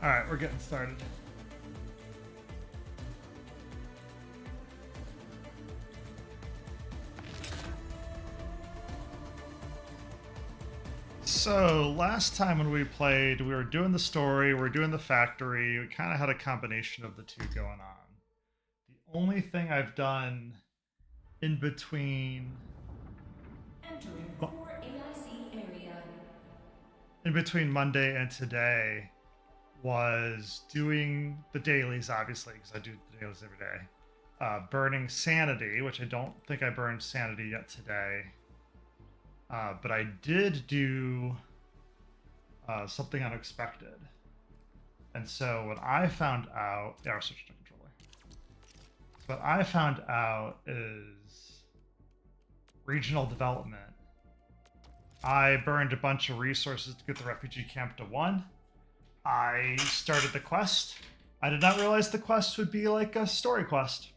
All right, we're getting started. So last time when we played, we were doing the story, we were doing the factory. We kind of had a combination of the two going on. The only thing I've done in between, Entering core AIC area. in between Monday and today was doing the dailies, obviously, because I do the dailies every day. Burning sanity, which I don't think I burned sanity yet today. But I did do something unexpected. And so what I found out, yeah, I'll switch to controller. So what I found out is regional development. I burned a bunch of resources to get the refugee camp to 1. I started the quest. I did not realize the quest would be like a story quest.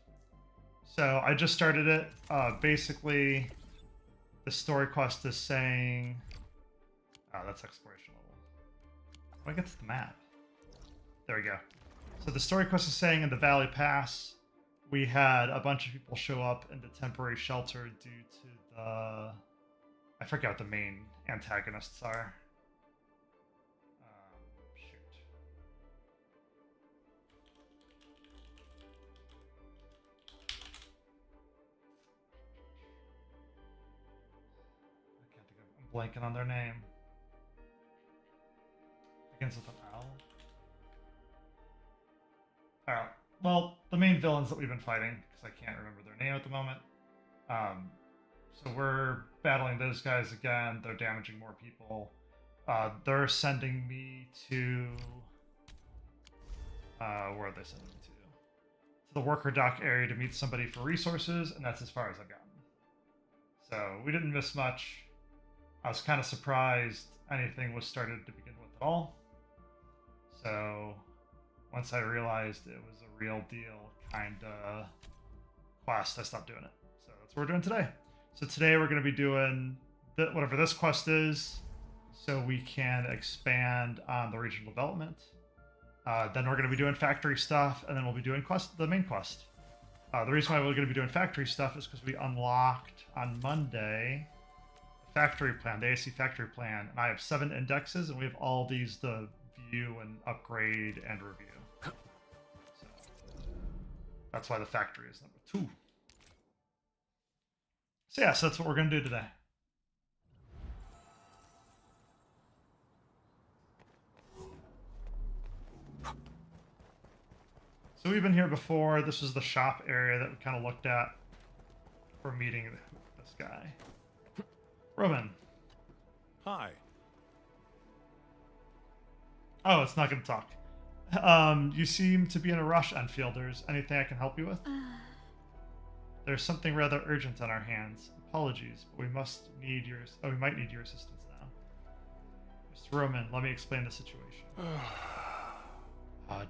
So I just started it. Basically, the story quest is saying, oh, that's exploration level. How do I get to the map? There we go. So the story quest is saying in the Valley Pass, we had a bunch of people show up in the temporary shelter due to the... I forget what the main antagonists are. Shoot. I can't think of... I'm blanking on their name. Begins with an L. Alright. Well, the main villains that we've been fighting, because I can't remember their name at the moment. So we're battling those guys again. They're damaging more people. They're sending me to... where are they sending me to? To the worker dock area to meet somebody for resources, and that's as far as I've gotten. So we didn't miss much. I was kind of surprised anything was started to begin with at all. So once I realized it was a real deal kind of quest, I stopped doing it. So that's what we're doing today. So today we're going to be doing whatever this quest is, so we can expand on the regional development. Then we're going to be doing factory stuff, and then we'll be doing the main quest. The reason why we're going to be doing factory stuff is because we unlocked on Monday the factory plan, the AC factory plan, and I have 7 indexes, and we have all these to view and upgrade and review. So that's why the factory is number 2. So yeah, so that's what we're going to do today. So we've been here before. This is the shop area that we kind of looked at for meeting this guy. Roman. Hi. Oh, it's not going to talk. You seem to be in a rush, Enfielders. Anything I can help you with? There's something rather urgent on our hands. Apologies, but we might need your assistance now. Mr. Roman, let me explain the situation.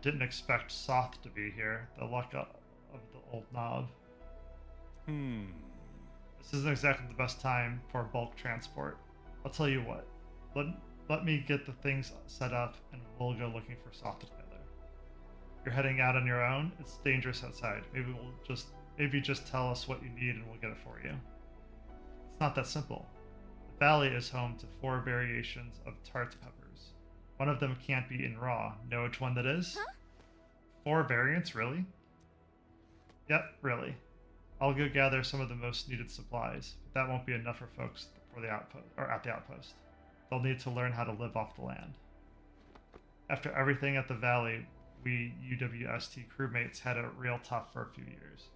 Didn't expect Soth to be here. The luck of the old knob. This isn't exactly the best time for bulk transport. I'll tell you what. Let me get the things set up, and we'll go looking for Soth together. You're heading out on your own. It's dangerous outside. Maybe just tell us what you need, and we'll get it for you. It's not that simple. The valley is home to 4 variations of tart peppers. One of them can't be in raw. Know which one that is? Huh? 4 variants, really? Yep, really. I'll go gather some of the most needed supplies, but that won't be enough for folks for the outpost or at the outpost. They'll need to learn how to live off the land. After everything at the valley, we UWST crewmates had it real tough for a few years.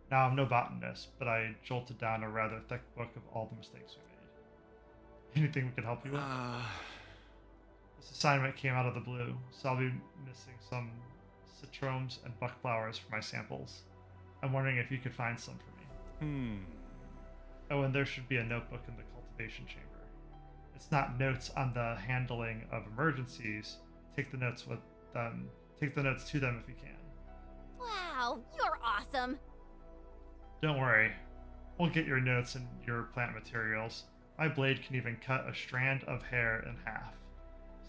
Now I'm no botanist, but I jolted down a rather thick book of all the mistakes we made. Anything we can help you with? This assignment came out of the blue, so I'll be missing some citrons and buckflowers for my samples. I'm wondering if you could find some for me. Oh, and there should be a notebook in the cultivation chamber. It's not notes on the handling of emergencies. Take the notes with them. Take the notes to them if you can. Wow, you're awesome. Don't worry. We'll get your notes and your plant materials. My blade can even cut a strand of hair in half.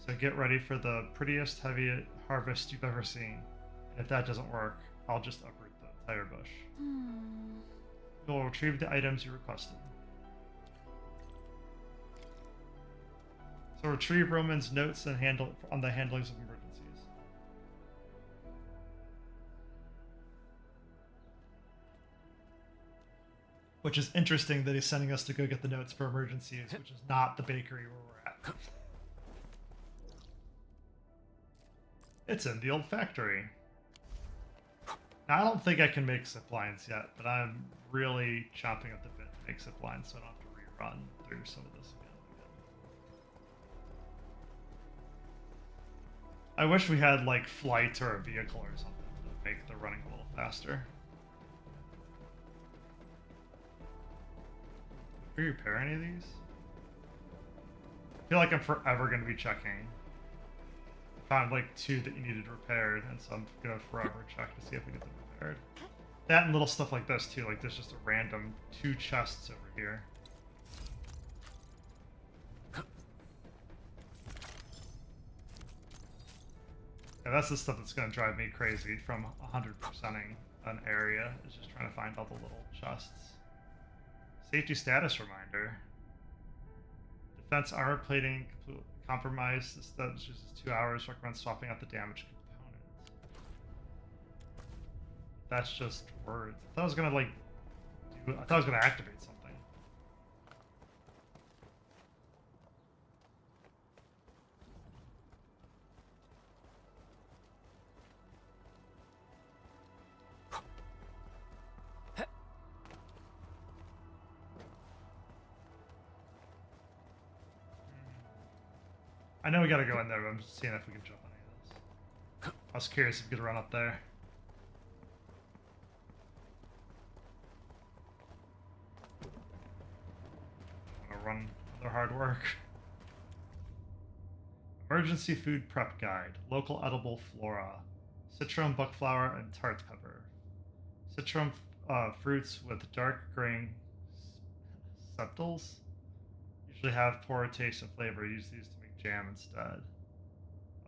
So get ready for the prettiest heavy harvest you've ever seen. And if that doesn't work, I'll just uproot the entire bush. You'll retrieve the items you requested. So retrieve Roman's notes and handle on the handlings of emergencies. Which is interesting that he's sending us to go get the notes for emergencies, which is not the bakery where we're at. It's in the old factory. Now, I don't think I can make zip lines yet, but I'm really chomping at the bit to make zip lines so I don't have to rerun through some of this again. I wish we had like flight or a vehicle or something to make the running a little faster. Can you repair any of these? I feel like I'm forever going to be checking. I found like 2 that you needed repaired, and so I'm going to forever check to see if we get them repaired. That and little stuff like this too, like there's just a random 2 chests over here. Yeah, that's the stuff that's going to drive me crazy from 100%ing an area, is just trying to find all the little chests. Safety status reminder. Defense armor plating compromised. This uses 2 hours. Recommend swapping out the damaged components. That's just words. I thought I was gonna like I thought I was gonna activate something. I know we gotta go in there, but I'm just seeing if we can jump on any of this. I was curious if we could run up there. I'm gonna run their hard work. Emergency food prep guide. Local edible flora. Citron, buckflower, and tart pepper. Citron fruits with dark green sepals usually have poor taste and flavor. Use these to make jam instead.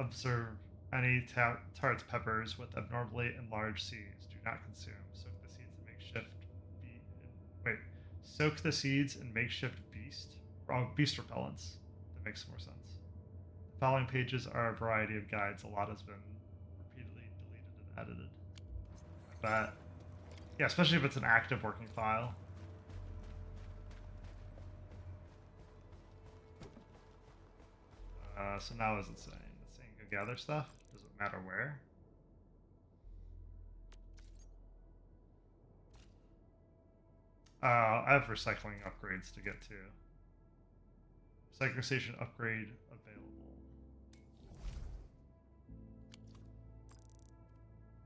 Observe any tart peppers with abnormally enlarged seeds. Do not consume. Soak the seeds in makeshift soak the seeds in makeshift beast repellents. That makes more sense. The following pages are a variety of guides. A lot has been repeatedly deleted and edited. But yeah, especially if it's an active working file. So now what is it saying? It's saying go gather stuff. Does it matter where? I have recycling upgrades to get to. Recycling station upgrade available.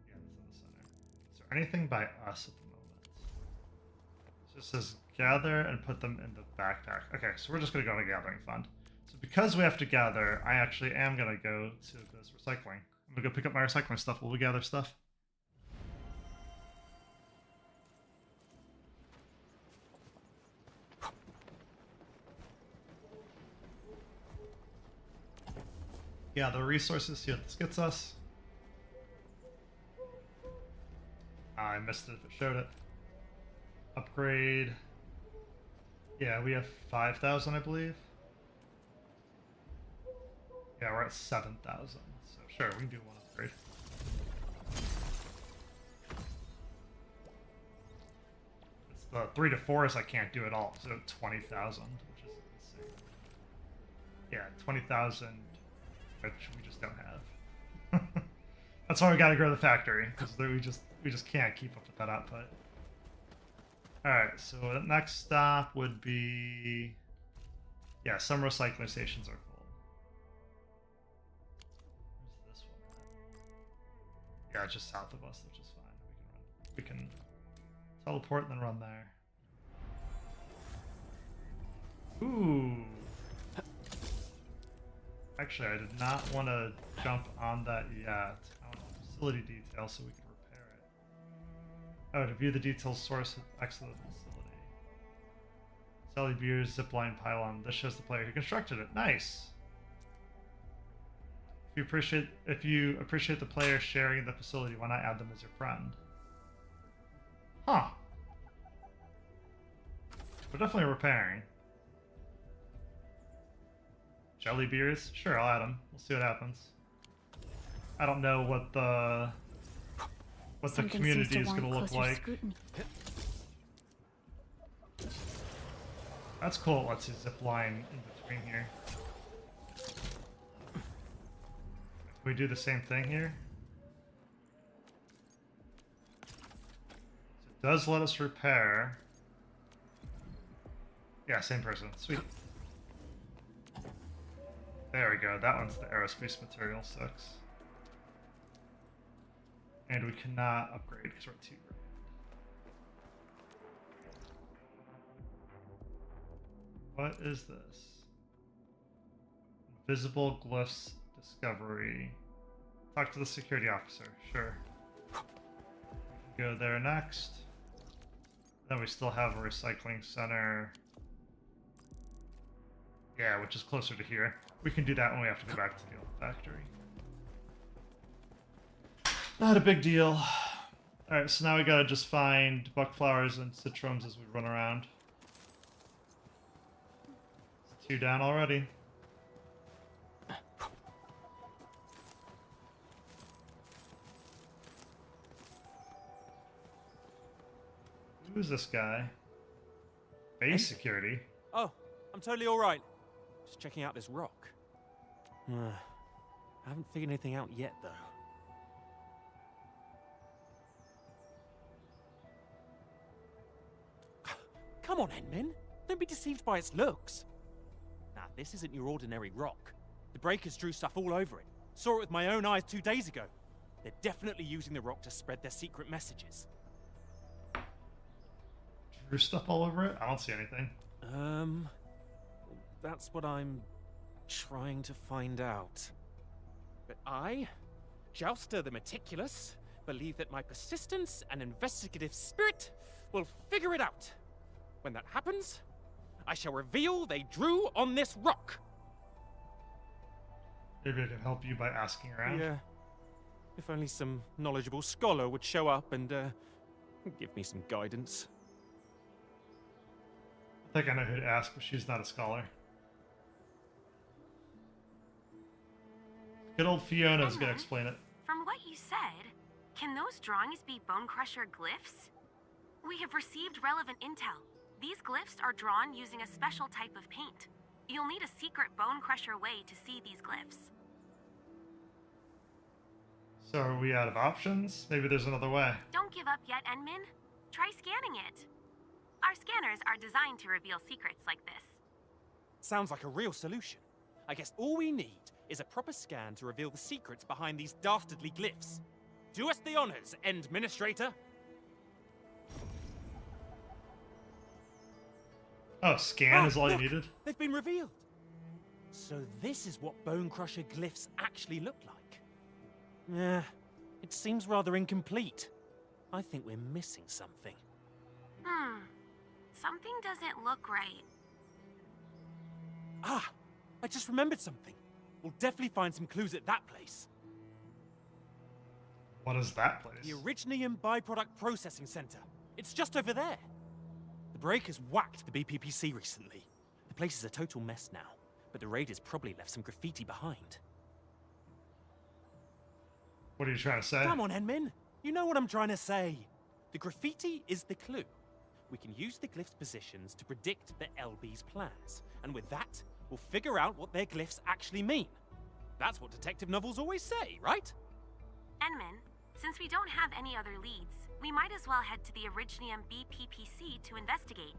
Yeah, that's in the center. Is there anything by us at the moment? It just says gather and put them in the backpack. Okay, so we're just going to go on a gathering fund. So because we have to gather, I actually am going to go to this recycling. I'm going to go pick up my recycling stuff while we gather stuff. Yeah, the resources, see what this gets us. I missed it if it showed it. Upgrade. Yeah, we have 5,000, I believe. Yeah, we're at 7,000. So sure, we can do one upgrade. It's the 3 to 4s I can't do at all. So 20,000, which is insane. Yeah, 20,000, which we just don't have. That's why we gotta grow the factory, because we just can't keep up with that output. Alright, so the next stop would be... Yeah, some recycling stations are full. Where's this one at? Yeah, just south of us, which is fine. We can teleport and then run there. Ooh. Actually, I did not want to jump on that yet. I want facility detail so we can repair it. Oh, to view the details source, exit the facility. Sally Beer's zipline pylon. This shows the player who constructed it. Nice. If you appreciate the player sharing the facility, why not add them as your friend? Huh. We're definitely repairing. Jelly beers? Sure, I'll add them. We'll see what happens. I don't know what the community is going to look like. Scrutiny. That's cool. It lets you zip line in between here. Can we do the same thing here? So it does let us repair. Yeah, same person. Sweet. There we go. That one's the aerospace material 6. And we cannot upgrade because we're at 2 grand. What is this? Invisible glyphs discovery. Talk to the security officer. Sure. Go there next. Then we still have a recycling center. Yeah, which is closer to here. We can do that when we have to go back to the old factory. Not a big deal. Alright, so now we gotta just find buckflowers and citrums as we run around. It's 2 down already. Who's this guy? Base security. Oh, I'm totally alright. Just checking out this rock. I haven't figured anything out yet, though. Come on, Enmin. Don't be deceived by its looks. Now, this isn't your ordinary rock. The breakers drew stuff all over it. Saw it with my own eyes 2 days ago. They're definitely using the rock to spread their secret messages. Drew stuff all over it? I don't see anything. That's what I'm trying to find out. But I, Jouster the Meticulous, believe that my persistence and investigative spirit will figure it out. When that happens, I shall reveal they drew on this rock. Maybe I can help you by asking around. Yeah. If only some knowledgeable scholar would show up and give me some guidance. I think I know who to ask, but she's not a scholar. Good old Fiona's gonna explain it. From what you said, can those drawings be Bone Crusher glyphs? We have received relevant intel. These glyphs are drawn using a special type of paint. You'll need a secret Bone Crusher way to see these glyphs. So are we out of options? Maybe there's another way. Don't give up yet, Enmin. Try scanning it. Our scanners are designed to reveal secrets like this. Sounds like a real solution. I guess all we need is a proper scan to reveal the secrets behind these dastardly glyphs. Do us the honors, Endministrator. Oh, scan is all look, you needed? They've been revealed. So this is what Bone Crusher glyphs actually look like. It seems rather incomplete. I think we're missing something. Something doesn't look right. Ah, I just remembered something. We'll definitely find some clues at that place. What is that place? The Originium Byproduct Processing Center. It's just over there. The breakers whacked the BPPC recently. The place is a total mess now, but the raiders probably left some graffiti behind. What are you trying to say? Come on, Enmin. You know what I'm trying to say. The graffiti is the clue. We can use the glyphs' positions to predict the LB's plans, and with that, we'll figure out what their glyphs actually mean. That's what detective novels always say, right? Enmin, since we don't have any other leads, we might as well head to the Originium BPPC to investigate.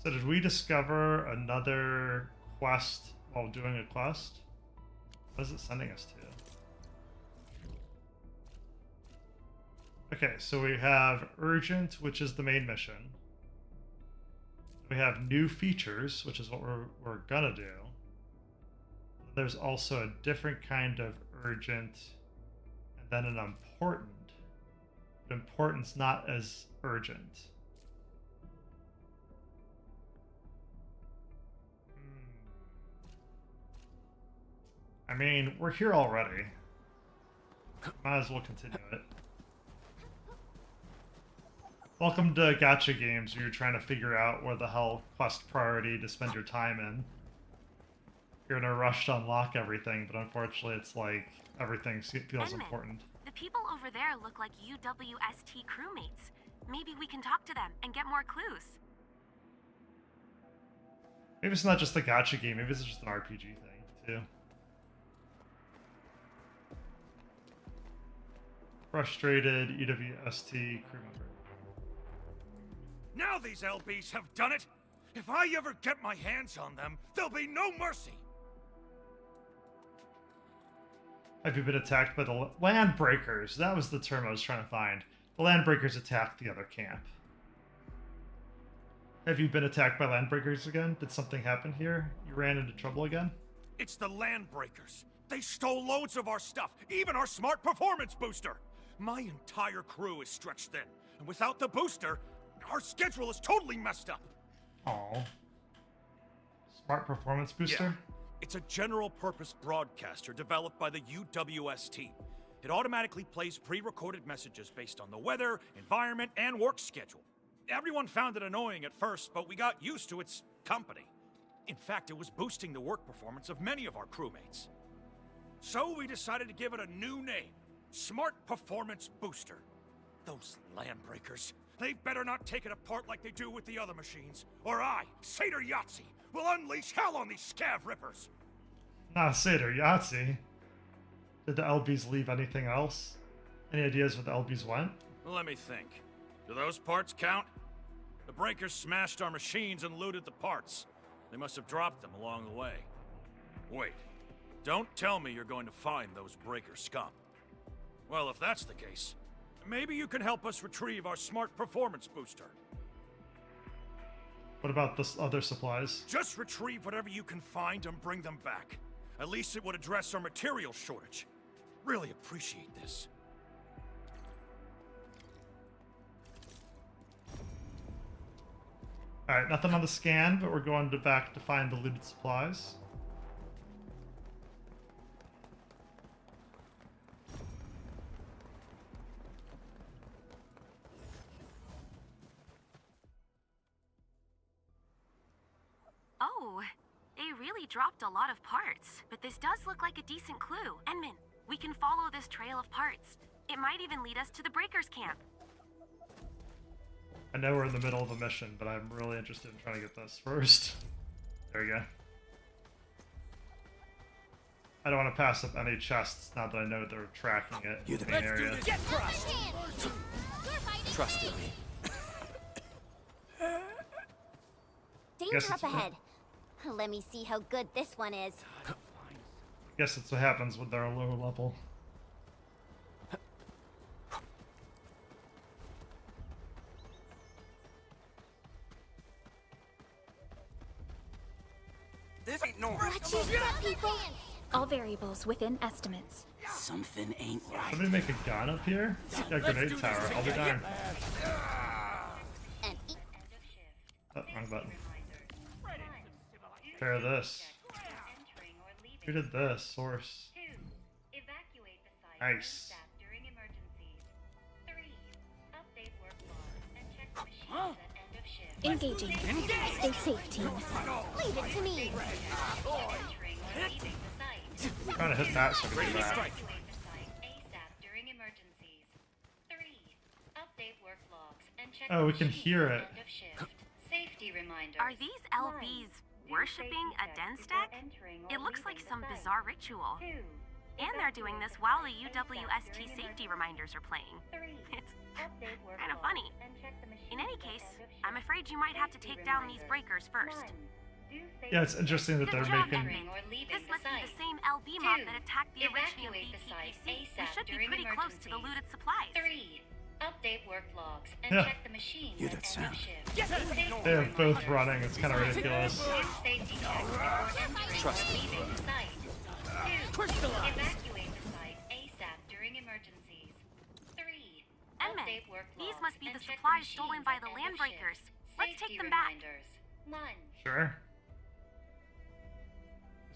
So did we discover another quest while doing a quest? What is it sending us to? Okay, so we have Urgent, which is the main mission. We have New Features, which is what we're gonna do. There's also a different kind of Urgent, and then an Important. But Important's not as urgent. I mean, we're here already. Might as well continue it. Welcome to Gacha games where you're trying to figure out where the hell quest priority to spend your time in. You're in a rush to unlock everything, but unfortunately it's like everything feels Edmund, important. the people over there look like UWST crewmates. Maybe we can talk to them and get more clues. Maybe it's not just a gacha game, maybe it's just an RPG thing, too. Frustrated EWST crew member. Now these LBs have done it! If I ever get my hands on them, there'll be no mercy! Have you been attacked by the land breakers? That was the term I was trying to find. The land breakers attacked the other camp. Have you been attacked by land breakers again? Did something happen here? You ran into trouble again? It's the Landbreakers. They stole loads of our stuff, even our smart performance booster. My entire crew is stretched thin, and without the booster, our schedule is totally messed up. Oh. Smart performance booster? Yeah. It's a general-purpose broadcaster developed by the UWS team. It automatically plays pre-recorded messages based on the weather, environment, and work schedule. Everyone found it annoying at first, but we got used to its company. In fact, it was boosting the work performance of many of our crewmates. So we decided to give it a new name, Smart Performance Booster. Those Landbreakers, they better not take it apart like they do with the other machines, or I, Seder Yahtzee, will unleash hell on these scav rippers! Nah, Seder Yahtzee. Did the LBs leave anything else? Any ideas where the LBs went? Let me think. Do those parts count? The breakers smashed our machines and looted the parts. They must have dropped them along the way. Wait. Don't tell me you're going to find those breaker scum. Well, if that's the case, maybe you can help us retrieve our smart performance booster. What about the other supplies? Just retrieve whatever you can find and bring them back. At least it would address our material shortage. Really appreciate this. Alright, nothing on the scan, but we're going back to find the looted supplies. Oh, they really dropped a lot of parts. But this does look like a decent clue. Enman, we can follow this trail of parts. It might even lead us to the Breakers camp. I know we're in the middle of a mission, but I'm really interested in trying to get this first. There we go. I don't want to pass up any chests now that I know they're tracking it in the main area. Get crushed! Trust in me. Guess Danger it's- up ahead. Let me see how good this one is. Guess that's what happens when they're low level. This ain't normal. Watch your step, people! All variables within estimates. Something ain't right. Somebody make a gun up here? Yeah, grenade tower. I'll be darned. And eat. Oh, wrong button. Repair this. Who did this? Source. Nice. Engaging. Stay safe, team. Leave it to me! I'm trying to hit that so I can do that. Oh, we can hear it. Are these LBs worshipping a den stack? It looks like some bizarre ritual. And they're doing this while the UWST safety reminders are playing. It's kind of funny. In any case, I'm afraid you might have to take down these breakers first. Yeah, it's interesting that they're Good job, making... Edmund. This must be the same LB mob that attacked the original BPPC. We should be pretty close to the looted supplies. Update work logs and Yeah. check the machine. Hear that sound? They're both running. It's kind of ridiculous. Safety check before entering or leaving the site. 2. Evacuate the site ASAP during emergencies. 3. Edmund, Update work these logs must be and the check supplies machines stolen by at the end of land breakers. shift. Let's Safety take them back. reminders. 1. Sure.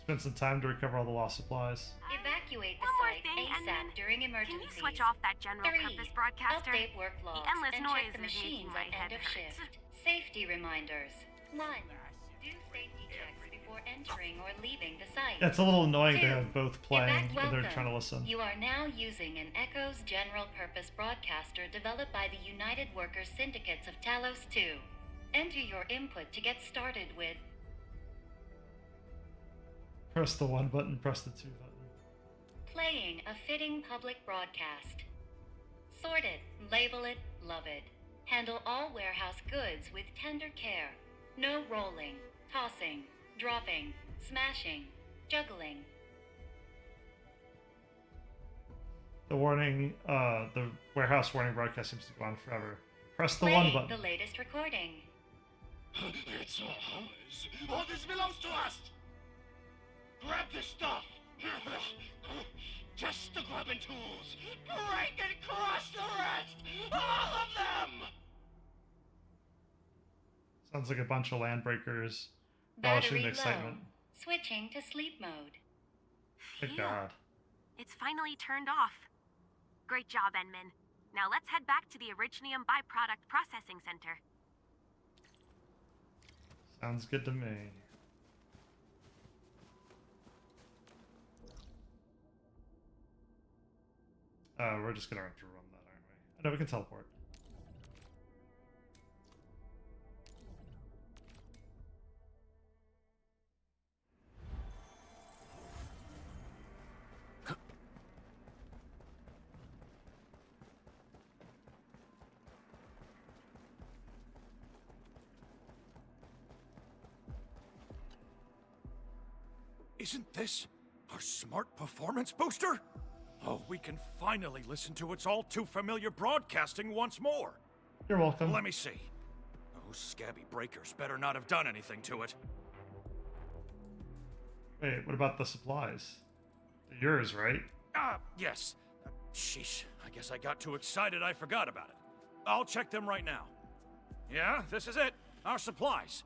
Spend some time to recover all the lost supplies. Evacuate the One more site thing, ASAP Endman. during Can emergencies. you switch off that general 3. purpose broadcaster? Update work logs The endless and noise check the is making machines my at head end of hurt. shift. Safety reminders. 1. Do safety checks before entering or leaving the site. Yeah, it's a little annoying to 2. have both playing when they're Welcome. trying to listen. You are now using an Echo's general purpose broadcaster developed by the United Workers Syndicates of Talos 2. Enter your input to get started with Press the 1 button, press the 2 button. playing a fitting public broadcast. Sort it, label it, love it. Handle all warehouse goods with tender care. No rolling, tossing, dropping, smashing, juggling. The warning, the warehouse warning broadcast seems to go on forever. Press the Play 1 button. the latest recording. It's ours. All this belongs to us. Grab this stuff. Just the grubbing tools. Break and crush the rest. All of them. Sounds like a bunch of landbreakers relishing Battery the low. excitement. Switching to sleep mode. Good Phew. God. It's finally turned off. Great job, Endman. Now let's head back to the Originium Byproduct Processing Center. Sounds good to me. We're just gonna have to run that, aren't we? I know we can teleport. Isn't this our smart performance booster? Oh, we can finally listen to its all-too-familiar broadcasting once more. You're welcome. Let me see. Those scabby breakers better not have done anything to it. Wait, what about the supplies? They're yours, right? Yes. Sheesh, I guess I got too excited I forgot about it. I'll check them right now. Yeah, this is it. Our supplies.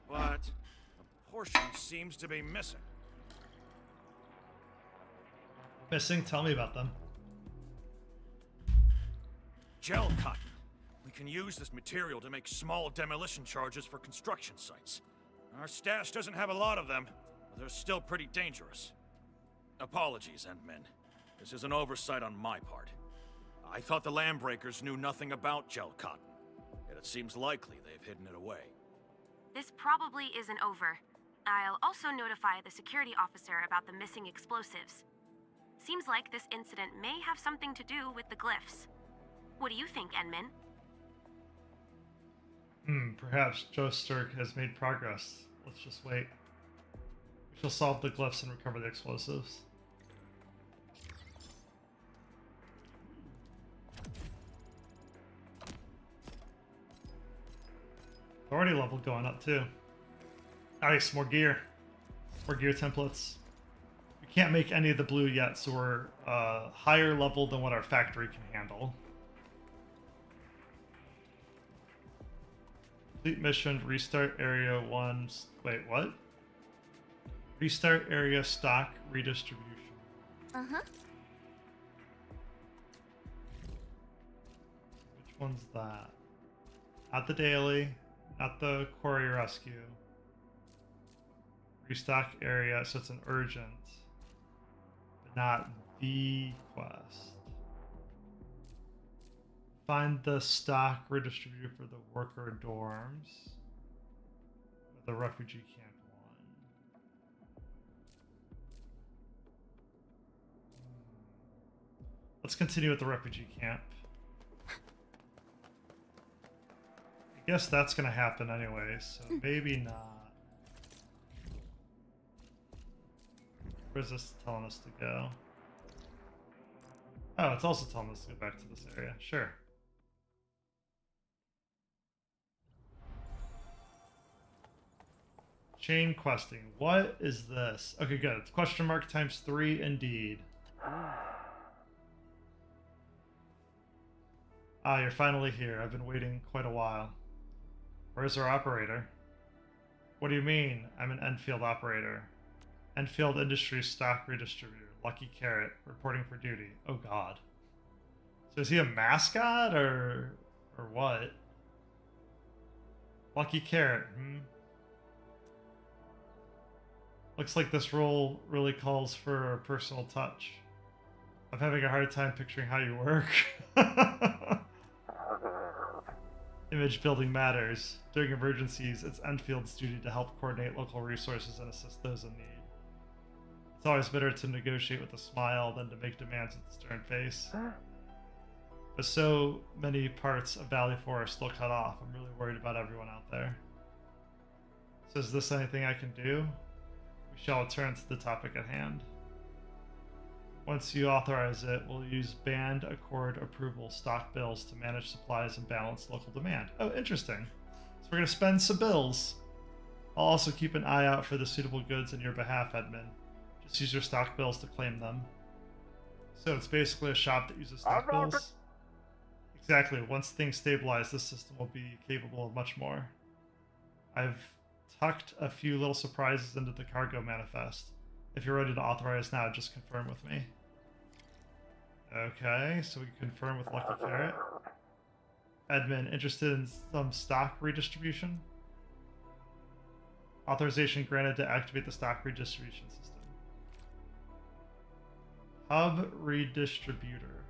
But a portion seems to be missing. Missing? Tell me about them. Gel cotton. We can use this material to make small demolition charges for construction sites. Our stash doesn't have a lot of them, but they're still pretty dangerous. Apologies, Endmen. This is an oversight on my part. I thought the Landbreakers knew nothing about gel cotton, yet it seems likely they've hidden it away. This probably isn't over. I'll also notify the security officer about the missing explosives. Seems like this incident may have something to do with the glyphs. What do you think, Endman? Perhaps Joe Sturk has made progress. Let's just wait. We shall solve the glyphs and recover the explosives. Authority level going up too. Nice, more gear. More gear templates. We can't make any of the blue yet, so we're higher level than what our factory can handle. Complete mission, restart area 1. Wait, what? Restart area stock redistribution. Uh-huh. Which one's that? Not the daily, not the quarry rescue. Restock area, so it's an urgent, but not the quest. Find the stock redistributed for the worker dorms. The refugee camp 1. Let's continue with the refugee camp. I guess that's gonna happen anyway, so maybe not. Where's this telling us to go? Oh, it's also telling us to go back to this area. Sure. Chain questing. What is this? Okay, good. It's question mark times 3 indeed. Ah, you're finally here. I've been waiting quite a while. Where's our operator? What do you mean? I'm an Endfield operator. Enfield Industries stock redistributor. Lucky Carrot reporting for duty. Oh God. So is he a mascot or what? Lucky Carrot. Looks like this role really calls for a personal touch. I'm having a hard time picturing how you work. Image building matters. During emergencies, it's Enfield's duty to help coordinate local resources and assist those in need. It's always better to negotiate with a smile than to make demands with a stern face. But so many parts of Valley Forest still cut off. I'm really worried about everyone out there. So is this anything I can do? We shall return to the topic at hand. Once you authorize it, we'll use band accord approval stock bills to manage supplies and balance local demand. Oh, interesting. So we're going to spend some bills. I'll also keep an eye out for the suitable goods in your behalf, Edmund. Just use your stock bills to claim them. So it's basically a shop that uses stock bills? Exactly. Once things stabilize, this system will be capable of much more. I've tucked a few little surprises into the cargo manifest. If you're ready to authorize now, just confirm with me. Okay, so we can confirm with Lucky Carrot. Edmund, interested in some stock redistribution? Authorization granted to activate the stock redistribution system. Hub redistributor.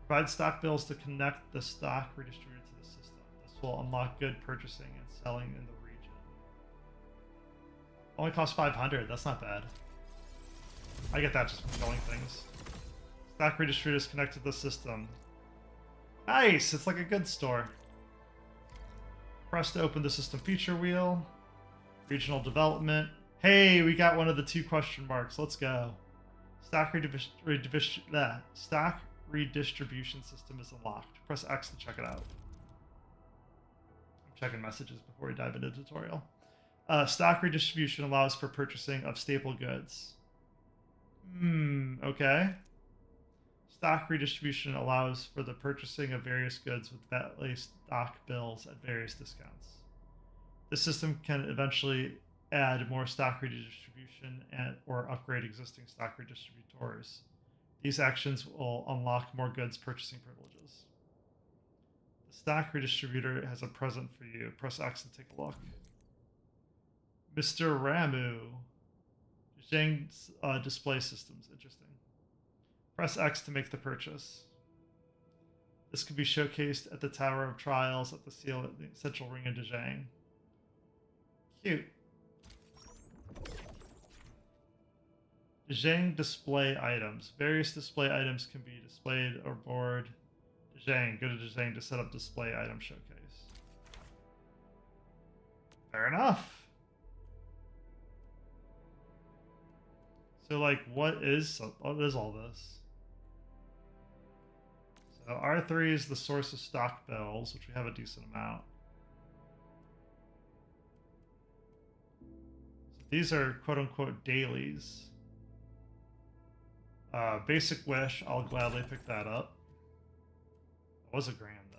Provide stock bills to connect the stock redistributor to the system. This will unlock good purchasing and selling in the region. Only costs 500. That's not bad. I get that just from killing things. Stock redistributor is connected to the system. Nice! It's like a goods store. Press to open the system feature wheel. Regional development. Hey, we got one of the 2 question marks. Let's go. Stock redistribution system is unlocked. Press X to check it out. I'm checking messages before we dive into the tutorial. Stock redistribution allows for purchasing of staple goods. Okay. Stock redistribution allows for the purchasing of various goods with valid stock bills at various discounts. This system can eventually add more stock redistribution or upgrade existing stock redistributors. These actions will unlock more goods purchasing privileges. The stock redistributor has a present for you. Press X to take a look. Mr. Ramu. Zhang's display systems. Interesting. Press X to make the purchase. This can be showcased at the Tower of Trials at the Central Ring of Zhang. Cute. Zhang display items. Various display items can be displayed aboard Zhang. Go to Zhang to set up display item showcase. Fair enough. So, like, what is all this? So R3 is the source of stock bills, which we have a decent amount. So these are quote-unquote dailies. Basic Wish, I'll gladly pick that up. That was $1,000 though.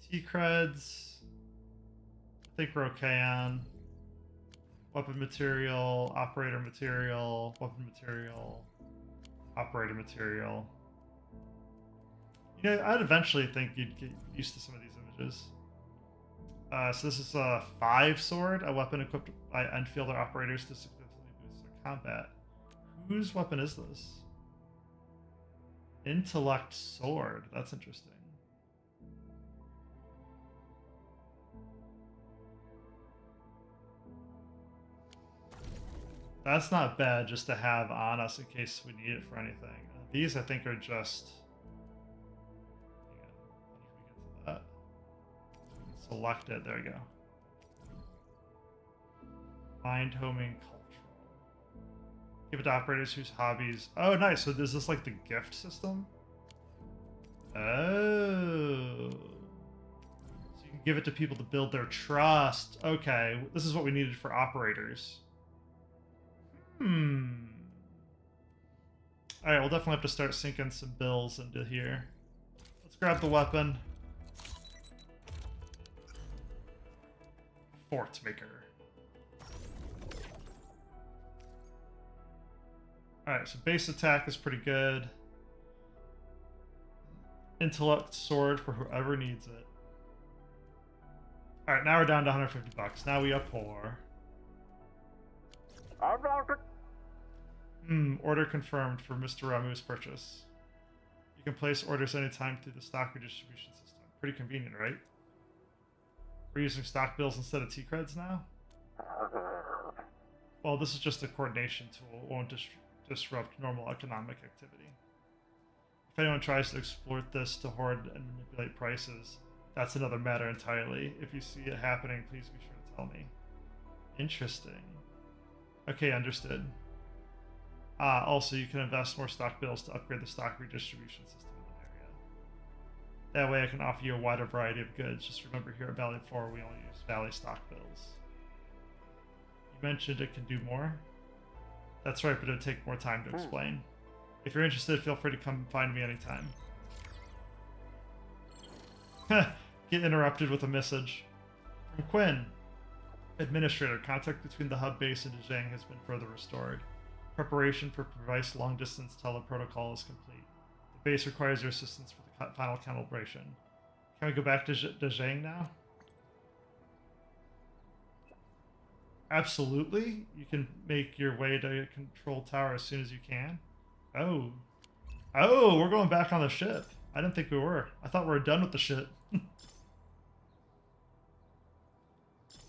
T-Creds. I think we're okay on. Weapon material, operator material, weapon material, operator material. You know, I'd eventually think you'd get used to some of these images. So this is a 5 sword, a weapon equipped by Enfield operators to significantly boost their combat. Whose weapon is this? Intellect sword. That's interesting. That's not bad just to have on us in case we need it for anything. These I think are just... Hang on. How do we get to that? Select it. There we go. Mind homing cultural. Give it to operators whose hobbies... Oh, nice. So is this like the gift system? Oh. So you can give it to people to build their trust. Okay. This is what we needed for operators. Alright, we'll definitely have to start sinking some bills into here. Let's grab the weapon. Fort Maker. Alright, so base attack is pretty good. Intellect sword for whoever needs it. Alright, now we're down to 150 bucks. Now we up whore. Order confirmed for Mr. Ramu's purchase. You can place orders anytime through the stock redistribution system. Pretty convenient, right? We're using stock bills instead of T-creds now? Well, this is just a coordination tool. It won't disrupt normal economic activity. If anyone tries to exploit this to hoard and manipulate prices, that's another matter entirely. If you see it happening, please be sure to tell me. Interesting. Okay, understood. Also, you can invest more stock bills to upgrade the stock redistribution system in the area. That way I can offer you a wider variety of goods. Just remember, here at Valley 4, we only use Valley stock bills. You mentioned it can do more? That's right, but it'll take more time to explain. If you're interested, feel free to come find me anytime. Get interrupted with a message. From Quinn. Administrator, contact between the hub base and Zhang has been further restored. Preparation for precise long-distance teleprotocol is complete. The base requires your assistance for the final calibration. Can we go back to Zhang now? Absolutely. You can make your way to a control tower as soon as you can. Oh. Oh, we're going back on the ship. I didn't think we were. I thought we were done with the ship.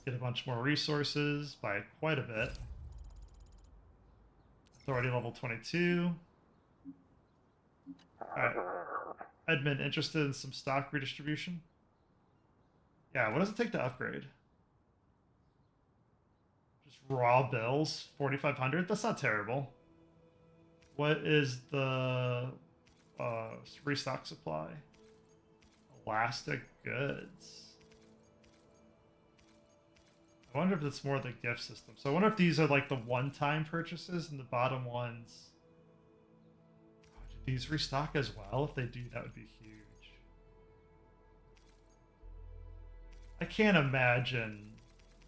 Get a bunch more resources by quite a bit. Authority level 22. Alright. Edmund, interested in some stock redistribution? Yeah, what does it take to upgrade? Just raw bills, 4,500? That's not terrible. What is the restock supply? Elastic goods. I wonder if it's more the gift system. So I wonder if these are like the one-time purchases and the bottom ones. Oh, do these restock as well? If they do, that would be huge. I can't imagine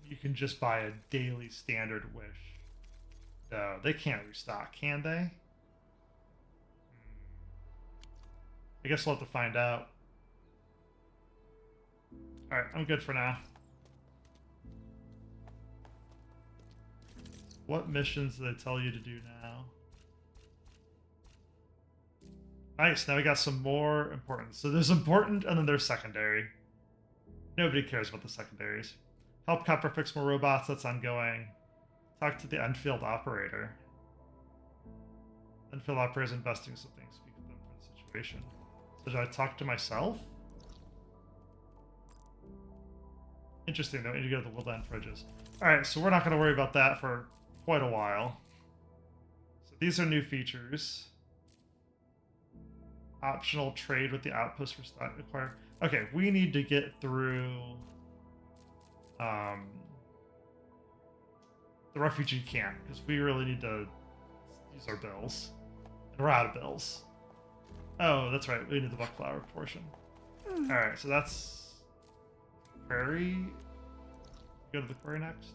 you can just buy a daily standard wish. No, they can't restock, can they? I guess we'll have to find out. Alright, I'm good for now. What missions do they tell you to do now? Nice, now we got some more important. So there's important and then there's secondary. Nobody cares about the secondaries. Help Copper fix more robots, that's ongoing. Talk to the Endfield operator. Endfield operator is investing something, speak with them for the situation. So did I talk to myself? Interesting, though, I need to go to the woodland fridges. Alright, so we're not going to worry about that for quite a while. So these are new features. Optional trade with the outpost for stock acquire. Okay, we need to get through the refugee camp because we really need to use our bills. And we're out of bills. Oh, that's right. We need the buckflower portion. Alright, so that's Prairie. Go to the quarry next.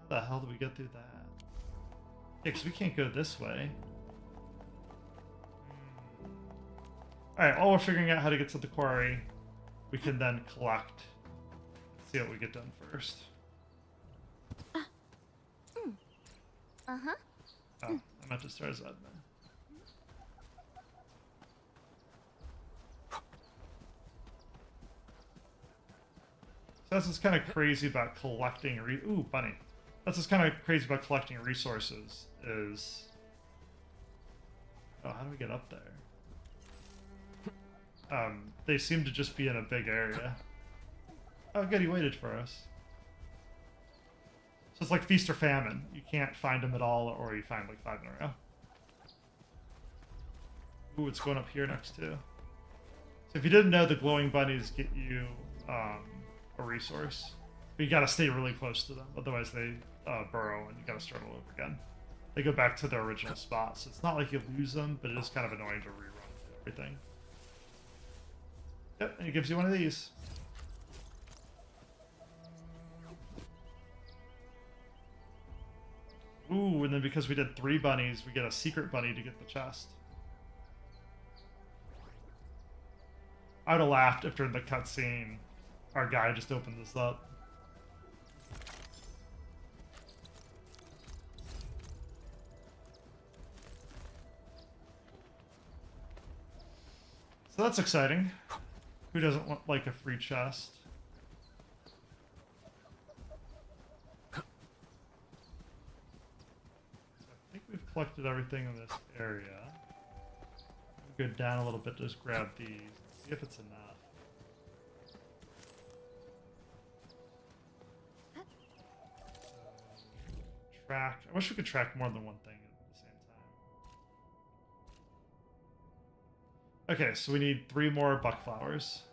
How the hell do we get through that? Yeah, because we can't go this way. Alright, while we're figuring out how to get to the quarry, we can then collect. See what we get done first. Uh-huh. Oh, I meant to start as admin. So that's what's kind of crazy about collecting. Ooh, bunny. That's what's kind of crazy about collecting resources is. Oh, how do we get up there? They seem to just be in a big area. Oh, good, he waited for us. So it's like feast or famine. You can't find them at all, or you find like 5 in a row. Ooh, it's going up here next too. So if you didn't know, the glowing bunnies get you a resource. But you gotta stay really close to them, otherwise they burrow and you gotta start all over again. They go back to their original spot, so it's not like you lose them, but it is kind of annoying to rerun everything. Yep, and it gives you one of these. Ooh, and and then because we did 3 bunnies, we get a secret bunny to get the chest. I would have laughed if during the cutscene our guy just opened this up. So that's exciting. Who doesn't want like a free chest? So I think we've collected everything in this area. We'll go down a little bit to just grab these, see if it's enough. Track. I wish we could track more than one thing at the same time. Okay, so we need 3 more buck flowers.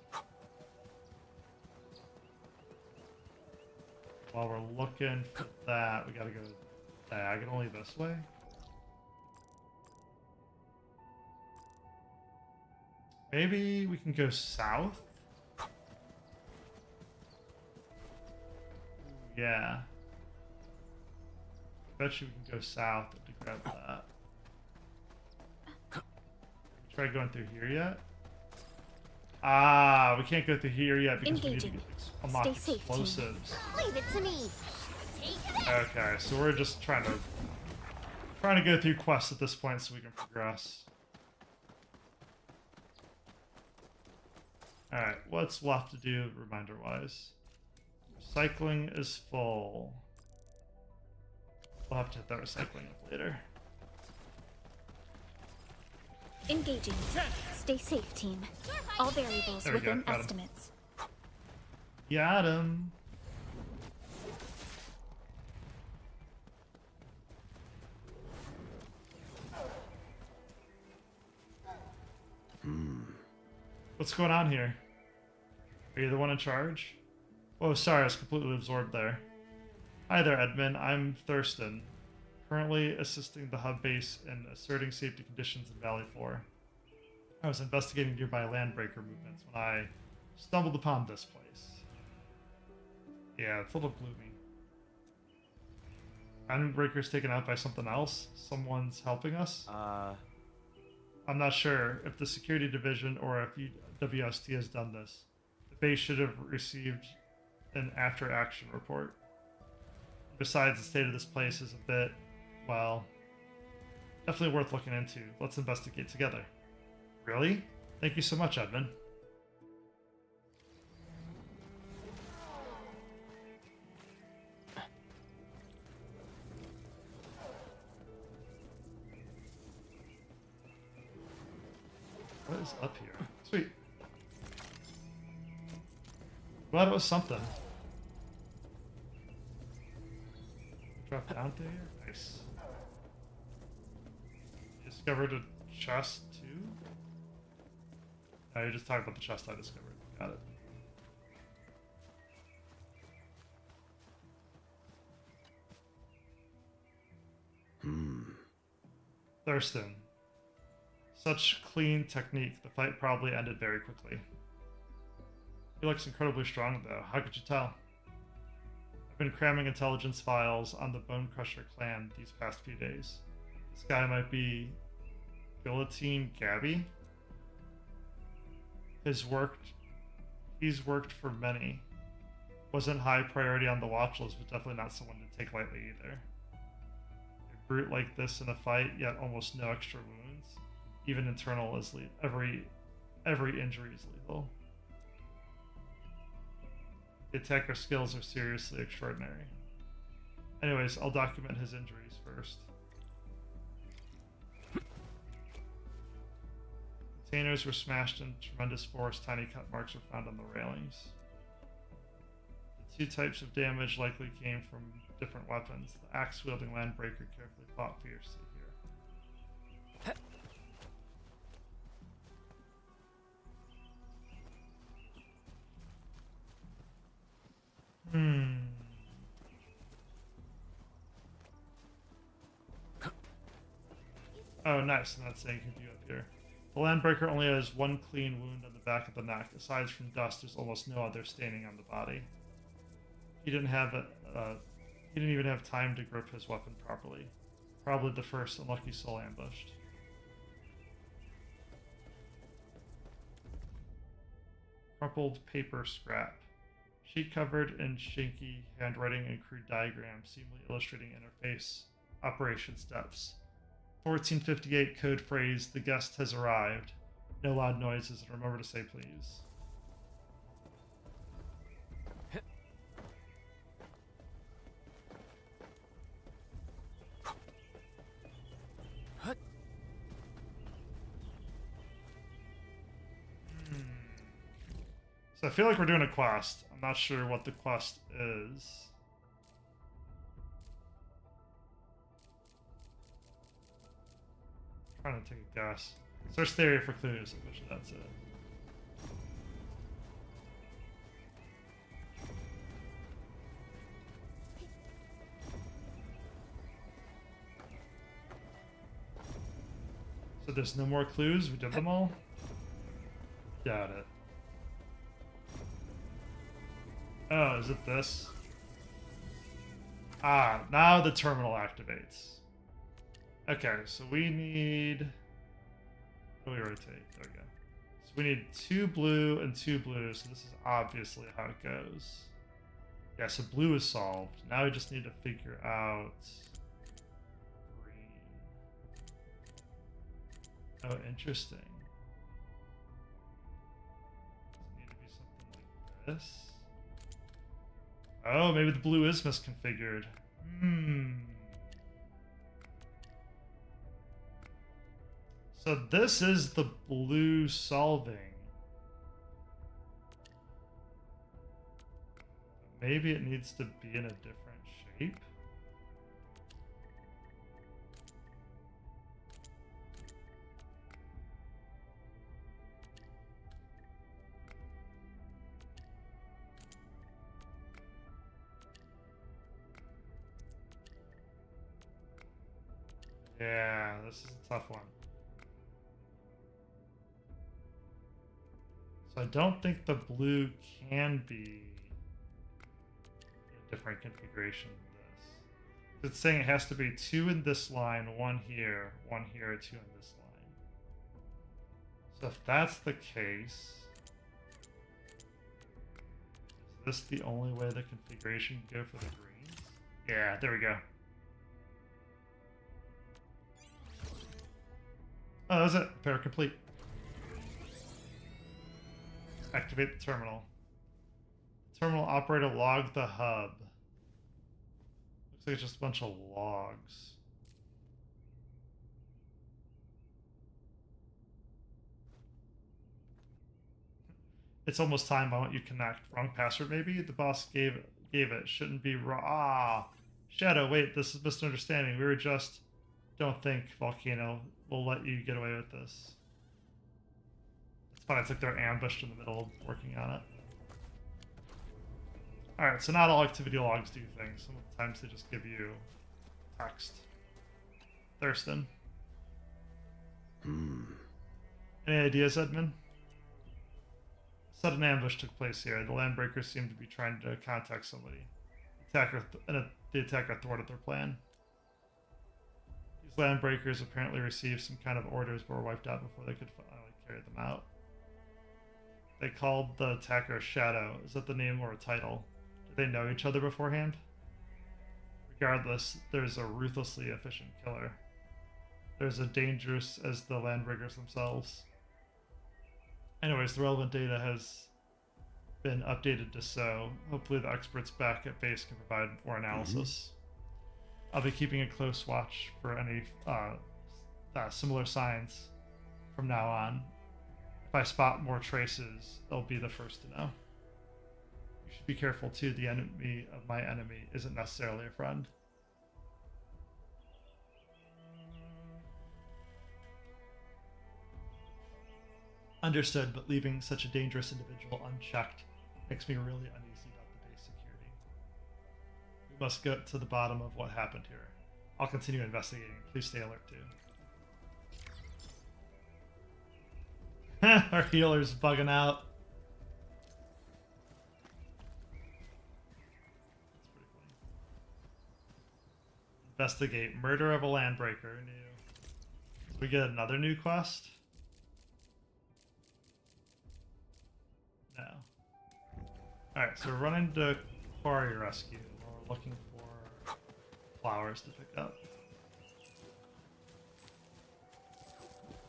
While we're looking for that, we gotta go diagonally this way. Maybe we can go south? Yeah. Bet you we can go south to grab that. Try going through here yet? Ah, we can't go through here yet because we need to unlock explosives. Leave it to me. Okay, so we're just trying to go through quests at this point so we can progress. Alright, what's left to do reminder-wise? Recycling is full. We'll have to hit that recycling up later. Engaging. Stay safe, team. All variables There we within go, got him. estimates. Got him. What's going on here? Are you the one in charge? Oh, sorry, I was completely absorbed there. Hi there, Edmund. I'm Thurston, currently assisting the hub base in asserting safety conditions in Valley 4. I was investigating nearby landbreaker movements when I stumbled upon this place. Yeah, it's a little gloomy. Landbreaker's taken out by something else? Someone's helping us? I'm not sure if the security division or if WST has done this. The base should have received an after-action report. Besides, the state of this place is a bit, well, definitely worth looking into. Let's investigate together. Really? Thank you so much, Edmund. What is up here? Sweet. Glad it was something. Drop down to here? Nice. Discovered a chest too? Oh, you're just talking about the chest I discovered. Got it. Thurston. Such clean technique. The fight probably ended very quickly. He looks incredibly strong though. How could you tell? I've been cramming intelligence files on the Bone Crusher clan these past few days. This guy might be Guillotine Gabby. He's worked for many. Wasn't high priority on the watch list, but definitely not someone to take lightly either. A brute like this in a fight, yet almost no extra wounds. Even internal is every injury is lethal. The attacker skills are seriously extraordinary. Anyways, I'll document his injuries first. Containers were smashed in tremendous force. Tiny cut marks were found on the railings. The 2 types of damage likely came from different weapons. The axe-wielding landbreaker carefully fought fiercely here. Oh, nice. And that's saying view up here. The landbreaker only has 1 clean wound on the back of the neck. Aside from dust, there's almost no other staining on the body. He didn't even have time to grip his weapon properly. Probably the first unlucky soul ambushed. Crumpled paper scrap. Sheet covered in shanky handwriting and crude diagrams, seemingly illustrating interface operation steps. 1458 code phrase, the guest has arrived. No loud noises, and remember to say please. So I feel like we're doing a quest. I'm not sure what the quest is. I'm trying to take a guess. Search the area for clues. I bet that's it. So there's no more clues? We did them all? Got it. Oh, is it this? Ah, now the terminal activates. Okay, so we need... What do we rotate? There we go. So we need 2 blue and 2 blue, so this is obviously how it goes. Yeah, so blue is solved. Now we just need to figure out... green. Oh, interesting. Does it need to be something like this? Oh, maybe the blue is misconfigured. So this is the blue solving. Maybe it needs to be in a different shape. Yeah, this is a tough one. So I don't think the blue can be a different configuration than this. It's saying it has to be 2 in this line, 1 here, 2 in this line. So if that's the case, is this the only way the configuration can go for the greens? Yeah, there we go. Oh, that was it. Repair complete. Activate the terminal. Terminal operator log the hub. Looks like it's just a bunch of logs. It's almost time. Why don't you connect? Wrong password maybe? The boss gave it. Shouldn't be wrong. Ah! Shadow, wait, this is misunderstanding. We were just... Don't think, Volcano. We'll let you get away with this. It's fine. It's like they're ambushed in the middle of working on it. Alright, so not all activity logs do things. Sometimes they just give you text. Thurston. Any ideas, Edmund? Sudden ambush took place here. The Landbreakers seem to be trying to contact somebody. The attacker thwarted their plan. These Landbreakers apparently received some kind of orders but were wiped out before they could finally carry them out. They called the attacker Shadow. Is that the name or a title? Did they know each other beforehand? Regardless, there's a ruthlessly efficient killer. There's as dangerous as the Landbreakers themselves. Anyways, the relevant data has been updated to so. Hopefully the experts back at base can provide more analysis. I'll be keeping a close watch for any similar signs from now on. If I spot more traces, they'll be the first to know. You should be careful too. The enemy of my enemy isn't necessarily a friend. Understood, but leaving such a dangerous individual unchecked makes me really uneasy about the base security. We must get to the bottom of what happened here. I'll continue investigating. Please stay alert too. Our healer's bugging out. That's pretty funny. Investigate murder of a landbreaker. New. We get another new quest? No. Alright, so we're running to quarry rescue. We're looking for flowers to pick up.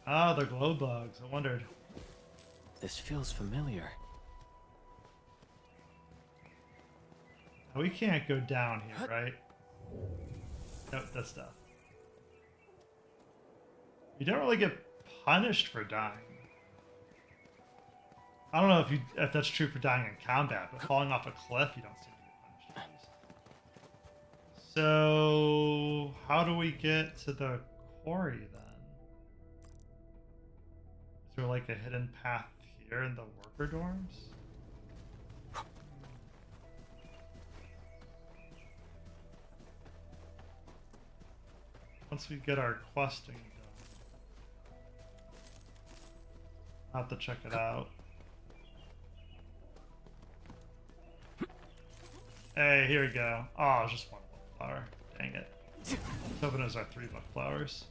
Ah, they're glow bugs. I wondered. This feels familiar. We can't go down here, right? Nope, that's stuff. You don't really get punished for dying. I don't know if that's true for dying in combat, but falling off a cliff, you don't seem to get punished for these. So, how do we get to the quarry then? Is there like a hidden path here in the worker dorms? Once we get our questing done, I'll have to check it out. Hey, here we go. Oh, it's just one flower. Dang it. I was hoping it was our 3 buck flowers.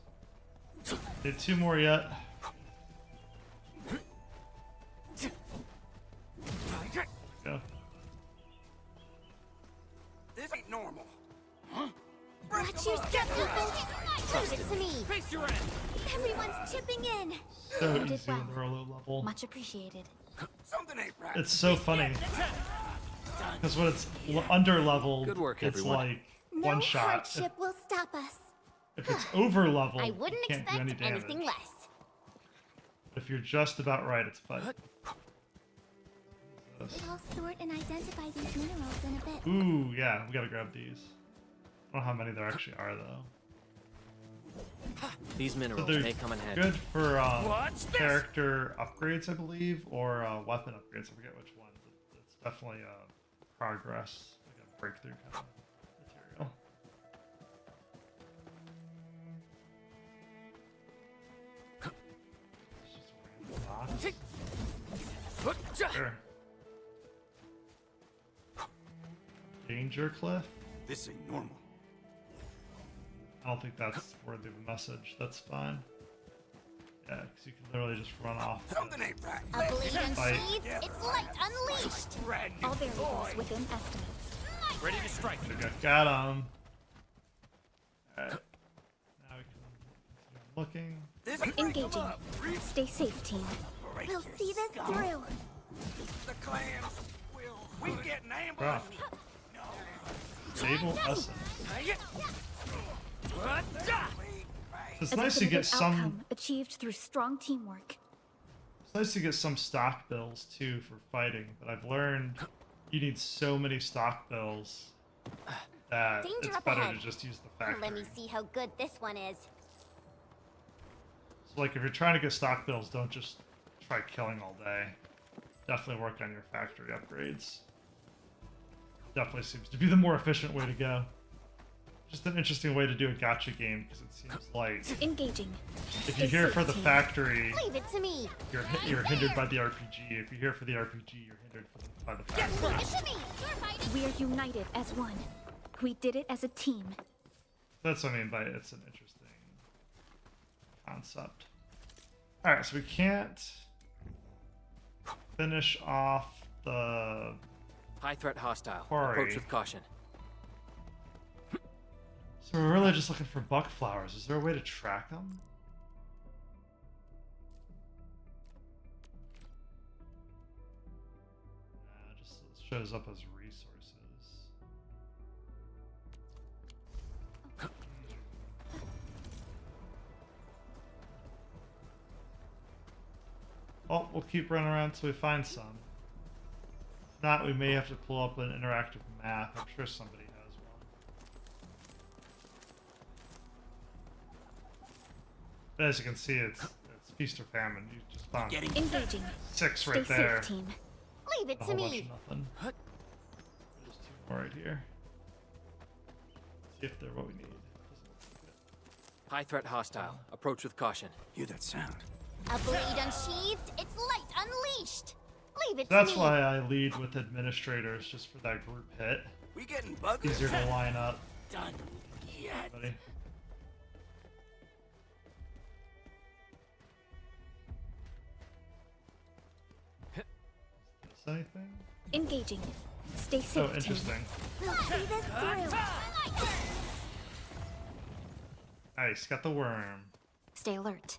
Did 2 more yet? Go. This ain't normal. Watch your step, people! Leave it to me! Face your end! Everyone's chipping in! So You did easy when well. they're low level. Much appreciated. Something ain't right. It's so funny. Because when it's under leveled, Good work, it's everyone. like No one shot. hardship will stop us. If it's over leveled, I wouldn't you can't do any expect damage. anything less. If you're just about right, it's a fight. I'll sort and identify these minerals in a bit. Ooh, yeah, we gotta grab these. I don't know how many there actually are, though. These So minerals they're may come in handy. good for What's this? character upgrades, I believe, or weapon upgrades. I forget which one. It's definitely progress, like a breakthrough kind of material. It's just a random box. Sure. Danger cliff? This ain't normal. I don't think that's worthy of a message. That's fine. Yeah, because you can literally just run off. Something ain't right. A blade Fight. unsheathed, it's light unleashed! Brand new All variables toy. within estimates. Ready to strike. There we go. Got him. Alright. Now we can continue looking. This ain't Engaging. Stay safe, team. We'll see this through. The clams will. We getting Bro. ambushed. Stable essence. It's A nice to get definitive some. outcome achieved through strong teamwork. It's nice to get some stock bills too for fighting, but I've learned you need so many stock bills that Danger it's up better ahead. to just use the factory. Let me see how good this one is. So like if you're trying to get stock bills, don't just try killing all day. Definitely work on your factory upgrades. Definitely seems to be the more efficient way to go. Just an interesting way to do a gacha game because it seems like Engaging. if you're here for the factory, Leave it to me. you're hindered by the RPG. If you're here for the RPG, you're hindered by the factory. Leave it to me. We are united as one. We did it as a team. That's what I mean by it's an interesting concept. All right, so we can't finish off the High threat hostile. Quarry. Approach with caution. So we're really just looking for buck flowers. Is there a way to track them? Nah, it just shows up as resources. Well, we'll keep running around until we find some. If not, we may have to pull up an interactive map. I'm sure somebody has one. But as you can see, it's feast or famine. You just found Engaging. 6 Stay right there. safe, team. Leave it A to whole bunch me. of nothing. There's 2 more right here. See if they're what we need. Doesn't look like it. High threat hostile. Approach with caution. Hear that sound? A blade unsheathed, it's light unleashed. Leave it That's to me. why I lead with administrators, just for that group hit. We getting buggers. Easier to line up. Done. yet. Buddy. Is this anything? Engaging. Stay safe, Oh, team. interesting. We'll see this through. Nice, got the worm. Stay alert.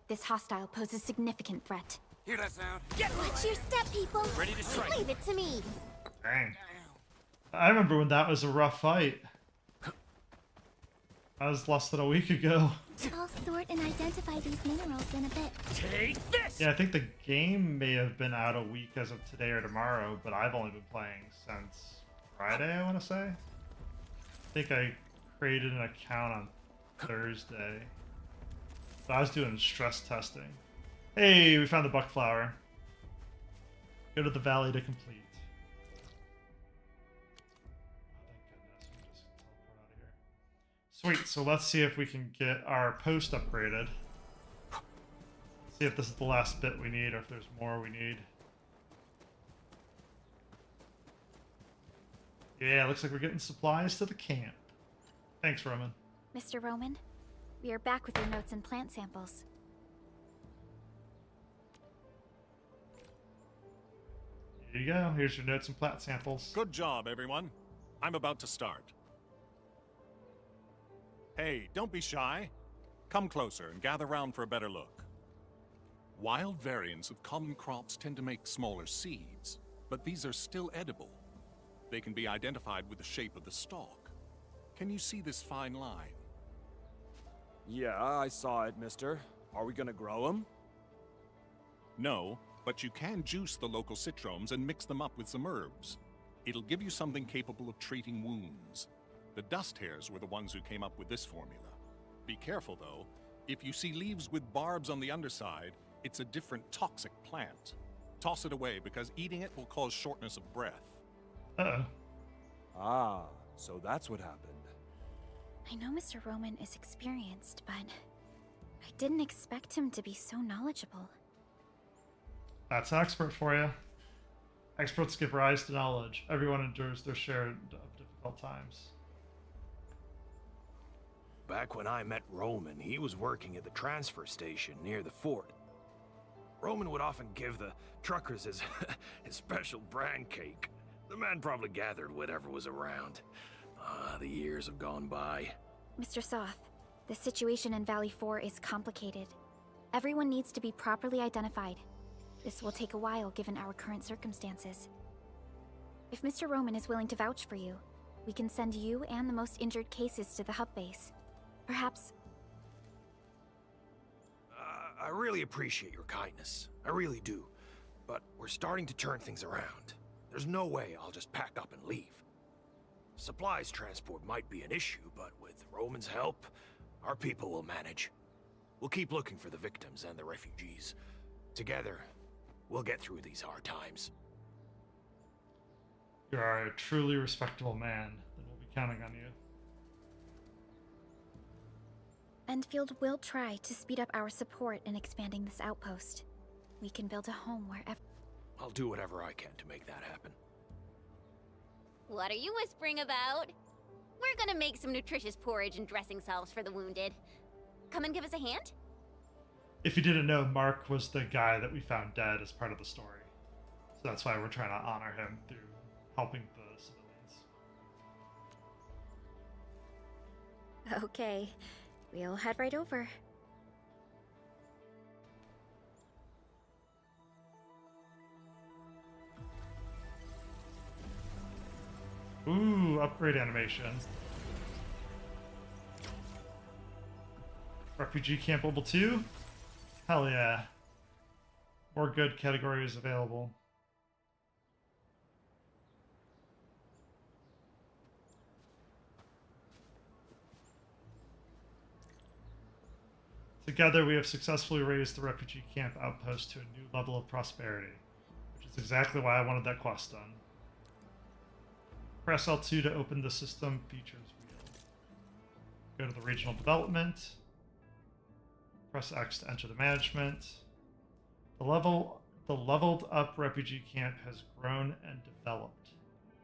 This hostile poses significant threat. Hear that sound? Watch your step, people. Ready to strike. Leave it to me. Dang. I remember when that was a rough fight. That was less than a week ago. I'll sort and identify these minerals in a bit. Take this! Yeah, I think the game may have been out a week as of today or tomorrow, but I've only been playing since Friday, I want to say. I think I created an account on Thursday. But I was doing stress testing. Hey, we found the buck flower. Go to the valley to complete. Sweet, so let's see if we can get our post upgraded. See if this is the last bit we need or if there's more we need. Yeah, looks like we're getting supplies to the camp. Thanks, Roman. Mr. Roman, we are back with your notes and plant samples. Here you go. Here's your notes and plat samples. Good job, everyone. I'm about to start. Hey, don't be shy. Come closer and gather round for a better look. Wild variants of common crops tend to make smaller seeds, but these are still edible. They can be identified with the shape of the stalk. Can you see this fine line? Yeah, I saw it, mister. Are we gonna grow them? No, but you can juice the local citromes and mix them up with some herbs. It'll give you something capable of treating wounds. The dust hares were the ones who came up with this formula. Be careful, though. If you see leaves with barbs on the underside, it's a different toxic plant. Toss it away, because eating it will cause shortness of breath. Uh-oh. Ah, so that's what happened. I know Mr. Roman is experienced, but I didn't expect him to be so knowledgeable. That's an expert for you. Experts give rise to knowledge. Everyone endures their share of difficult times. Back when I met Roman, he was working at the transfer station near the fort. Roman would often give the truckers his, his special brand cake. The man probably gathered whatever was around. The years have gone by. Mr. Soth, the situation in Valley 4 is complicated. Everyone needs to be properly identified. This will take a while given our current circumstances. If Mr. Roman is willing to vouch for you, we can send you and the most injured cases to the hub base. Perhaps... I really appreciate your kindness. I really do. But we're starting to turn things around. There's no way I'll just pack up and leave. Supplies transport might be an issue, but with Roman's help, our people will manage. We'll keep looking for the victims and the refugees. Together, we'll get through these hard times. You are a truly respectable man, and we'll be counting on you. Endfield will try to speed up our support in expanding this outpost. We can build a home wherever... I'll do whatever I can to make that happen. What are you whispering about? We're gonna make some nutritious porridge and dressing salves for the wounded. Come and give us a hand? If you didn't know, Mark was the guy that we found dead as part of the story. So that's why we're trying to honor him through helping the civilians. Okay, we'll head right over. Ooh, upgrade animation. Refugee Camp Level 2? Hell yeah. More good categories available. Together, we have successfully raised the refugee camp outpost to a new level of prosperity, which is exactly why I wanted that quest done. Press L2 to open the system features wheel. Go to the regional development. Press X to enter the management. The leveled up refugee camp has grown and developed.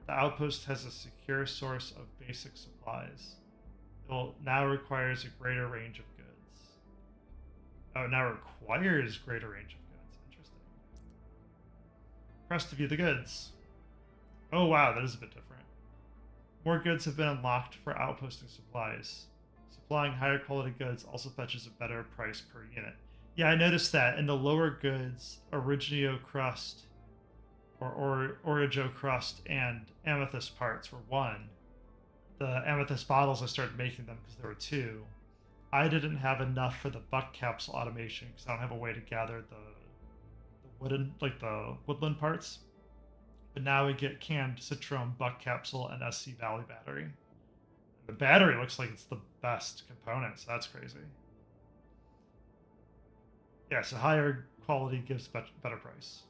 The outpost has a secure source of basic supplies. It now requires a greater range of goods. Oh, now requires greater range of goods. Interesting. Press to view the goods. Oh wow, that is a bit different. More goods have been unlocked for outposting supplies. Supplying higher quality goods also fetches a better price per unit. Yeah, I noticed that in the lower goods, Originio crust or Origo crust and amethyst parts were 1. The amethyst bottles, I started making them because there were 2. I didn't have enough for the buck capsule automation because I don't have a way to gather the woodland parts. But now we get canned Citrome, buck capsule, and SC Valley battery. The battery looks like it's the best component, so that's crazy. Yeah, so higher quality gives better price.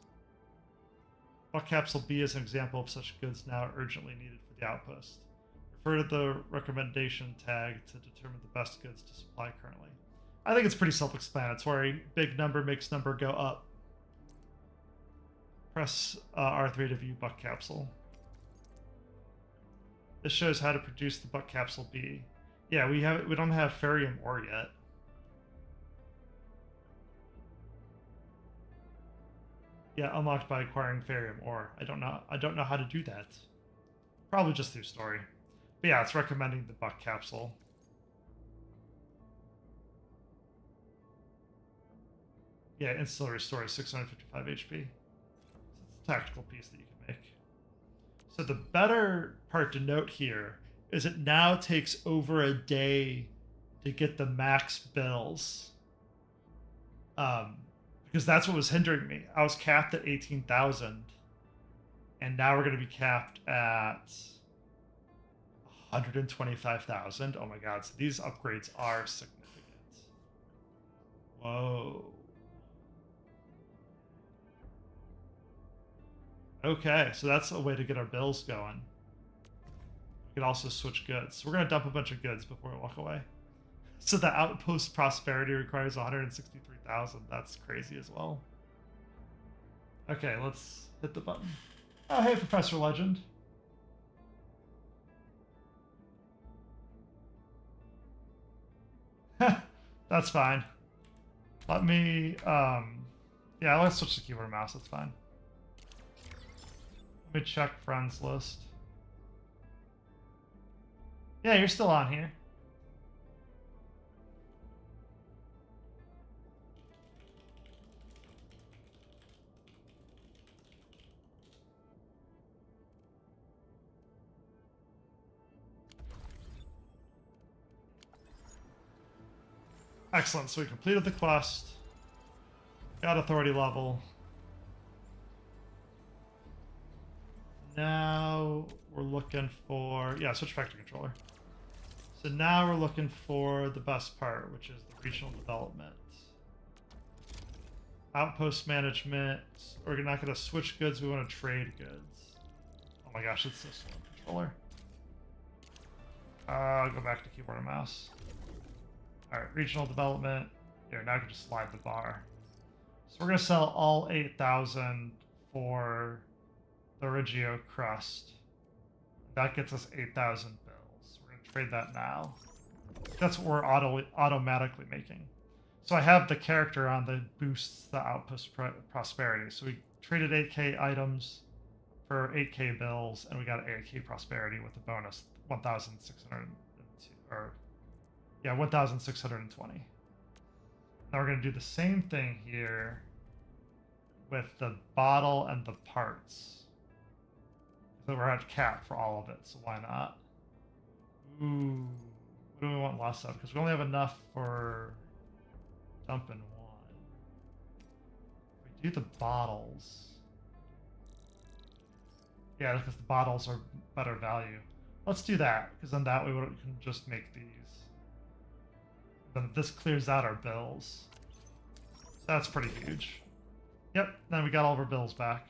Buck capsule B is an example of such goods now urgently needed for the outpost. Refer to the recommendation tag to determine the best goods to supply currently. I think it's pretty self-explanatory. Big number makes number go up. Press R3 to view buck capsule. This shows how to produce the buck capsule B. Yeah, we don't have ferrium ore yet. Yeah, unlocked by acquiring ferrium ore. I don't know how to do that. Probably just through story. But yeah, it's recommending the buck capsule. Yeah, instantly restores 655 HP. So it's a tactical piece that you can make. So the better part to note here is it now takes over a day to get the max bills. Because that's what was hindering me. I was capped at 18,000. And now we're going to be capped at 125,000. Oh my god, so these upgrades are significant. Whoa. Okay, so that's a way to get our bills going. We could also switch goods. So we're going to dump a bunch of goods before we walk away. So the outpost prosperity requires 163,000. That's crazy as well. Okay, let's hit the button. Oh, hey, Professor Legend. That's fine. Let me, yeah, let's switch to keyboard and mouse. That's fine. Let me check friends list. Yeah, you're still on here. Excellent, so we completed the quest. Got authority level. Now we're looking for, yeah, switch back to controller. So now we're looking for the best part, which is the regional development. Outpost management. We're not going to switch goods, we want to trade goods. Oh my gosh, it's this one, controller. I'll go back to keyboard and mouse. Alright, regional development. Here, now I can just slide the bar. So we're going to sell all 8,000 for the Regio crust. That gets us 8,000 bills. We're going to trade that now. That's what we're automatically making. So I have the character on that boosts the outpost prosperity. So we traded 8k items for 8k bills, and we got 8k prosperity with a bonus 1,602, or yeah, 1,620. Now we're going to do the same thing here with the bottle and the parts. So we're at cap for all of it, so why not? Ooh, what do we want less of? Because we only have enough for dumping one. If we do the bottles. Yeah, because the bottles are better value. Let's do that, because then that way we can just make these. Then this clears out our bills. So that's pretty huge. Yep, then we got all of our bills back.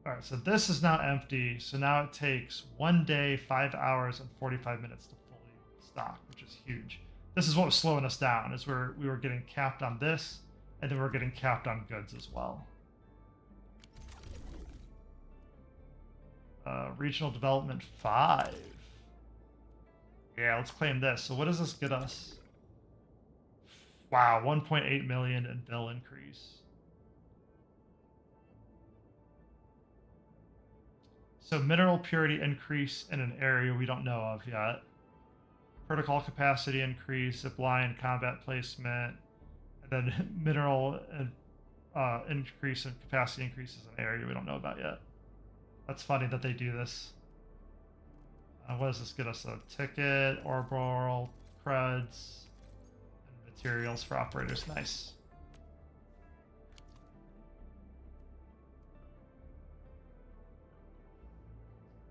Alright, so this is now empty, so now it takes 1 day, 5 hours, and 45 minutes to fully stock, which is huge. This is what was slowing us down, is we were getting capped on this, and then we were getting capped on goods as well. Regional Development 5. Yeah, let's claim this. So what does this get us? Wow, 1.8 million in bill increase. So mineral purity increase in an area we don't know of yet. Protocol capacity increase, zipline combat placement, and then mineral increase and capacity increases in an area we don't know about yet. That's funny that they do this. What does this get us? A ticket, orbital creds, and materials for operators. Nice.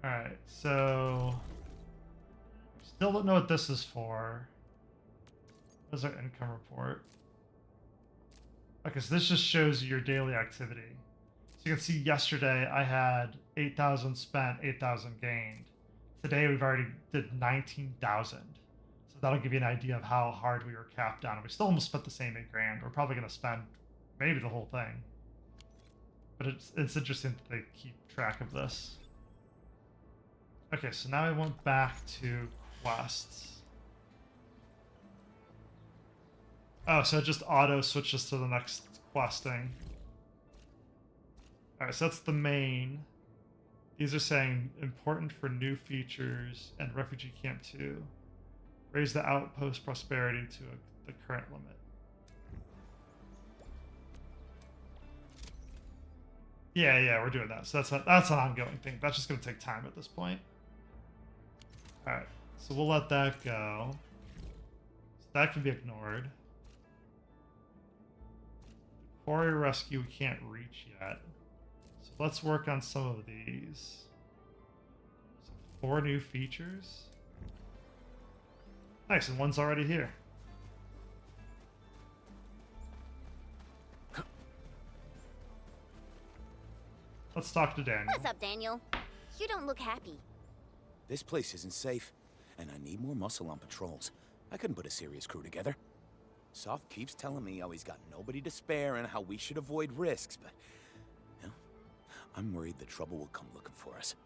Alright, so still don't know what this is for. What is our income report? Okay, so this just shows you your daily activity. So you can see yesterday I had 8,000 spent, 8,000 gained. Today we've already did 19,000. So that'll give you an idea of how hard we were capped down. We still almost spent the same 8 grand. We're probably going to spend maybe the whole thing. But it's interesting that they keep track of this. Okay, so now I went back to quests. Oh, so it just auto switches to the next questing. Alright, so that's the main. These are saying important for new features and refugee camp 2. Raise the outpost prosperity to the current limit. Yeah, we're doing that. So that's an ongoing thing. That's just going to take time at this point. Alright, so we'll let that go. So that can be ignored. Quarry rescue we can't reach yet. So let's work on some of these. So 4 new features. Nice, and one's already here. Let's talk to Daniel. What's up, Daniel? You don't look happy. This place isn't safe, and I need more muscle on patrols. I couldn't put a serious crew together. Soft keeps telling me how he's got nobody to spare and how we should avoid risks, but... you know, I'm worried the trouble will come looking for us.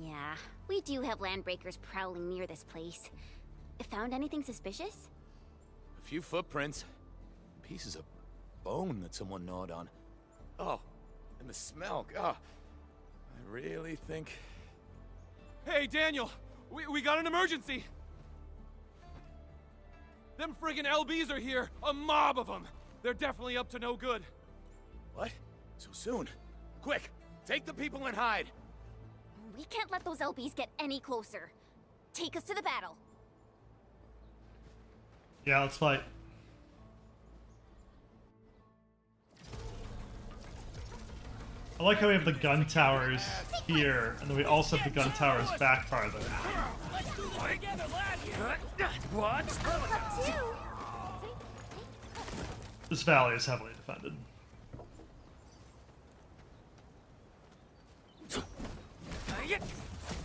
Yeah, we do have landbreakers prowling near this place. Found anything suspicious? A few footprints. Pieces of bone that someone gnawed on. Oh, and the smell. God, I really think... Hey, Daniel! We got an emergency! Them friggin' LBs are here! A mob of them! They're definitely up to no good. What? So soon? Quick! Take the people and hide! We can't let those LBs get any closer. Take us to the battle. Yeah, let's fight. I like how we have the gun towers here, and then we also have the gun towers back farther. What? This valley is heavily defended.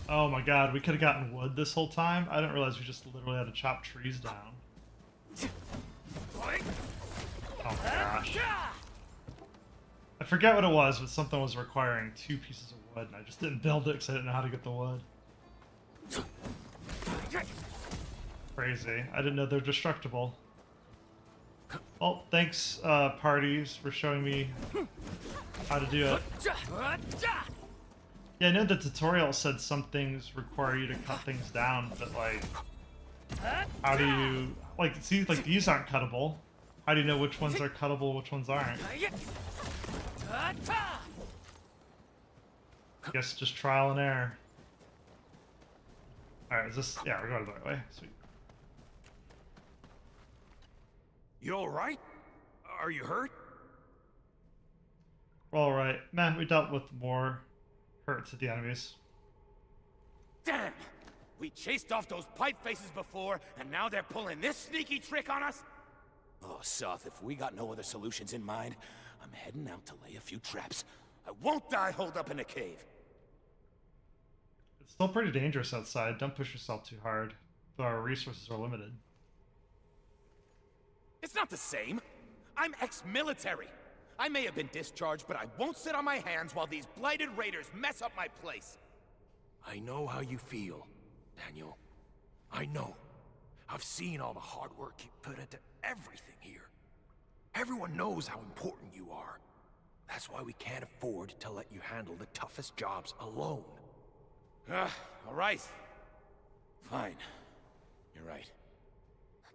Oh my god, we could have gotten wood this whole time? I didn't realize we just literally had to chop trees down. Oh my gosh. I forget what it was, but something was requiring 2 pieces of wood, and I just didn't build it because I didn't know how to get the wood. Crazy. I didn't know they're destructible. Well, thanks, parties, for showing me how to do it. Yeah, I know the tutorial said some things require you to cut things down, but, like, how do you... Like, see, like, these aren't cuttable. How do you know which ones are cuttable, which ones aren't? I guess just trial and error. Alright, is this... Yeah, we're going the right way. Sweet. You alright? Are you hurt? We're alright. Man, we dealt with more hurt to the enemies. Damn! We chased off those pipe faces before, and now they're pulling this sneaky trick on us? Oh, Soth, if we got no other solutions in mind, I'm heading out to lay a few traps. I won't die holed up in a cave. It's still pretty dangerous outside. Don't push yourself too hard, though our resources are limited. It's not the same. I'm ex-military. I may have been discharged, but I won't sit on my hands while these blighted raiders mess up my place. I know how you feel, Daniel. I know. I've seen all the hard work you put into everything here. Everyone knows how important you are. That's why we can't afford to let you handle the toughest jobs alone. All right. Fine. You're right.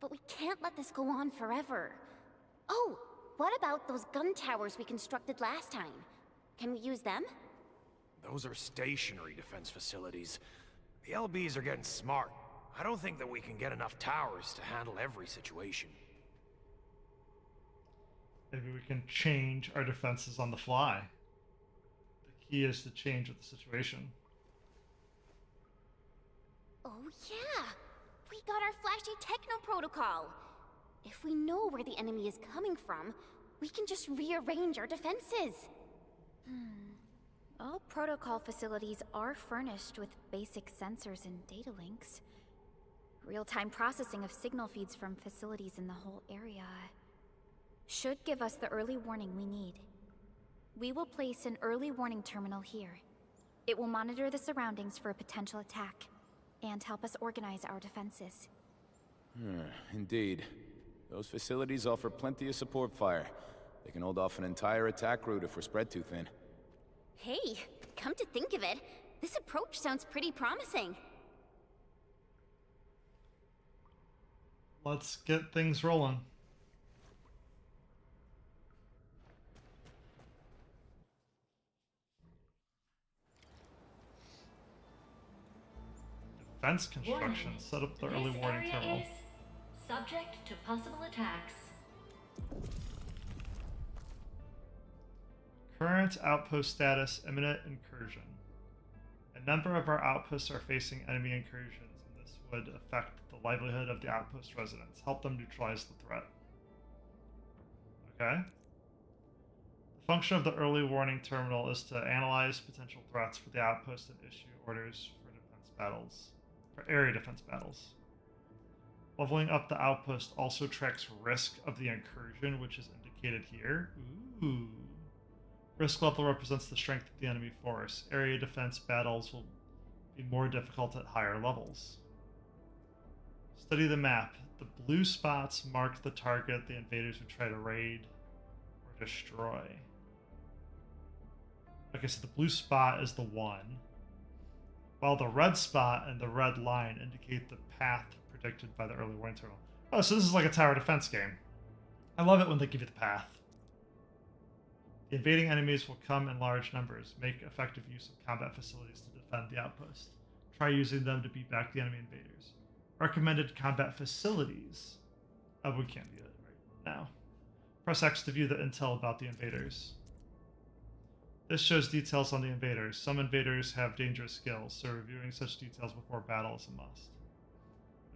But we can't let this go on forever. Oh, what about those gun towers we constructed last time? Can we use them? Those are stationary defense facilities. The LBs are getting smart. I don't think that we can get enough towers to handle every situation. Maybe we can change our defenses on the fly. The key is to change with the situation. Oh yeah! We got our flashy techno protocol! If we know where the enemy is coming from, we can just rearrange our defenses. All protocol facilities are furnished with basic sensors and data links. Real-time processing of signal feeds from facilities in the whole area should give us the early warning we need. We will place an early warning terminal here. It will monitor the surroundings for a potential attack and help us organize our defenses. Indeed. Those facilities offer plenty of support fire. They can hold off an entire attack route if we're spread too thin. Hey, come to think of it, this approach sounds pretty promising. Let's get things rolling. Defense construction. Set up the early warning terminal. Is subject to possible attacks. Current outpost status, imminent incursion. A number of our outposts are facing enemy incursions, and this would affect the livelihood of the outpost residents. Help them neutralize the threat. Okay. The function of the early warning terminal is to analyze potential threats for the outpost and issue orders for defense battles, for area defense battles. Leveling up the outpost also tracks risk of the incursion, which is indicated here. Ooh. Risk level represents the strength of the enemy force. Area defense battles will be more difficult at higher levels. Study the map. The blue spots mark the target the invaders would try to raid or destroy. Okay, so the blue spot is the one, while the red spot and the red line indicate the path predicted by the early warning terminal. Oh, so this is like a tower defense game. I love it when they give you the path. The invading enemies will come in large numbers. Make effective use of combat facilities to defend the outpost. Try using them to beat back the enemy invaders. Recommended combat facilities. Oh, we can't do that right now. Press X to view the intel about the invaders. This shows details on the invaders. Some invaders have dangerous skills, so reviewing such details before battle is a must.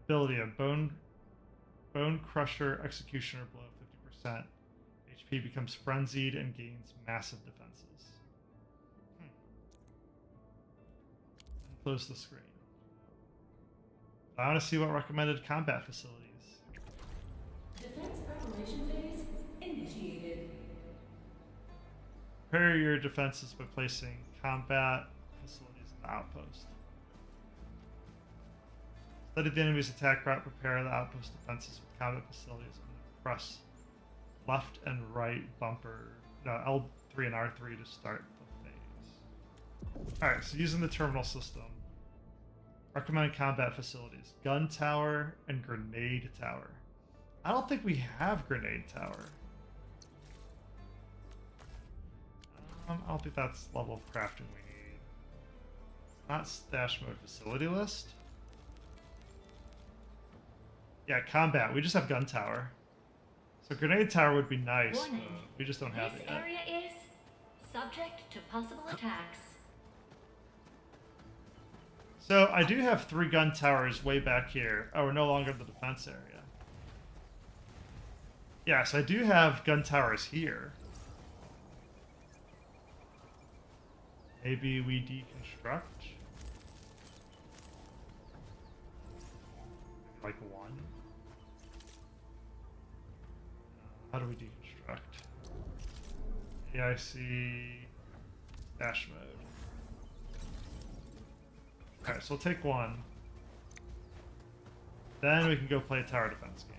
Ability of Bone Crusher Executioner below 50%. HP becomes frenzied and gains massive defenses. Close the screen. I want to see what recommended combat facilities. Defense preparation phase initiated. Prepare your defenses by placing combat facilities in the outpost. Study the enemy's attack route. Prepare the outpost defenses with combat facilities and press left and right bumper, no, L3 and R3 to start the phase. Alright, so using the terminal system. Recommended combat facilities. Gun tower and grenade tower. I don't think we have grenade tower. I don't think that's the level of crafting we need. It's not stash mode facility list. Yeah, combat. We just have gun tower. So grenade tower would be nice. Warning. We just don't have This it yet. area is subject to possible attacks. So I do have 3 gun towers way back here. Oh, we're no longer in the defense area. Yes, I do have gun towers here. Maybe we deconstruct? Like 1? How do we deconstruct? AIC dash mode. Okay, so we'll take 1. Then we can go play a tower defense game.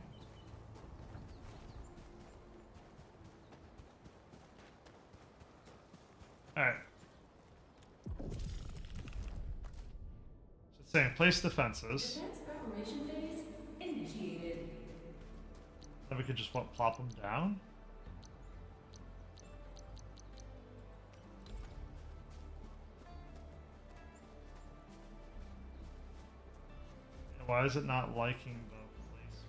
Alright. So it's saying place defenses. Defense preparation phase initiated. Then we could just plop them down. And why is it not liking the placement?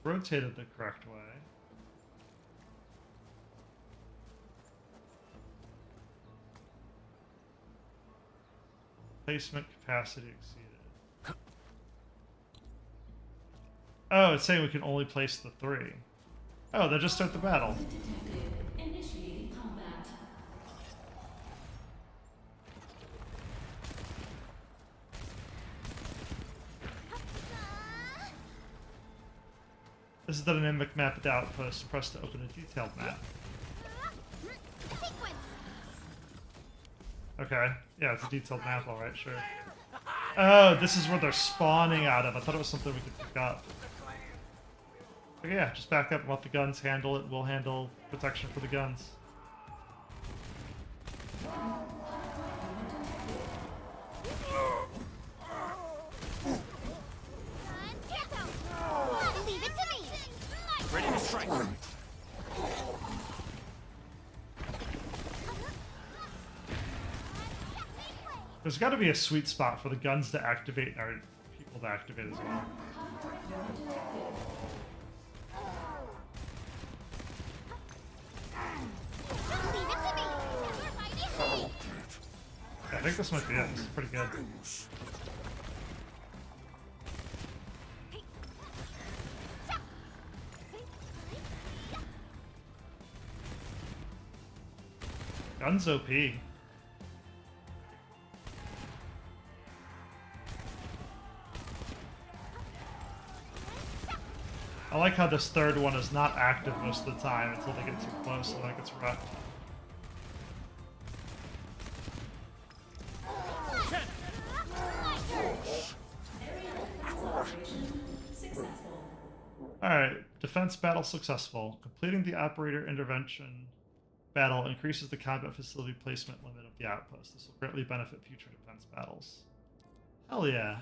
Rotated the correct way. Placement capacity exceeded. Oh, it's saying we can only place the 3. Oh, then just start the battle. Initiating combat. This is the dynamic map at the outpost. Press to open a detailed map. Okay. Yeah, it's a detailed map, alright, sure. Oh, this is where they're spawning out of. I thought it was something we could pick up. Okay, yeah, just back up and let the guns handle it. We'll handle protection for the guns. Leave it to me! Ready to strike. There's got to be a sweet spot for the guns to activate and our people to activate as well. Leave it to me! Yeah, I think this might be it. This is pretty good. Guns OP. I like how this third one is not active most of the time until they get too close and then it gets wrecked. Alright, defense battle successful. Completing the operator intervention battle increases the combat facility placement limit of the outpost. This will greatly benefit future defense battles. Hell yeah.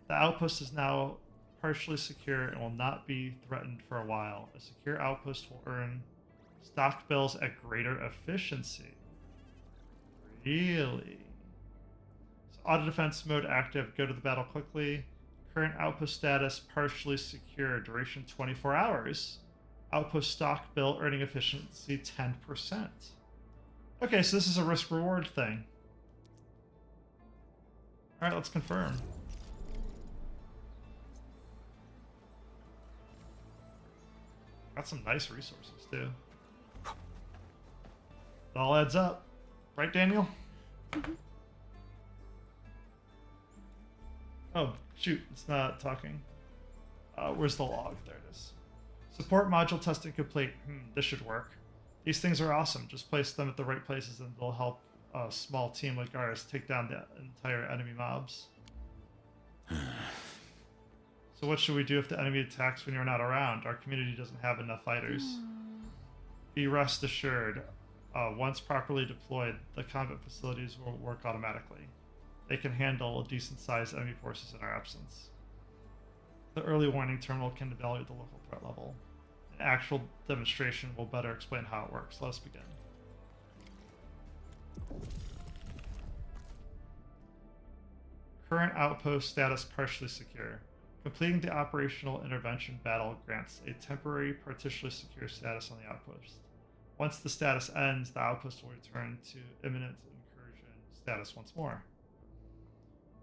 The outpost is now partially secure and will not be threatened for a while. A secure outpost will earn stock bills at greater efficiency. Really? So auto defense mode active. Go to the battle quickly. Current outpost status partially secure. Duration 24 hours. Outpost stock bill earning efficiency 10%. Okay, so this is a risk reward thing. Alright, let's confirm. Got some nice resources too. It all adds up. Right, Daniel? Oh, shoot, it's not talking. Where's the log? There it is. Support module testing complete. This should work. These things are awesome. Just place them at the right places and they'll help a small team like ours take down the entire enemy mobs. So what should we do if the enemy attacks when you're not around? Our community doesn't have enough fighters. Be rest assured, once properly deployed, the combat facilities will work automatically. They can handle decent-sized enemy forces in our absence. The early warning terminal can evaluate the local threat level. An actual demonstration will better explain how it works. Let us begin. Current outpost status partially secure. Completing the operational intervention battle grants a temporary partially secure status on the outpost. Once the status ends, the outpost will return to imminent incursion status once more.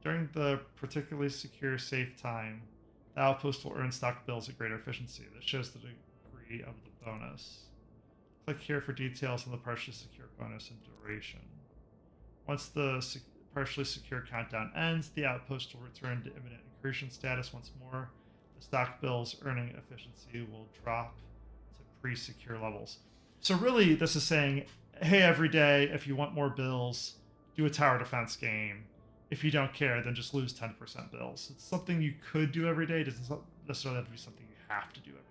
During the particularly secure safe time, the outpost will earn stock bills at greater efficiency. This shows the degree of the bonus. Click here for details on the partially secure bonus and duration. Once the partially secure countdown ends, the outpost will return to imminent incursion status once more. The stock bill's earning efficiency will drop pre-secure levels. So really, this is saying, hey, every day, if you want more bills, do a tower defense game. If you don't care, then just lose 10% bills. It's something you could do every day. It doesn't necessarily have to be something you have to do every day.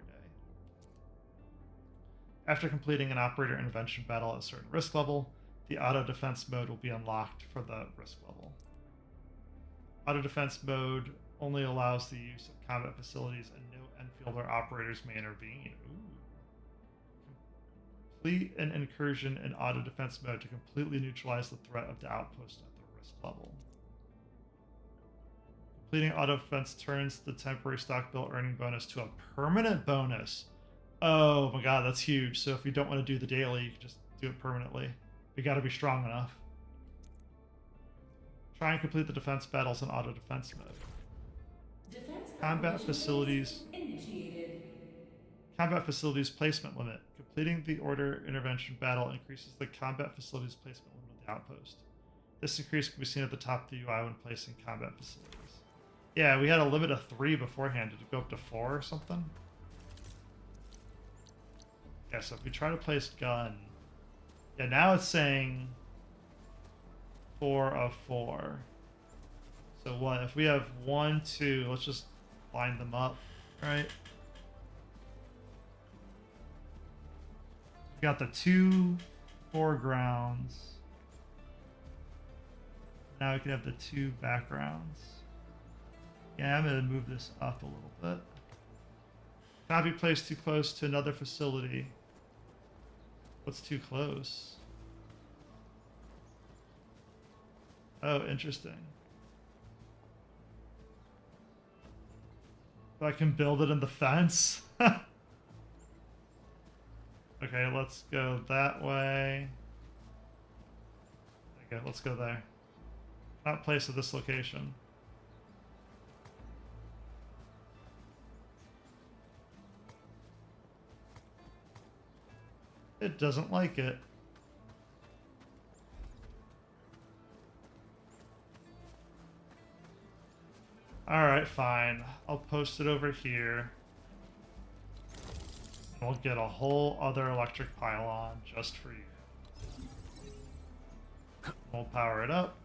After completing an operator intervention battle at a certain risk level, the auto defense mode will be unlocked for the risk level. Auto defense mode only allows the use of combat facilities and no Enfield or operators may intervene. Ooh. Complete an incursion in auto defense mode to completely neutralize the threat of the outpost at the risk level. Completing auto defense turns the temporary stock bill earning bonus to a permanent bonus. Oh my god, that's huge. So if you don't want to do the daily, you can just do it permanently. You got to be strong enough. Try and complete the defense battles in auto defense mode. Defense Combat facilities. Initiated. Combat facilities placement limit. Completing the order intervention battle increases the combat facilities placement limit of the outpost. This increase can be seen at the top of the UI when placing combat facilities. Yeah, we had a limit of 3 beforehand. Did it go up to 4 or something? Yeah, so if we try to place gun... Yeah, now it's saying 4 of 4. So what? If we have 1, 2, let's just line them up, right? We got the 2 foregrounds. Now we can have the 2 backgrounds. Yeah, I'm going to move this up a little bit. Cannot be placed too close to another facility. What's too close? Oh, interesting. So I can build it in the fence? Okay, let's go that way. Okay, let's go there. Not place at this location. It doesn't like it. Alright, fine. I'll post it over here. And we'll get a whole other electric pylon just for you. We'll power it up.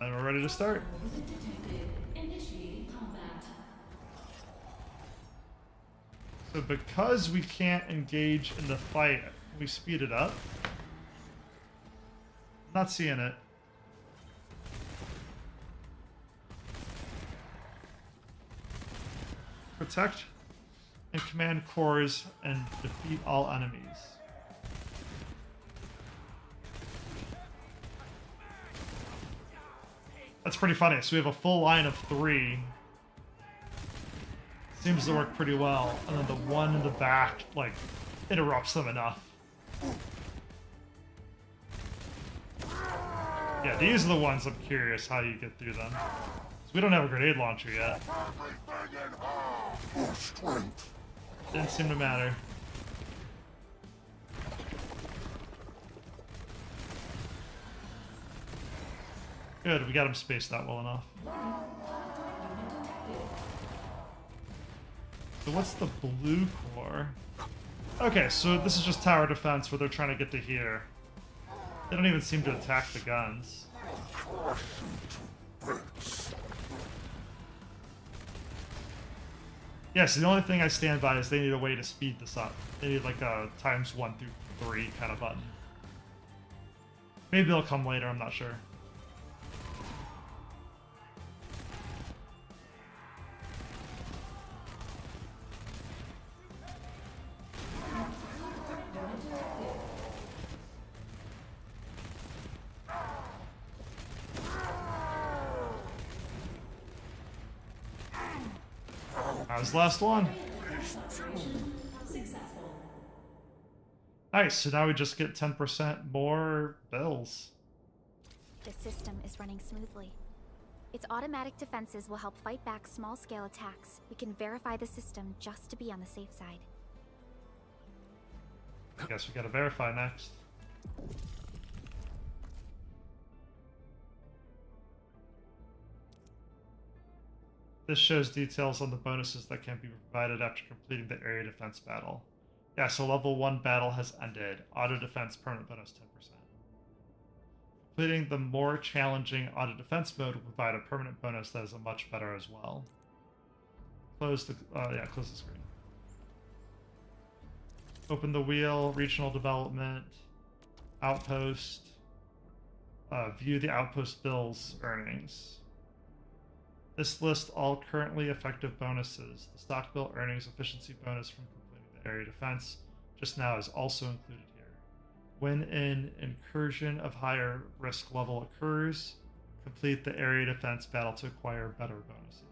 And we're ready to start. Initiating combat. So because we can't engage in the fight, can we speed it up? I'm not seeing it. Protect and command cores and defeat all enemies. That's pretty funny. So we have a full line of 3. Seems to work pretty well. And then the one in the back, like, interrupts them enough. Yeah, these are the ones I'm curious how you get through them. So we don't have a grenade launcher yet. Didn't seem to matter. Good, we got him spaced out well enough. So what's the blue core? Okay, so this is just tower defense where they're trying to get to here. They don't even seem to attack the guns. Yes, the only thing I stand by is they need a way to speed this up. They need like a times 1 through 3 kind of button. Maybe they'll come later, I'm not sure. That was the last one. Nice, so now we just get 10% more bills. The system is running smoothly. Its automatic defenses will help fight back small-scale attacks. We can verify the system just to be on the safe side. I guess we gotta verify next. This shows details on the bonuses that can be provided after completing the area defense battle. Yeah, so level 1 battle has ended. Auto defense permanent bonus 10%. Completing the more challenging auto defense mode will provide a permanent bonus that is a much better as well. Close the screen. Open the wheel, regional development, outpost. View the outpost bill's earnings. This lists all currently effective bonuses. The stock bill earnings efficiency bonus from completing the area defense just now is also included here. When an incursion of higher risk level occurs, complete the area defense battle to acquire better bonuses.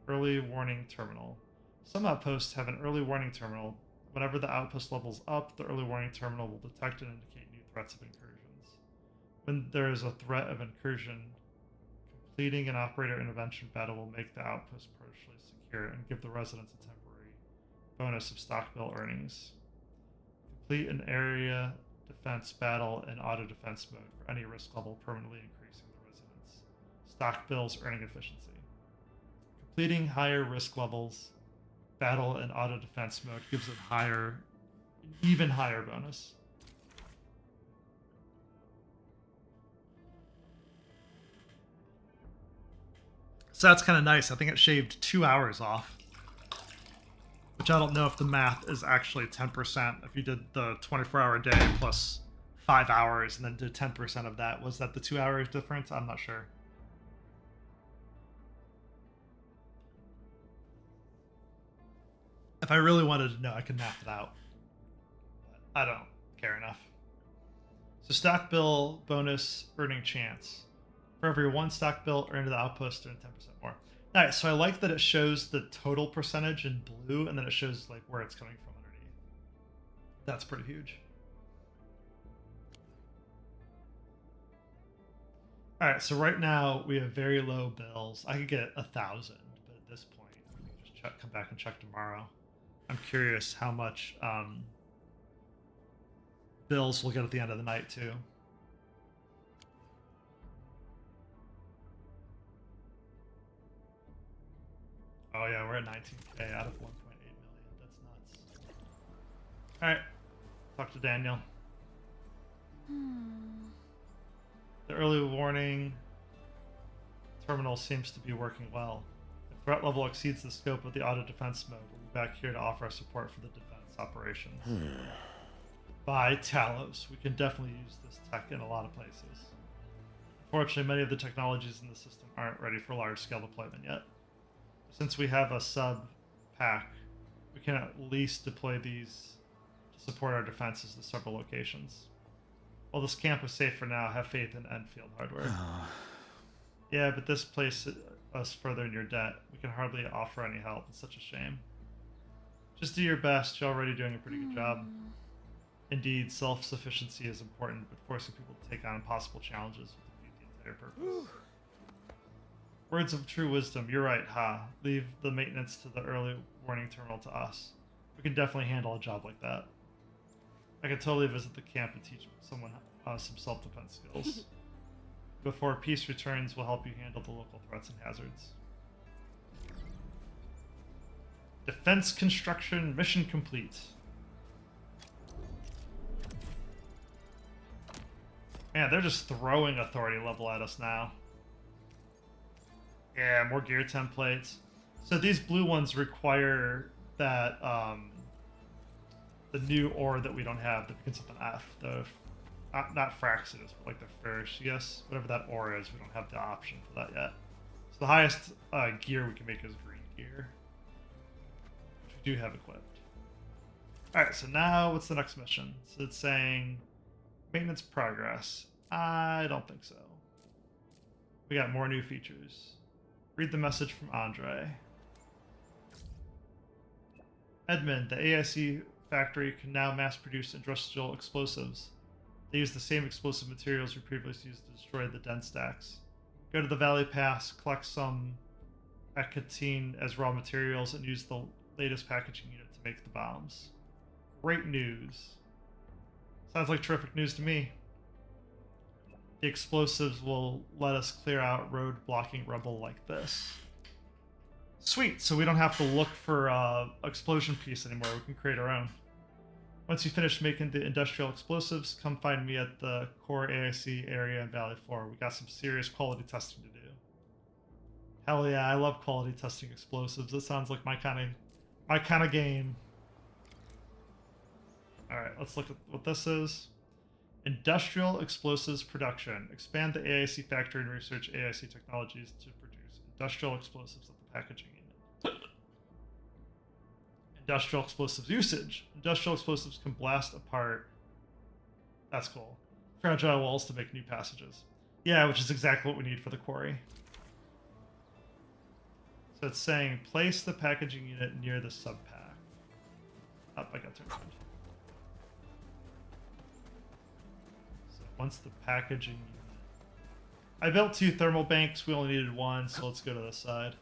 Early warning terminal. Some outposts have an early warning terminal. Whenever the outpost level's up, the early warning terminal will detect and indicate new threats of incursions. When there is a threat of incursion, completing an operator intervention battle will make the outpost partially secure and give the residents a temporary bonus of stock bill earnings. Complete an area defense battle in auto defense mode for any risk level, permanently increasing the residents' stock bill's earning efficiency. Completing higher risk levels battle in auto defense mode gives it an even higher bonus. So that's kind of nice. I think it shaved 2 hours off, which I don't know if the math is actually 10%. If you did the 24-hour day plus 5 hours and then did 10% of that, was that the 2 hours difference? I'm not sure. If I really wanted to know, I could math it out, but I don't care enough. So stock bill bonus earning chance. For every 1 stock bill earned to the outpost, earn 10% more. Alright, so I like that it shows the total percentage in blue, and then it shows like where it's coming from underneath. That's pretty huge. Alright, so right now we have very low bills. I could get 1,000, but at this point, we can just come back and check tomorrow. I'm curious how much bills we'll get at the end of the night too. Oh yeah, we're at 19k out of 1.8 million. That's nuts. Alright. Talk to Daniel. The early warning terminal seems to be working well. If threat level exceeds the scope of the auto defense mode, we'll be back here to offer our support for the defense operations. By Talos. We can definitely use this tech in a lot of places. Unfortunately, many of the technologies in the system aren't ready for large-scale deployment yet. Since we have a sub-pack, we can at least deploy these to support our defenses to several locations. While this camp is safe for now, have faith in Endfield hardware. Yeah, but this places us further in your debt. We can hardly offer any help. It's such a shame. Just do your best. You're already doing a pretty good job. Indeed, self-sufficiency is important, but forcing people to take on impossible challenges would defeat the entire purpose. Words of true wisdom. You're right, Ha. Leave the maintenance to the early warning terminal to us. We can definitely handle a job like that. I could totally visit the camp and teach someone some self-defense skills. Before peace returns, we'll help you handle the local threats and hazards. Defense construction mission complete. Man, they're just throwing authority level at us now. Yeah, more gear templates. So these blue ones require that the new ore that we don't have that begins with an F. The not Fraxidus, but like the Ferris, yes, whatever that ore is, we don't have the option for that yet. So the highest gear we can make is green gear, which we do have equipped. All right, so now what's the next mission? So it's saying maintenance progress. I don't think so. We got more new features. Read the message from Andre. Edmund, the AIC factory can now mass-produce industrial explosives. They use the same explosive materials we previously used to destroy the den stacks. Go to the Valley Pass, collect some Akatine as raw materials, and use the latest packaging unit to make the bombs. Great news. Sounds like terrific news to me. the explosives will let us clear out road blocking rubble like this. Sweet, so we don't have to look for explosion piece anymore. We can create our own. Once you finish making the industrial explosives, come find me at the core AIC area in Valley 4. We got some serious quality testing to do. Hell yeah, I love quality testing explosives. That sounds like my kind of game. All right, let's look at what this is. Industrial explosives production. Expand the AIC factory and research AIC technologies to produce industrial explosives at the packaging unit. Industrial explosives usage. Industrial explosives can blast apart. That's cool. Fragile walls to make new passages. Yeah, which is exactly what we need for the quarry. So it's saying place the packaging unit near the sub-pack. Oh, I got turned around. So once the packaging unit... I built 2 thermal banks. We only needed 1, so let's go to this side.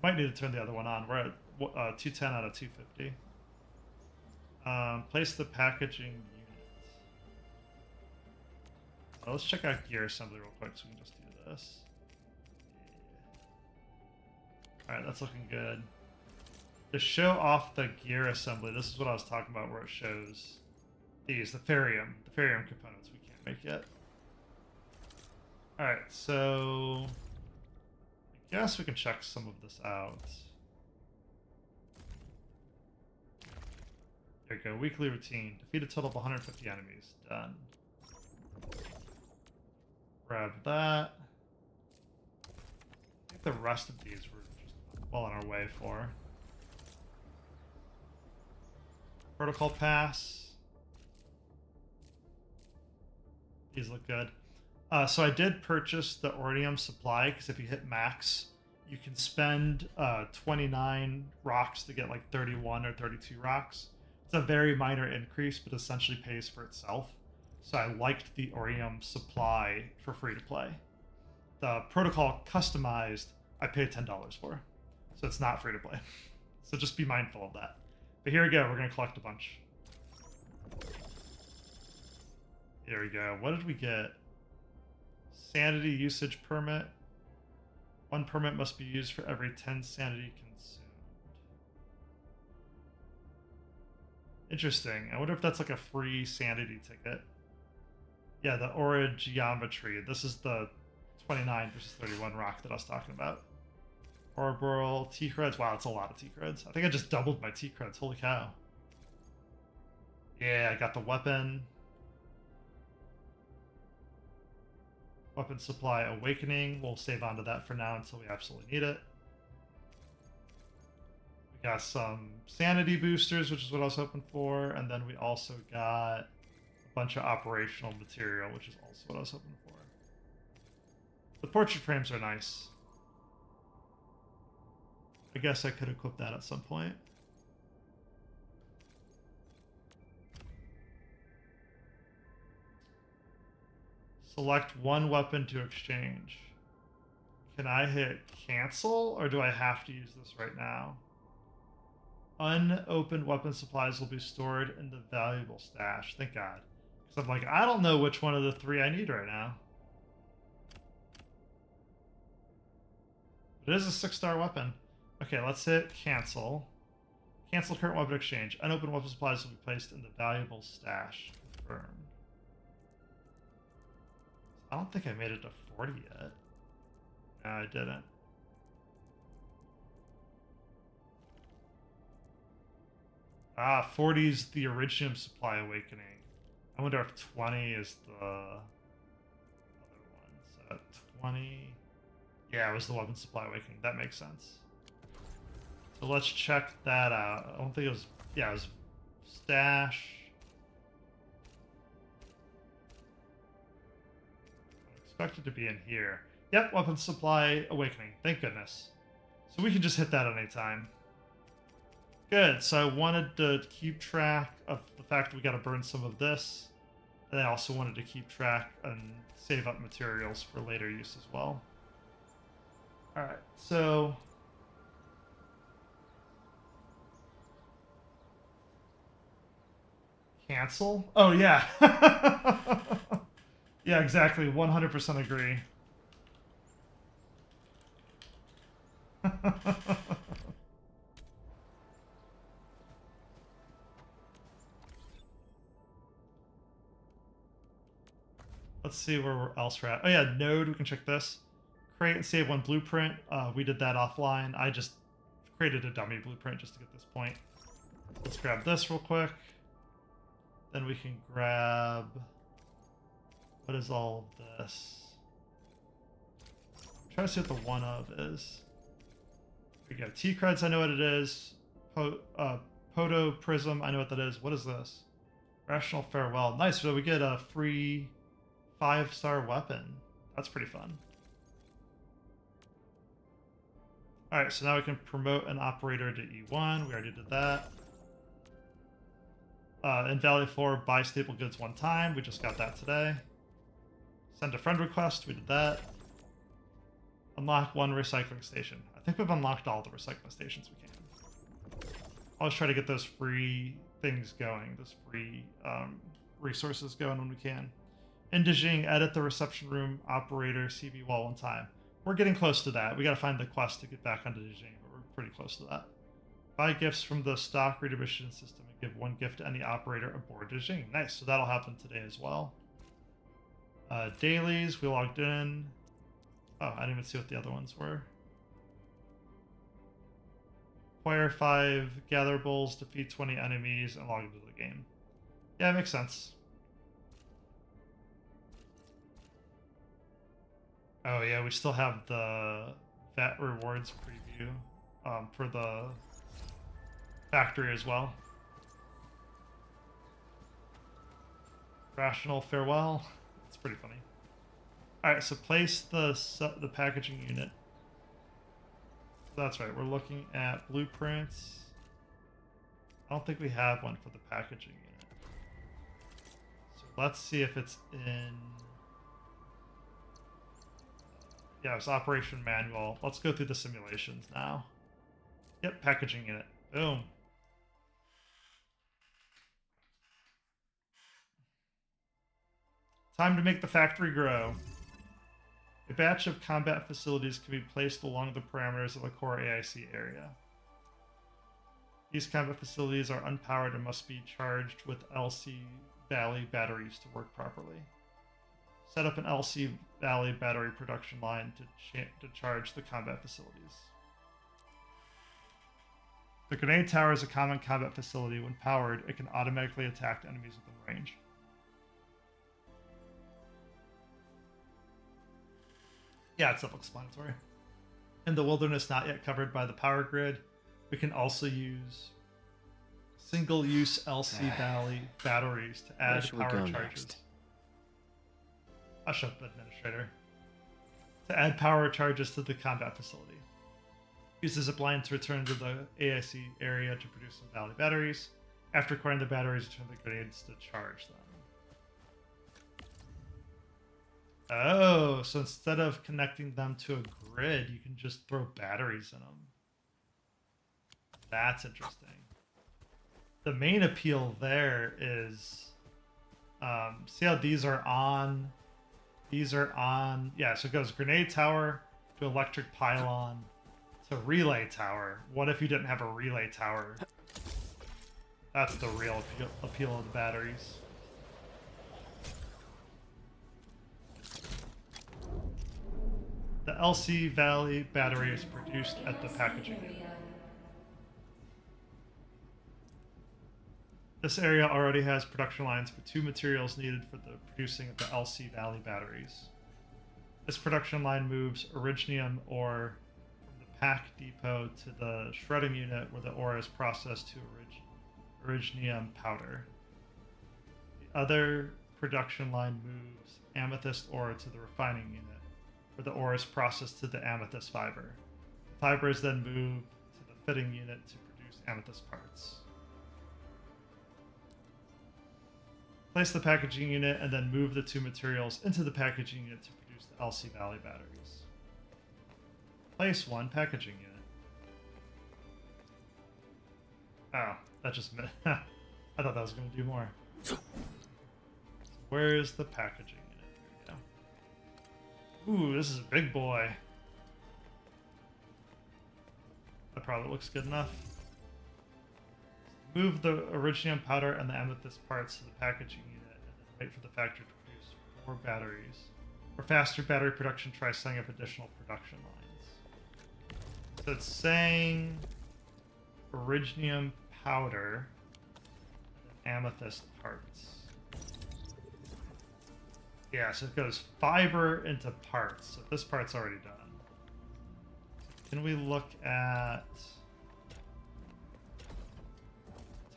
We might need to turn the other one on. We're at 210 out of 250. Place the packaging unit. Let's check out gear assembly real quick so we can just do this. Alright, that's looking good. To show off the gear assembly, this is what I was talking about where it shows these, the Ferium components we can't make yet. Alright, so I guess we can check some of this out. There you go, weekly routine. Defeat a total of 150 enemies. Done. Grab that. I think the rest of these were just well on our way for. Protocol pass. These look good. So I did purchase the Ornium supply, because if you hit max, you can spend 29 rocks to get like 31 or 32 rocks. It's a very minor increase, but essentially pays for itself. So I liked the Ornium supply for free to play. The protocol customized, I paid $10 for. So it's not free to play. So just be mindful of that. But here we go, we're gonna collect a bunch. Here we go, what did we get? Sanity usage permit. 1 permit must be used for every 10 sanity consumed. Interesting, I wonder if that's like a free sanity ticket. Yeah, the aura geometry. This is the 29 versus 31 rock that I was talking about. Orbital T-creds. Wow, that's a lot of T-creds. I think I just doubled my T-creds. Holy cow. Yeah, I got the weapon. Weapon supply awakening. We'll save onto that for now until we absolutely need it. We got some sanity boosters, which is what I was hoping for. And then we also got bunch of operational material, which is also what I was hoping for. The portrait frames are nice. I guess I could equip that at some point. Select 1 weapon to exchange. Can I hit cancel, or do I have to use this right now? Unopened weapon supplies will be stored in the valuable stash. Thank God. So I'm like, I don't know which one of the 3 I need right now. It is a 6-star weapon. Okay, let's hit cancel. Cancel current weapon exchange. Unopened weapon supplies will be placed in the valuable stash. Confirmed. I don't think I made it to 40 yet. No, I didn't. Ah, 40's the Originium supply awakening. I wonder if 20 is the other one. So 20... Yeah, it was the weapon supply awakening. That makes sense. So let's check that out. I don't think it was... Yeah, it was stash. I expect it to be in here. Yep, weapon supply awakening. Thank goodness. So we can just hit that at any time. Good, so I wanted to keep track of the fact that we gotta burn some of this. And I also wanted to keep track and save up materials for later use as well. Alright, so... Cancel? Oh, yeah. Yeah, exactly. 100% agree. Let's see where else we're at. Oh yeah, node, we can check this. Create and save one blueprint. We did that offline. I just created a dummy blueprint just to get this point. Let's grab this real quick. Then we can grab... What is all of this? Try to see what the one of is. Here we go. T-Creds, I know what it is. Poto Prism, I know what that is. What is this? Rational Farewell. Nice, so we get a free 5-star weapon. That's pretty fun. Alright, so now we can promote an operator to E1. We already did that. In Valley 4, buy staple goods 1 time. We just got that today. Send a friend request. We did that. Unlock 1 recycling station. I think we've unlocked all the recycling stations we can. Always try to get those free things going, those free resources going when we can. In Dijing, edit the reception room operator CV wall 1 time. We're getting close to that. We gotta find the quest to get back onto Dijing, but we're pretty close to that. Buy gifts from the stock redistribution system and give 1 gift to any operator aboard Dijing. Nice, so that'll happen today as well. Dailies, we logged in. Oh, I didn't even see what the other ones were. Acquire 5 gatherables, defeat 20 enemies, and log into the game. Yeah, it makes sense. Oh yeah, we still have the VAT rewards preview for the factory as well. Rational Farewell. It's pretty funny. Alright, so place the packaging unit. That's right, we're looking at blueprints. I don't think we have one for the packaging unit. So let's see if it's in... Yeah, it's operation manual. Let's go through the simulations now. Yep, packaging unit. Boom. Time to make the factory grow. A batch of combat facilities can be placed along the parameters of the core AIC area. These combat facilities are unpowered and must be charged with LC Valley batteries to work properly. Set up an LC Valley battery production line to charge the combat facilities. The grenade tower is a common combat facility. When powered, it can automatically attack enemies within range. Yeah, it's self-explanatory. In the wilderness not yet covered by the power grid, we can also use single-use LC Valley batteries to add power charges. Next? Hush up, Administrator. To add power charges to the combat facility. Use the zipline to return to the AIC area to produce some Valley batteries. After acquiring the batteries, return the grenades to charge them. Oh, so instead of connecting them to a grid, you can just throw batteries in them. That's interesting. The main appeal there is, see how these are on? These are on, yeah, so it goes grenade tower to electric pylon to relay tower. What if you didn't have a relay tower? That's the real appeal of the batteries. The LC Valley battery is produced at the packaging unit. This area already has production lines for 2 materials needed for the producing of the LC Valley batteries. This production line moves originium ore from the pack depot to the shredding unit where the ore is processed to originium powder. The other production line moves amethyst ore to the refining unit where the ore is processed to the amethyst fiber. The fiber is then moved to the fitting unit to produce amethyst parts. Place the packaging unit and then move the 2 materials into the packaging unit to produce the LC Valley batteries. Place 1 packaging unit. Oh, that just meant... I thought that was going to do more. So where is the packaging unit? Here Ooh, this is a big boy. That probably looks good enough. Move the Originium powder and the amethyst parts to the packaging unit, and then wait for the factory to produce more batteries. For faster battery production, try setting up additional production lines. So it's saying Originium powder and amethyst parts. Yeah, so it goes fiber into parts. So this part's already done. Can we look at...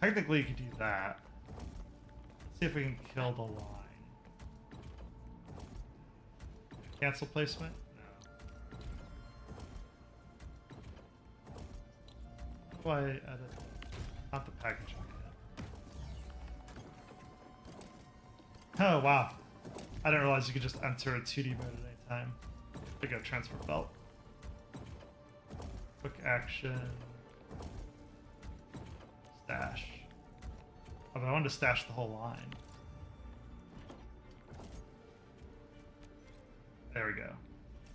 Technically, you could do that. Let's see if we can kill the line. Cancel placement? No. How do I edit? Not the packaging yet. Oh, wow. I didn't realize you could just enter a 2D mode at any time. Pick up transport belt. Quick action. Stash. Oh, but I wanted to stash the whole line. There we go.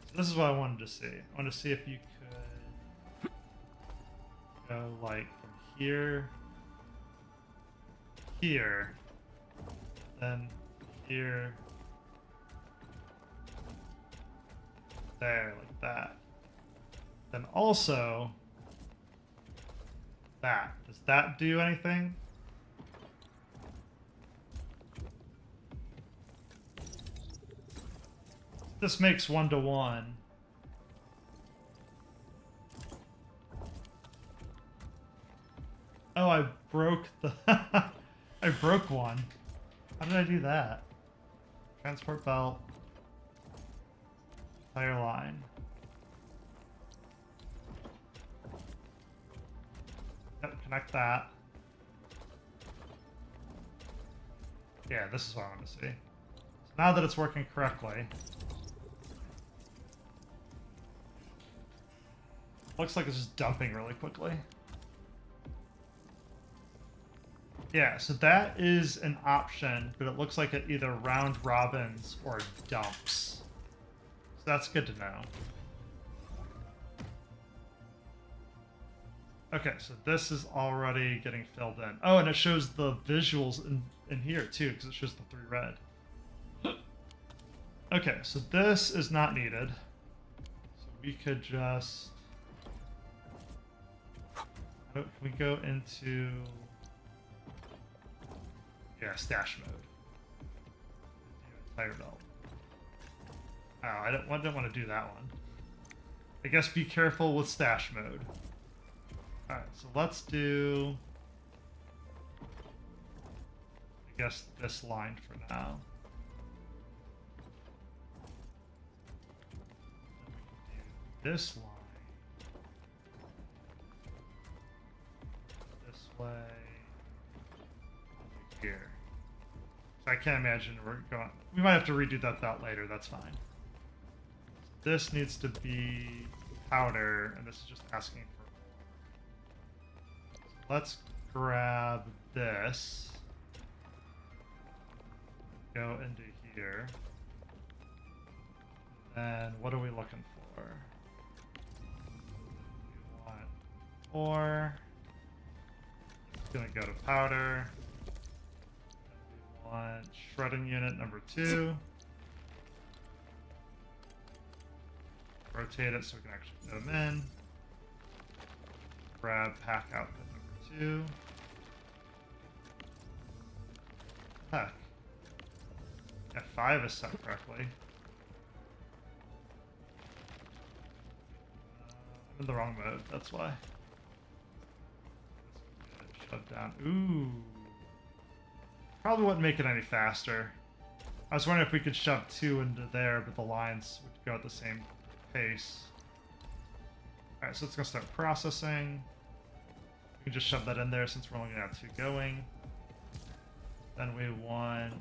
So this is what I wanted to see. I wanted to see if you could go like from here, here, then here, there, like that. Then also that. Does that do anything? This makes 1-to-1. Oh, I broke the... I broke one. How did I do that? Transport belt. Entire line. Yep, connect that. Yeah, this is what I want to see. So now that it's working correctly... Looks like it's just dumping really quickly. Yeah, so that is an option, but it looks like it either round robins or dumps. So that's good to know. Okay, so this is already getting filled in. Oh, and it shows the visuals in here too, because it shows the 3 red. Okay, so this is not needed. So we could just... Can we go into... Yeah, stash mode. Entire belt. Oh, I didn't want to do that one. I guess be careful with stash mode. Alright, so let's do... I guess this line for now. Do this line. This way. Here. So I can't imagine we're going... We might have to redo that later, that's fine. This needs to be powder, and this is just asking for... So let's grab this. Go into here. And what are we looking for? We want ore. It's gonna go to powder. We want shredding unit number 2. Rotate it so we can actually put them in. Grab pack output number 2. Heck. F5 is set correctly. I'm in the wrong mode, that's why. Shut down. Ooh. Probably wouldn't make it any faster. I was wondering if we could shove 2 into there, but the lines would go at the same pace. Alright, so it's gonna start processing. We can just shove that in there since we're only gonna have 2 going. Then we want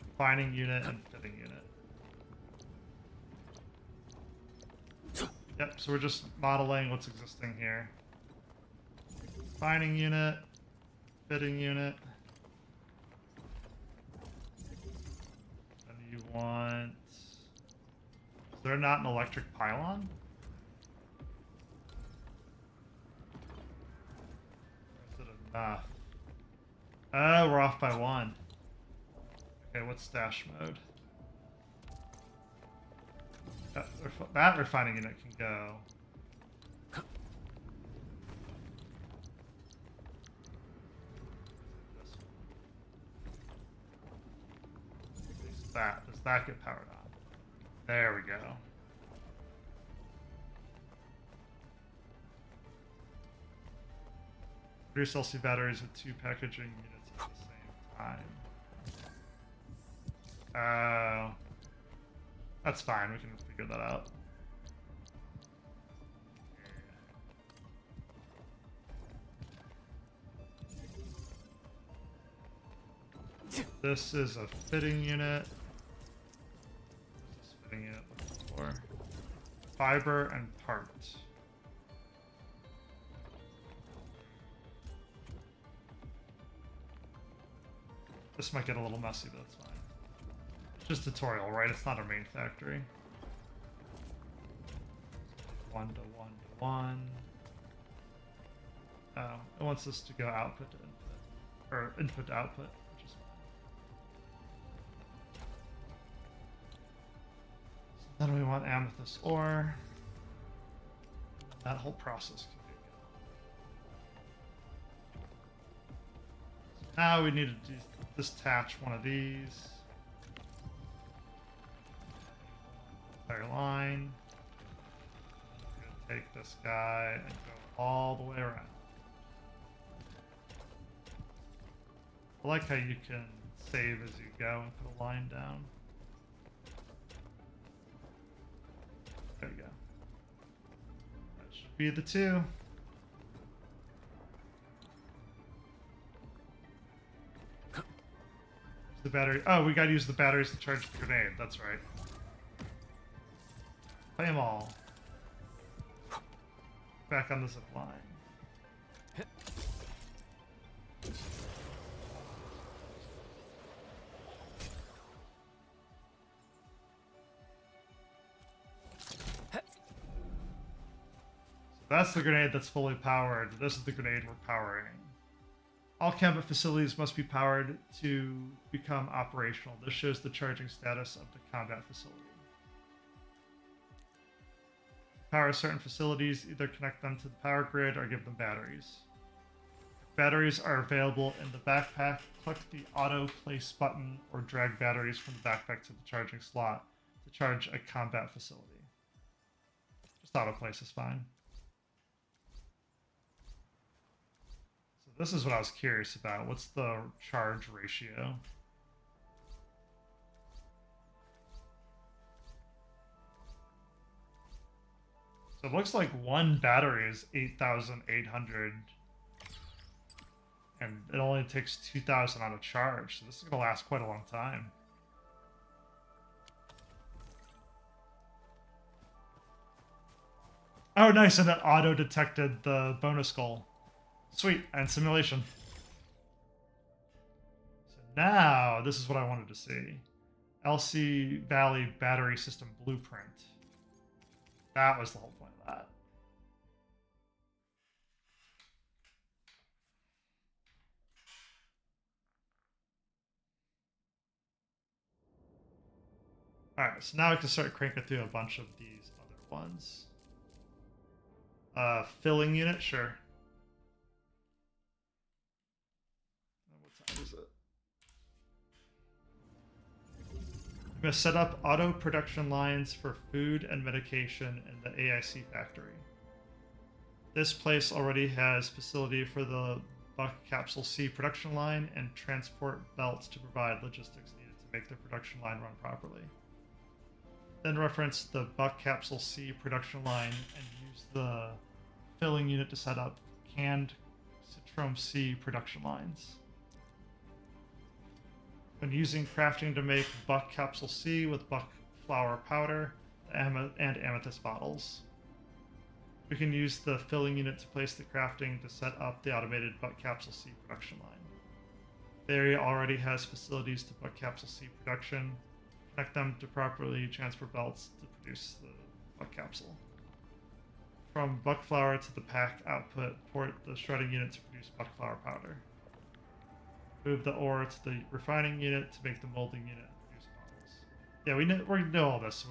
refining unit and fitting unit. Yep, so we're just modeling what's existing here. Refining unit, fitting unit. And you want there not an electric pylon? Or is it enough? Oh, we're off by 1. Okay, what's stash mode? That refining unit can go. Does that get powered on? There we go. Produce LC batteries with 2 packaging units at the same time. That's fine. We can figure that out. This is a fitting unit. What is this fitting unit looking for? Fiber and parts. This might get a little messy, but that's fine. It's just tutorial, right? It's not our main factory. 1 to 1 to 1. Oh, it wants us to go output to input. Or input to output, which is fine. So then we want amethyst ore. That whole process can be good. So now we need to detach one of these. Entire line. I'm gonna take this guy and go all the way around. I like how you can save as you go and put a line down. There you go. That should be the 2. The battery. Oh, we gotta use the batteries to charge the grenade. That's right. Play them all. Back on the zip line. So that's the grenade that's fully powered. This is the grenade we're powering. All combat facilities must be powered to become operational. This shows the charging status of the combat facility. To power certain facilities, either connect them to the power grid or give them batteries. If batteries are available in the backpack, click the auto place button or drag batteries from the backpack to the charging slot to charge a combat facility. Just auto place is fine. This is what I was curious about. What's the charge ratio? So it looks like one battery is 8,800 and it only takes 2,000 on a charge. So this is going to last quite a long time. Oh, nice. And it auto-detected the bonus goal. Sweet, and simulation. So now, this is what I wanted to see. LC Valley Battery System Blueprint. That was the whole point of that. Alright, so now I can start cranking through a bunch of these other ones. Filling unit, sure. Is it? I'm going to set up auto production lines for food and medication in the AIC factory. This place already has facility for the Buck Capsule C production line and transport belts to provide logistics needed to make the production line run properly. Then reference the Buck Capsule C production line and use the filling unit to set up canned Citrome C production lines. When using crafting to make Buck Capsule C with Buck Flower Powder and Amethyst bottles. We can use the filling unit to place the crafting to set up the automated Buck Capsule C production line. The area already has facilities to Buck Capsule C production. Connect them to properly transfer belts to produce the buck capsule. From buck flour to the pack output, port the shredding unit to produce buck flour powder. Move the ore to the refining unit to make the molding unit and produce bottles. Yeah, we know all this. So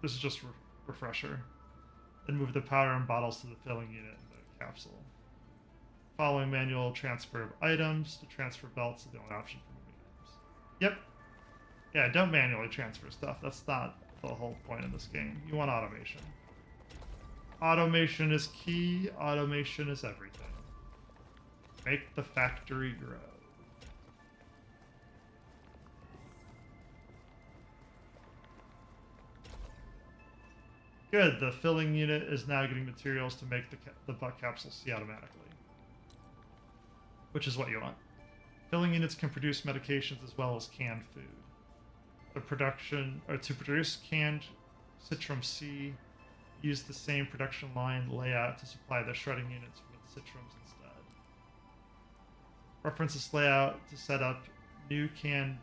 this is just refresher. Then move the powder and bottles to the filling unit and the capsule. Following manual transfer of items to transfer belts is the only option for moving items. Yep. Yeah, don't manually transfer stuff. That's not the whole point of this game. You want automation. Automation is key. Automation is everything. Make the factory grow. Good, the filling unit is now getting materials to make the buck capsule see automatically. Which is what you want. Filling units can produce medications as well as canned food. To produce canned Citrum C, use the same production line layout to supply the shredding units with Citrums instead. Reference this layout to set up new canned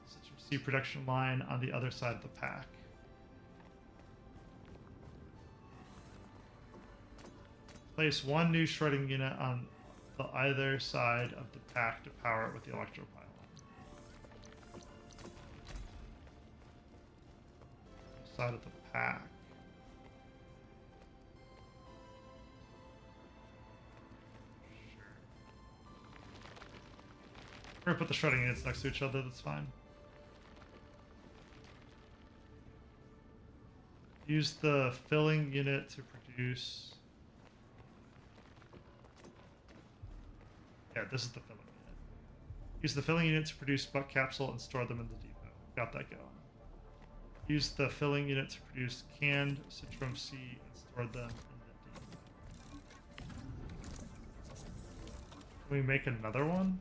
Citrum C production line on the other side of the pack. Place one new shredding unit on the either side of the pack to power it with the electropylon. Side of the pack. Sure. We're gonna put the shredding units next to each other, that's fine. Use the filling unit to produce... Yeah, this is the filling unit. Use the filling unit to produce buck capsule and store them in the depot. Got that going. Use the filling unit to produce canned Citrum C and store them in the depot. Can we make another one?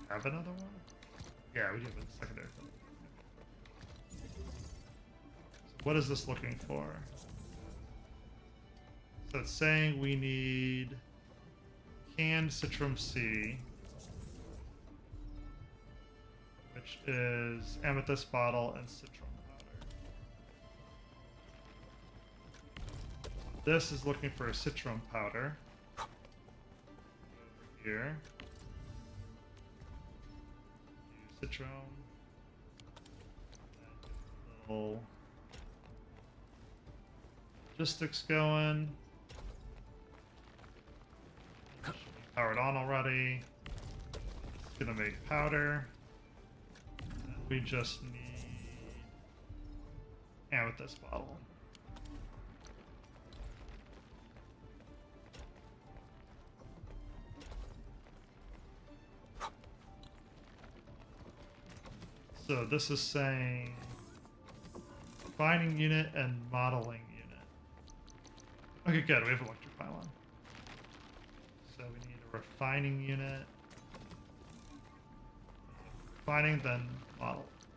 Have another one? Yeah, we do have a secondary filling. So what is this looking for? So it's saying we need canned Citrum C, which is amethyst bottle and citron powder. This is looking for a citron powder. Over here. Use citron. Little logistics going. Powered on already. It's gonna make powder. And we just need amethyst bottle. So this is saying refining unit and modeling unit. Okay, good. We have electropylon. So we need a refining unit. Refining, then model. Just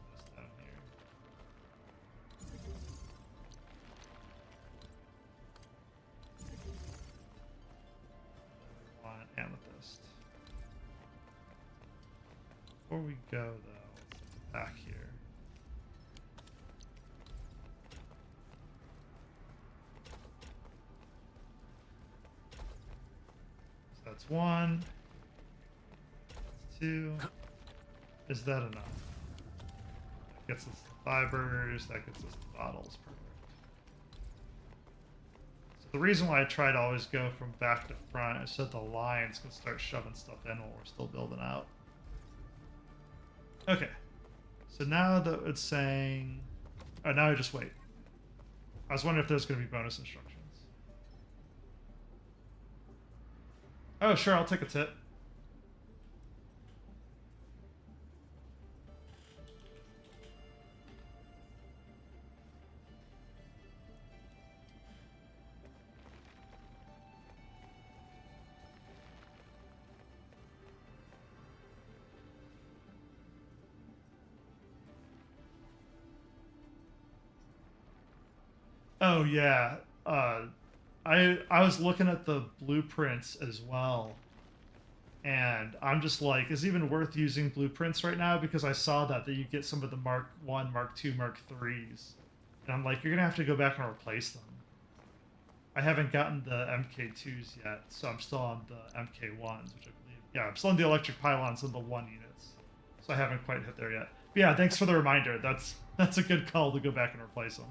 do this down here. We want amethyst. Before we go, though, let's look back here. That's one. That's two. Is that enough? That gets us the fibers. That gets us the bottles. Perfect. So the reason why I try to always go from back to front is so the lines can start shoving stuff in while we're still building out. Okay. So now that it's saying... Oh, now I just wait. I was wondering if there's going to be bonus instructions. Oh, sure, I'll take a tip. Oh, yeah. I was looking at the blueprints as well, and I'm just like, is it even worth using blueprints right now? Because I saw that you get some of the Mark 1, Mark 2, Mark 3s, and I'm like, you're gonna have to go back and replace them. I haven't gotten the MK2s yet, so I'm still on the MK1s, which I believe, yeah, I'm still on the electric pylons and the 1 units, so I haven't quite hit there yet. But yeah, thanks for the reminder. That's a good call to go back and replace them.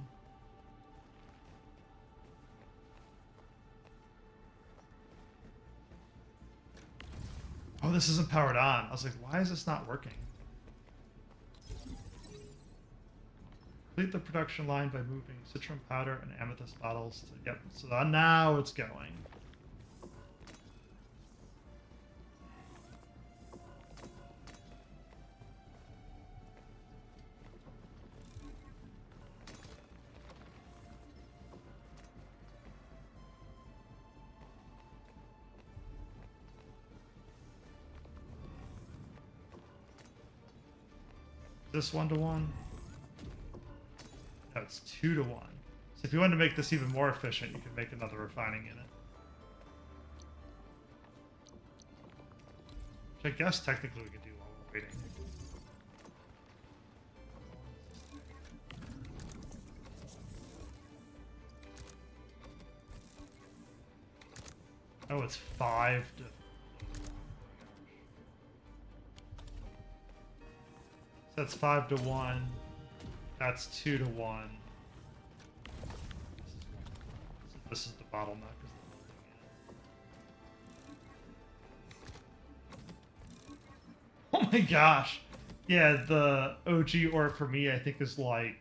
Oh, this isn't powered on. I was like, why is this not working? Complete the production line by moving citron powder and amethyst bottles to, yep, so now it's going. This 1-to-1? No, it's 2-to-1. So if you want to make this even more efficient, you can make another refining in it. Which I guess technically we could do while we're waiting. Oh, it's 5 to... That's 5-to-1. That's 2-to-1. This is the bottleneck. Oh my gosh! Yeah, the OG ore for me, I think, is like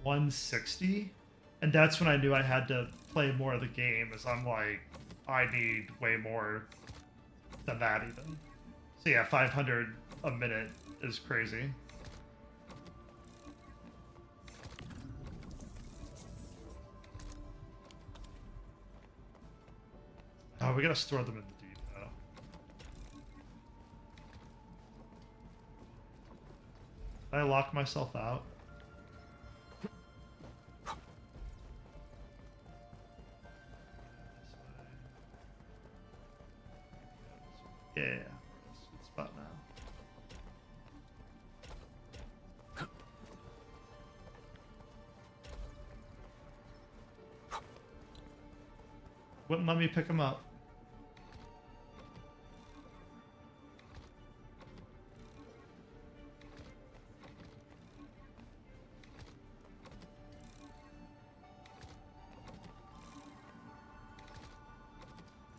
160, and that's when I knew I had to play more of the game. As I'm like, I need way more than that even. So yeah, 500 a minute is crazy. Oh, we gotta store them in the depot. Did I lock myself out? Yeah, that's a good spot now. Wouldn't let me pick him up.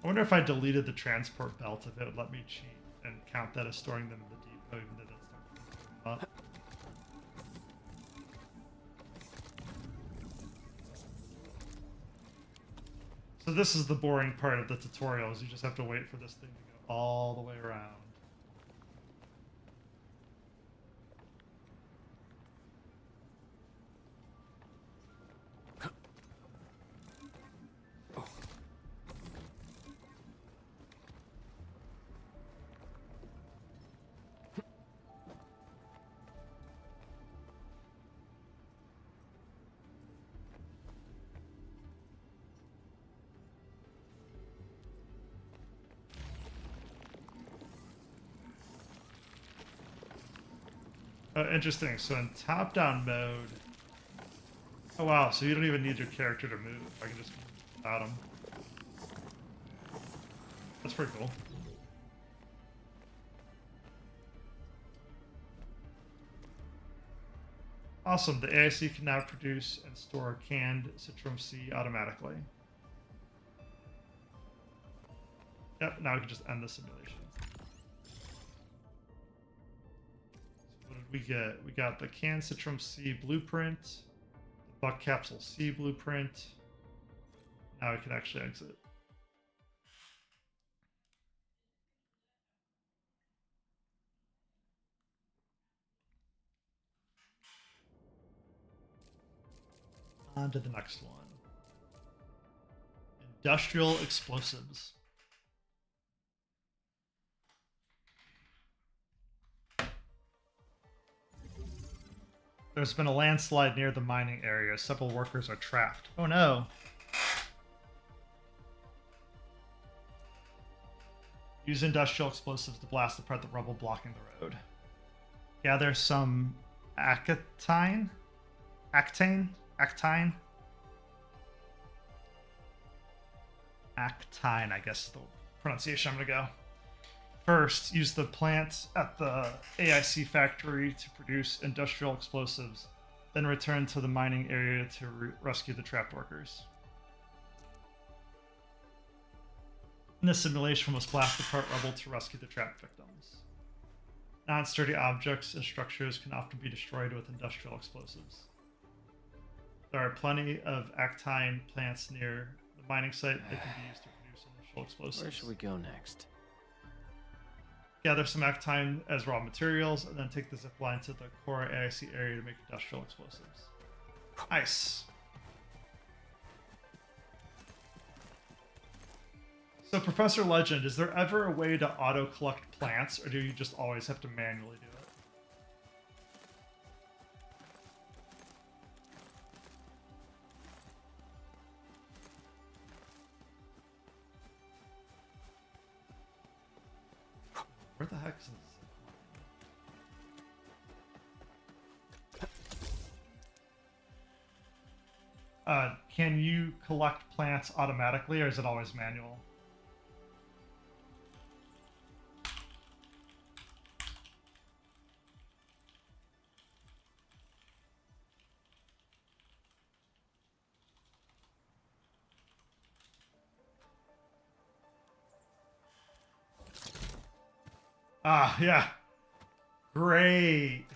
I wonder if I deleted the transport belt, if it would let me cheat and count that as storing them in the depot, even though that's not going to pick them up. So this is the boring part of the tutorials. You just have to wait for this thing to go all the way around. Interesting. So in top-down mode... Oh wow, so you don't even need your character to move. I can just move without him. That's pretty cool. Awesome. The AIC can now produce and store canned Citrum C automatically. Yep, now we can just end the simulation. What did we get? We got the canned Citrum C blueprint, the Buck Capsule C blueprint. Now we can actually exit. On to the next one. Industrial explosives. There's been a landslide near the mining area. Several workers are trapped. Oh no. Use industrial explosives to blast apart the rubble blocking the road. Gather some actine, I guess is the pronunciation I'm gonna go. First, use the plant at the AIC factory to produce industrial explosives. Then return to the mining area to rescue the trapped workers. In this simulation, we must blast apart rubble to rescue the trapped victims. Non-sturdy objects and structures can often be destroyed with industrial explosives. There are plenty of actine plants near the mining site that can be used to produce industrial explosives. Where should we go next? Gather some actine as raw materials, and then take the zip line to the core AIC area to make industrial explosives. Nice. So, Professor Legend, is there ever a way to auto-collect plants, or do you just always have to manually do it? Where the heck is this? Can you collect plants automatically, or is it always manual? Ah, yeah. Great.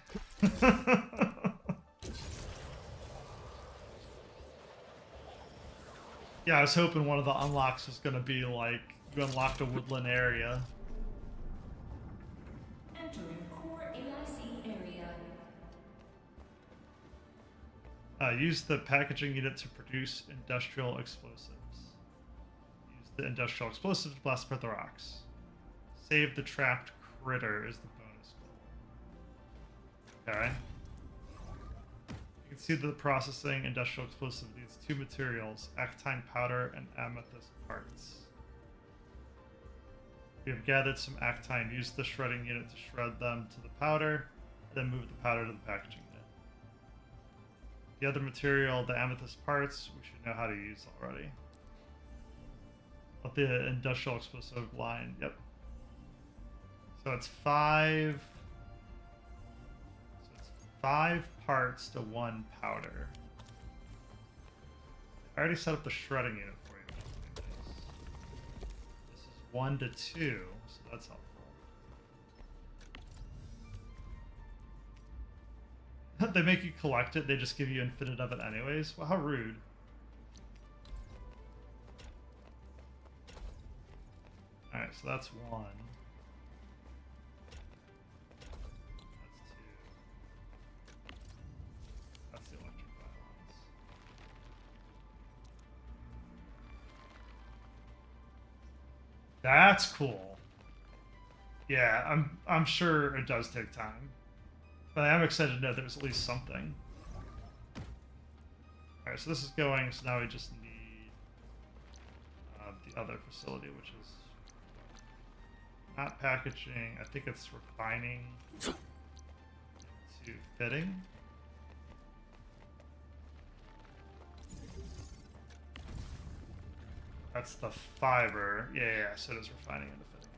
Yeah, I was hoping one of the unlocks was going to be like, you unlocked a woodland area. Entering core AIC area. Use the packaging unit to produce industrial explosives. Use the industrial explosives to blast apart the rocks. Save the trapped critter is the bonus goal. Okay. You can see that the processing industrial explosive needs two materials, actine powder and amethyst parts. We have gathered some actine. Use the shredding unit to shred them to the powder, then move the powder to the packaging unit. The other material, the amethyst parts, we should know how to use already. Of the industrial explosive line, yep. So it's five parts to one powder. I already set up the shredding unit for you, which is really nice. This is 1 to 2, so that's helpful. They make you collect it, they just give you infinite of it anyways. Well, how rude. Alright, so that's 1. That's 2. That's the electric violins. That's cool. Yeah, I'm sure it does take time. But I am excited to know there's at least something. Alright, so this is going, so now we just need the other facility, which is not packaging, I think it's refining to fitting. That's the fiber. Yeah, so it is refining into fitting.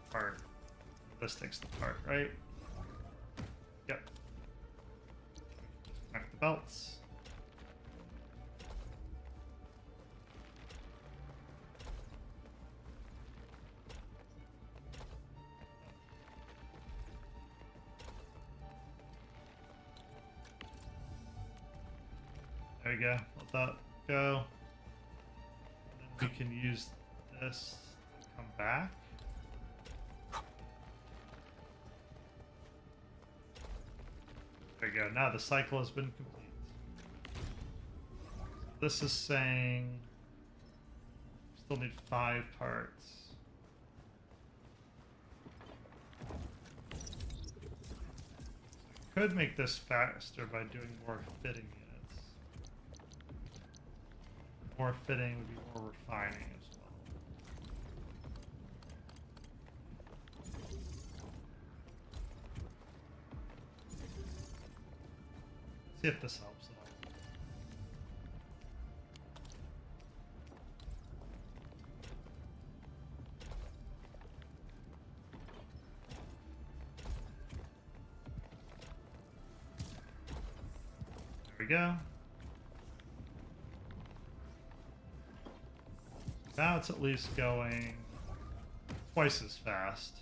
Part. This takes the part, right? Yep. Connect the belts. There we go. Let that go. And then we can use this to come back. There we go. Now the cycle has been complete. This is saying still need 5 parts. Could make this faster by doing more fitting units. more fitting would be more refining as well. See if this helps at all. There we go. Now it's at least going twice as fast.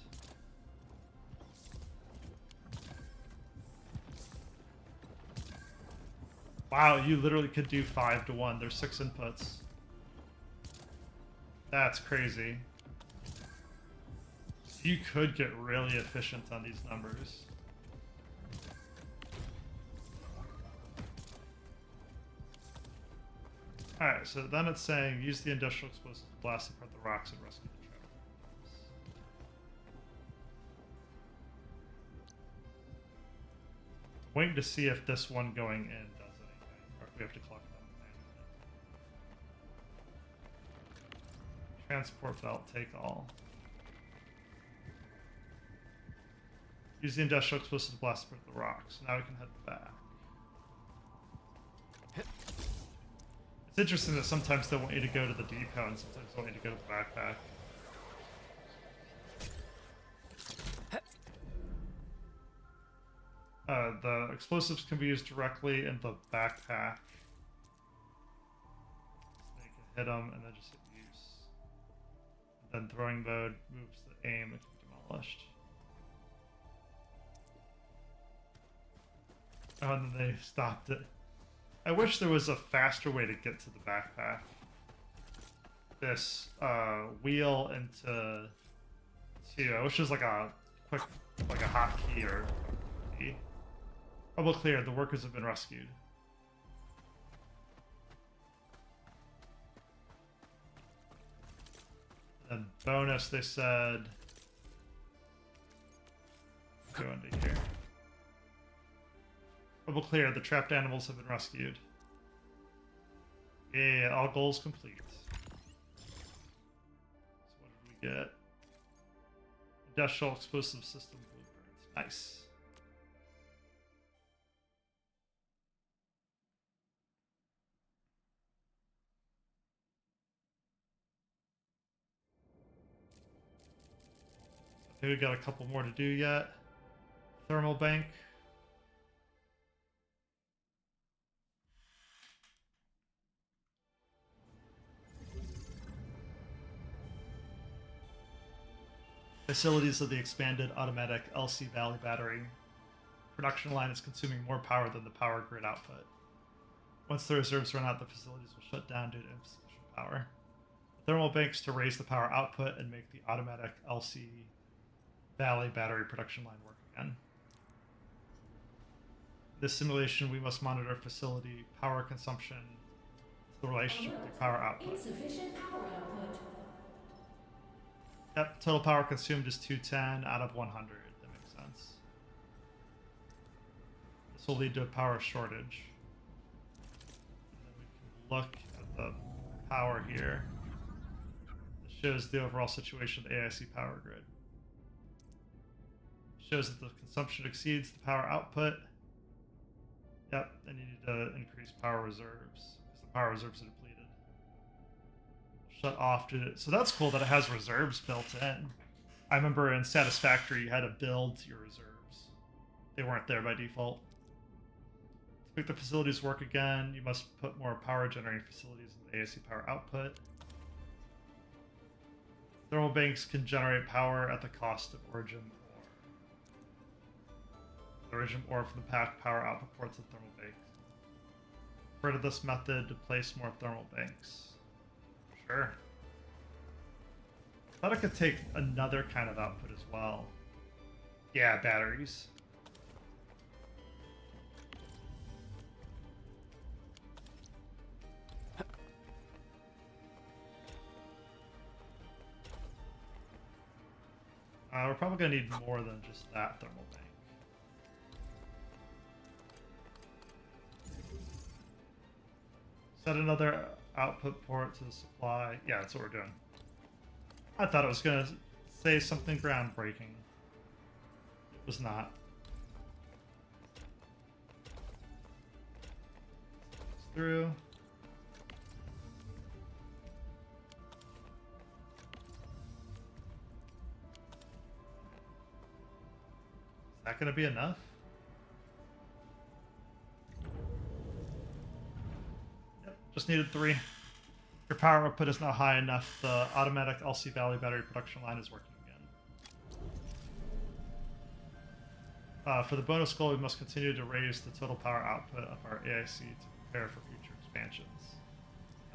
Wow, you literally could do 5 to 1. There's 6 inputs. That's crazy. You could get really efficient on these numbers. Alright, so then it's saying use the industrial explosives to blast apart the rocks and rescue the trapped animals. Waiting to see if this one going in does anything, or if we have to collect them manually. Transport belt, take all. Use the industrial explosives to blast apart the rocks. Now we can head back. It's interesting that sometimes they want you to go to the depot and sometimes they want you to go to the backpack. The explosives can be used directly in the backpack. So you can hit them and then just hit use. And then throwing mode moves the aim and can be demolished. Oh, and then they stopped it. I wish there was a faster way to get to the backpack. This wheel into 2. I wish there was like a quick, like a hotkey or key. Trouble clear. The workers have been rescued. And bonus, they said. Go into here. Trouble clear. The trapped animals have been rescued. Yeah, all goals complete. So what did we get? Industrial explosive system blueprints. Nice. I think we got a couple more to do yet. Thermal bank. Facilities of the expanded automatic LC Valley battery production line is consuming more power than the power grid output. Once the reserves run out, the facilities will shut down due to insufficient power. Thermal banks to raise the power output and make the automatic LC Valley battery production line work again. This simulation, we must monitor facility power consumption to the relationship with the power output. Insufficient power output. Yep, total power consumed is 210 out of 100. That makes sense. This will lead to a power shortage. And then we can look at the power here. It shows the overall situation of the AIC power grid. It shows that the consumption exceeds the power output. Yep, and you need to increase power reserves because the power reserves are depleted. Shut off to it. So that's cool that it has reserves built in. I remember in Satisfactory you had to build your reserves. They weren't there by default. To make the facilities work again, you must put more power generating facilities in the ASC power output. Thermal banks can generate power at the cost of origin ore. The origin ore from the pack power output ports of thermal banks. Refer to this method to place more thermal banks. Sure. Thought I could take another kind of output as well. Yeah, batteries. We're probably going to need more than just that thermal bank. Set another output port to the supply. Yeah, that's what we're doing. I thought it was gonna say something groundbreaking. It was not. Through. Is that gonna be enough? Yep, just needed 3. Your power output is not high enough. The automatic LC Valley battery production line is working again. For the bonus goal, we must continue to raise the total power output of our AIC to prepare for future expansions.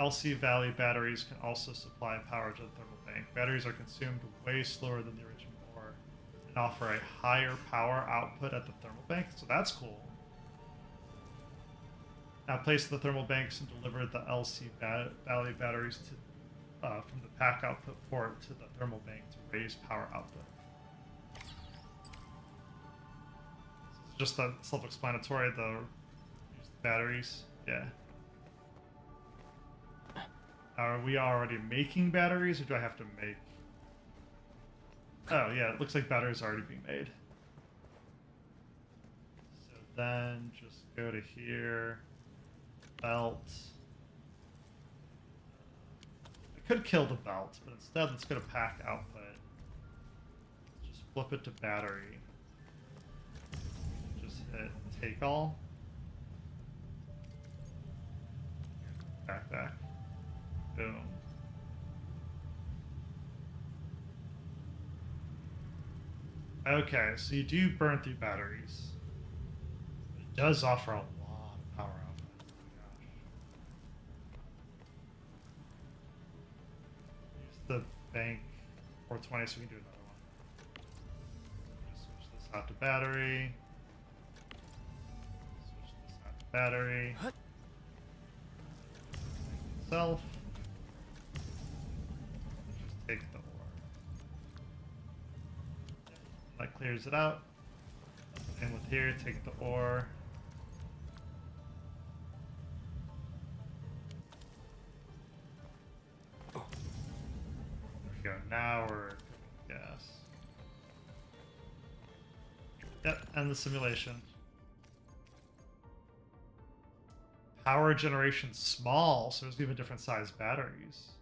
LC Valley batteries can also supply power to the thermal bank. Batteries are consumed way slower than the original ore and offer a higher power output at the thermal bank, so that's cool. Now place the thermal banks and deliver the LC Valley batteries to, from the pack output port to the thermal bank to raise power output. So just the self-explanatory, the use the batteries, yeah. Are we already making batteries, or do I have to make? Oh yeah, it looks like batteries are already being made. So then just go to here. Belt. I could kill the belt, but instead let's go to pack output. Just flip it to battery. Just hit take all. Back. Boom. Okay, so you do burn through batteries. It does offer a lot of power output. The bank 420, so we can do another one. Just switch this out to battery. Switch this out to battery. Self. Just take the ore. That clears it out. And with here, take the ore. Go. Now we're cooking gas. Yep, and the simulation. Power generation small, so there's even different size batteries.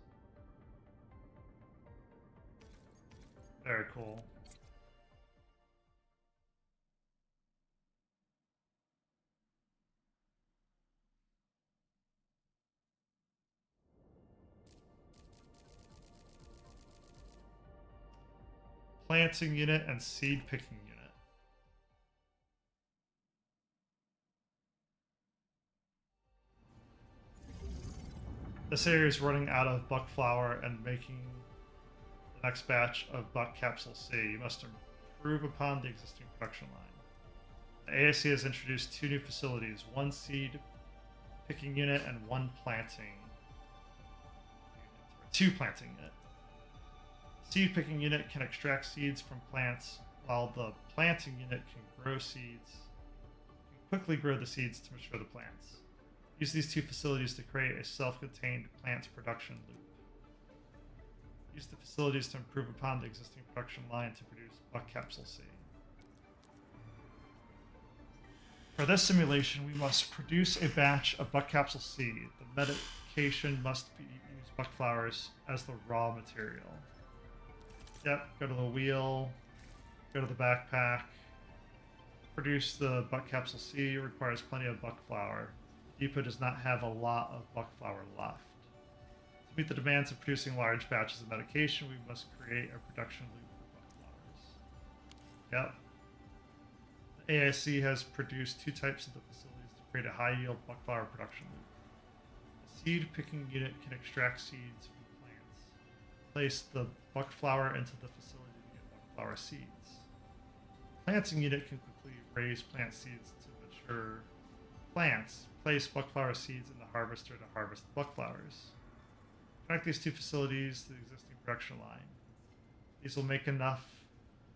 Very cool. Planting unit and seed picking unit. This area is running out of buck flour and making the next batch of buck capsule C. You must improve upon the existing production line. The ASC has introduced 2 new facilities, 1 seed picking unit and 1 planting unit, or 2 planting unit. Seed picking unit can extract seeds from plants, while the planting unit can grow seeds, can quickly grow the seeds to mature the plants. Use these 2 facilities to create a self-contained plant production loop. Use the facilities to improve upon the existing production line to produce buck capsule C. For this simulation, we must produce a batch of buck capsule C. The medication must use buck flowers as the raw material. Yep, go to the wheel, go to the backpack. Produce the buck capsule C requires plenty of buck flour. Depot does not have a lot of buck flour left. To meet the demands of producing large batches of medication, we must create a production loop for buck flowers. Yep. The AIC has produced 2 types of the facilities to create a high-yield buck flower production loop. A seed picking unit can extract seeds from plants. Place the buck flower into the facility to get buck flower seeds. Planting unit can quickly raise plant seeds to mature plants. Place buck flower seeds in the harvester to harvest the buck flowers. Connect these 2 facilities to the existing production line. These will make enough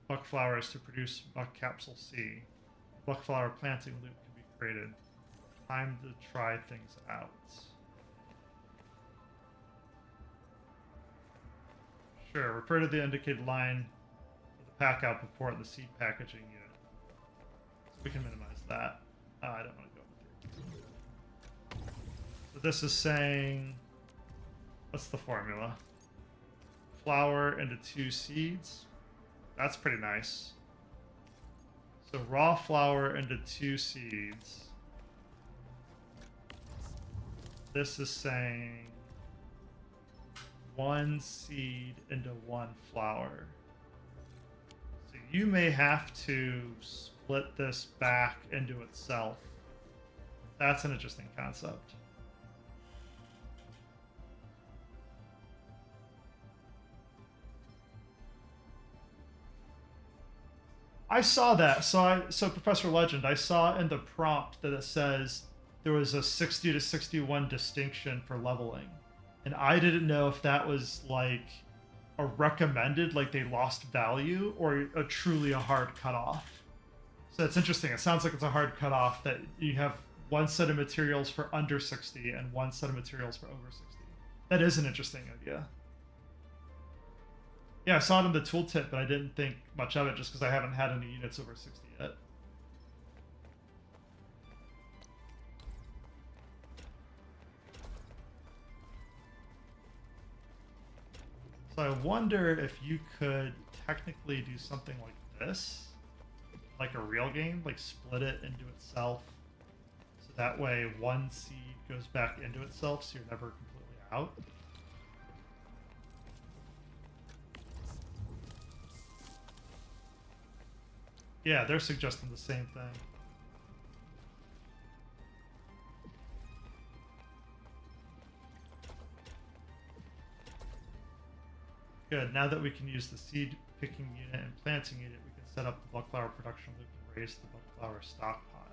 buck flowers to produce buck capsule C. Buck flower planting loop can be created. Time to try things out. Sure, refer to the indicated line for the pack output port in the seed packaging unit. So we can minimize that. I don't want to go through. So this is saying, what's the formula? Flour into 2 seeds. That's pretty nice. So raw flour into 2 seeds. This is saying 1 seed into 1 flour. So you may have to split this back into itself. That's an interesting concept. I saw that. So Professor Legend, I saw in the prompt that it says there was a 60 to 61 distinction for leveling. And I didn't know if that was like a recommended, like they lost value, or a truly a hard cutoff. So it's interesting. It sounds like it's a hard cutoff that you have 1 set of materials for under 60 and 1 set of materials for over 60. That is an interesting idea. Yeah, I saw it in the tooltip, but I didn't think much of it just because I haven't had any units over 60 yet. So I wonder if you could technically do something like this, like a real game, like split it into itself. So that way 1 seed goes back into itself, so you're never completely out. Yeah, they're suggesting the same thing. Good. Now that we can use the seed picking unit and planting unit, we can set up the buckflower production loop and raise the buckflower stockpile.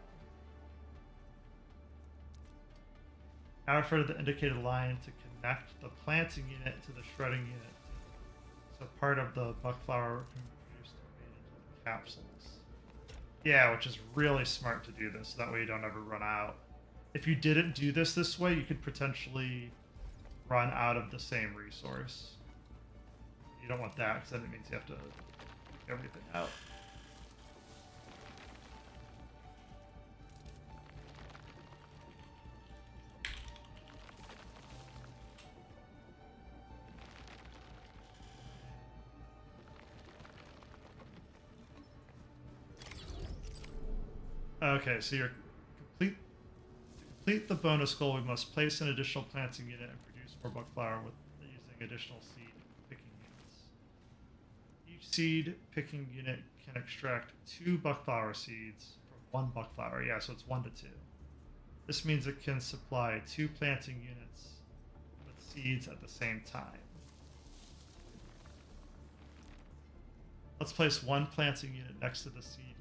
Now refer to the indicated line to connect the planting unit to the shredding unit. So part of the buckflower can be produced and made into the capsules. Yeah, which is really smart to do this, so that way you don't ever run out. If you didn't do this way, you could potentially run out of the same resource. You don't want that, because then it means you have to take everything out. Okay, so you're to complete the bonus goal, we must place an additional planting unit and produce more buckflower with using additional seed picking units. Each seed picking unit can extract 2 buckflower seeds from 1 buckflower. Yeah, so it's 1 to 2. This means it can supply 2 planting units with seeds at the same time. Let's place 1 planting unit next to the seed.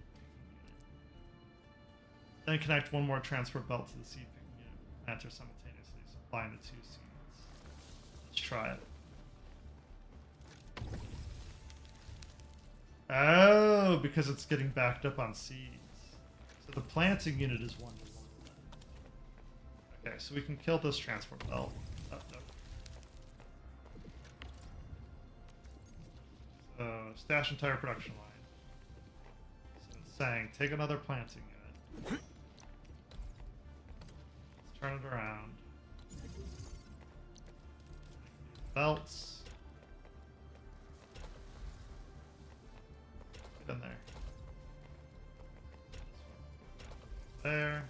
Then connect 1 more transport belt to the seed picking unit with planter simultaneously, supplying the 2 seeds. Let's try it. Oh, because it's getting backed up on seeds. So the planting unit is 1 to 1. Okay, so we can kill this transport belt. Oh, no. So stash entire production line. So it's saying take another planting unit. Turn it around. Belts. Get in there. There.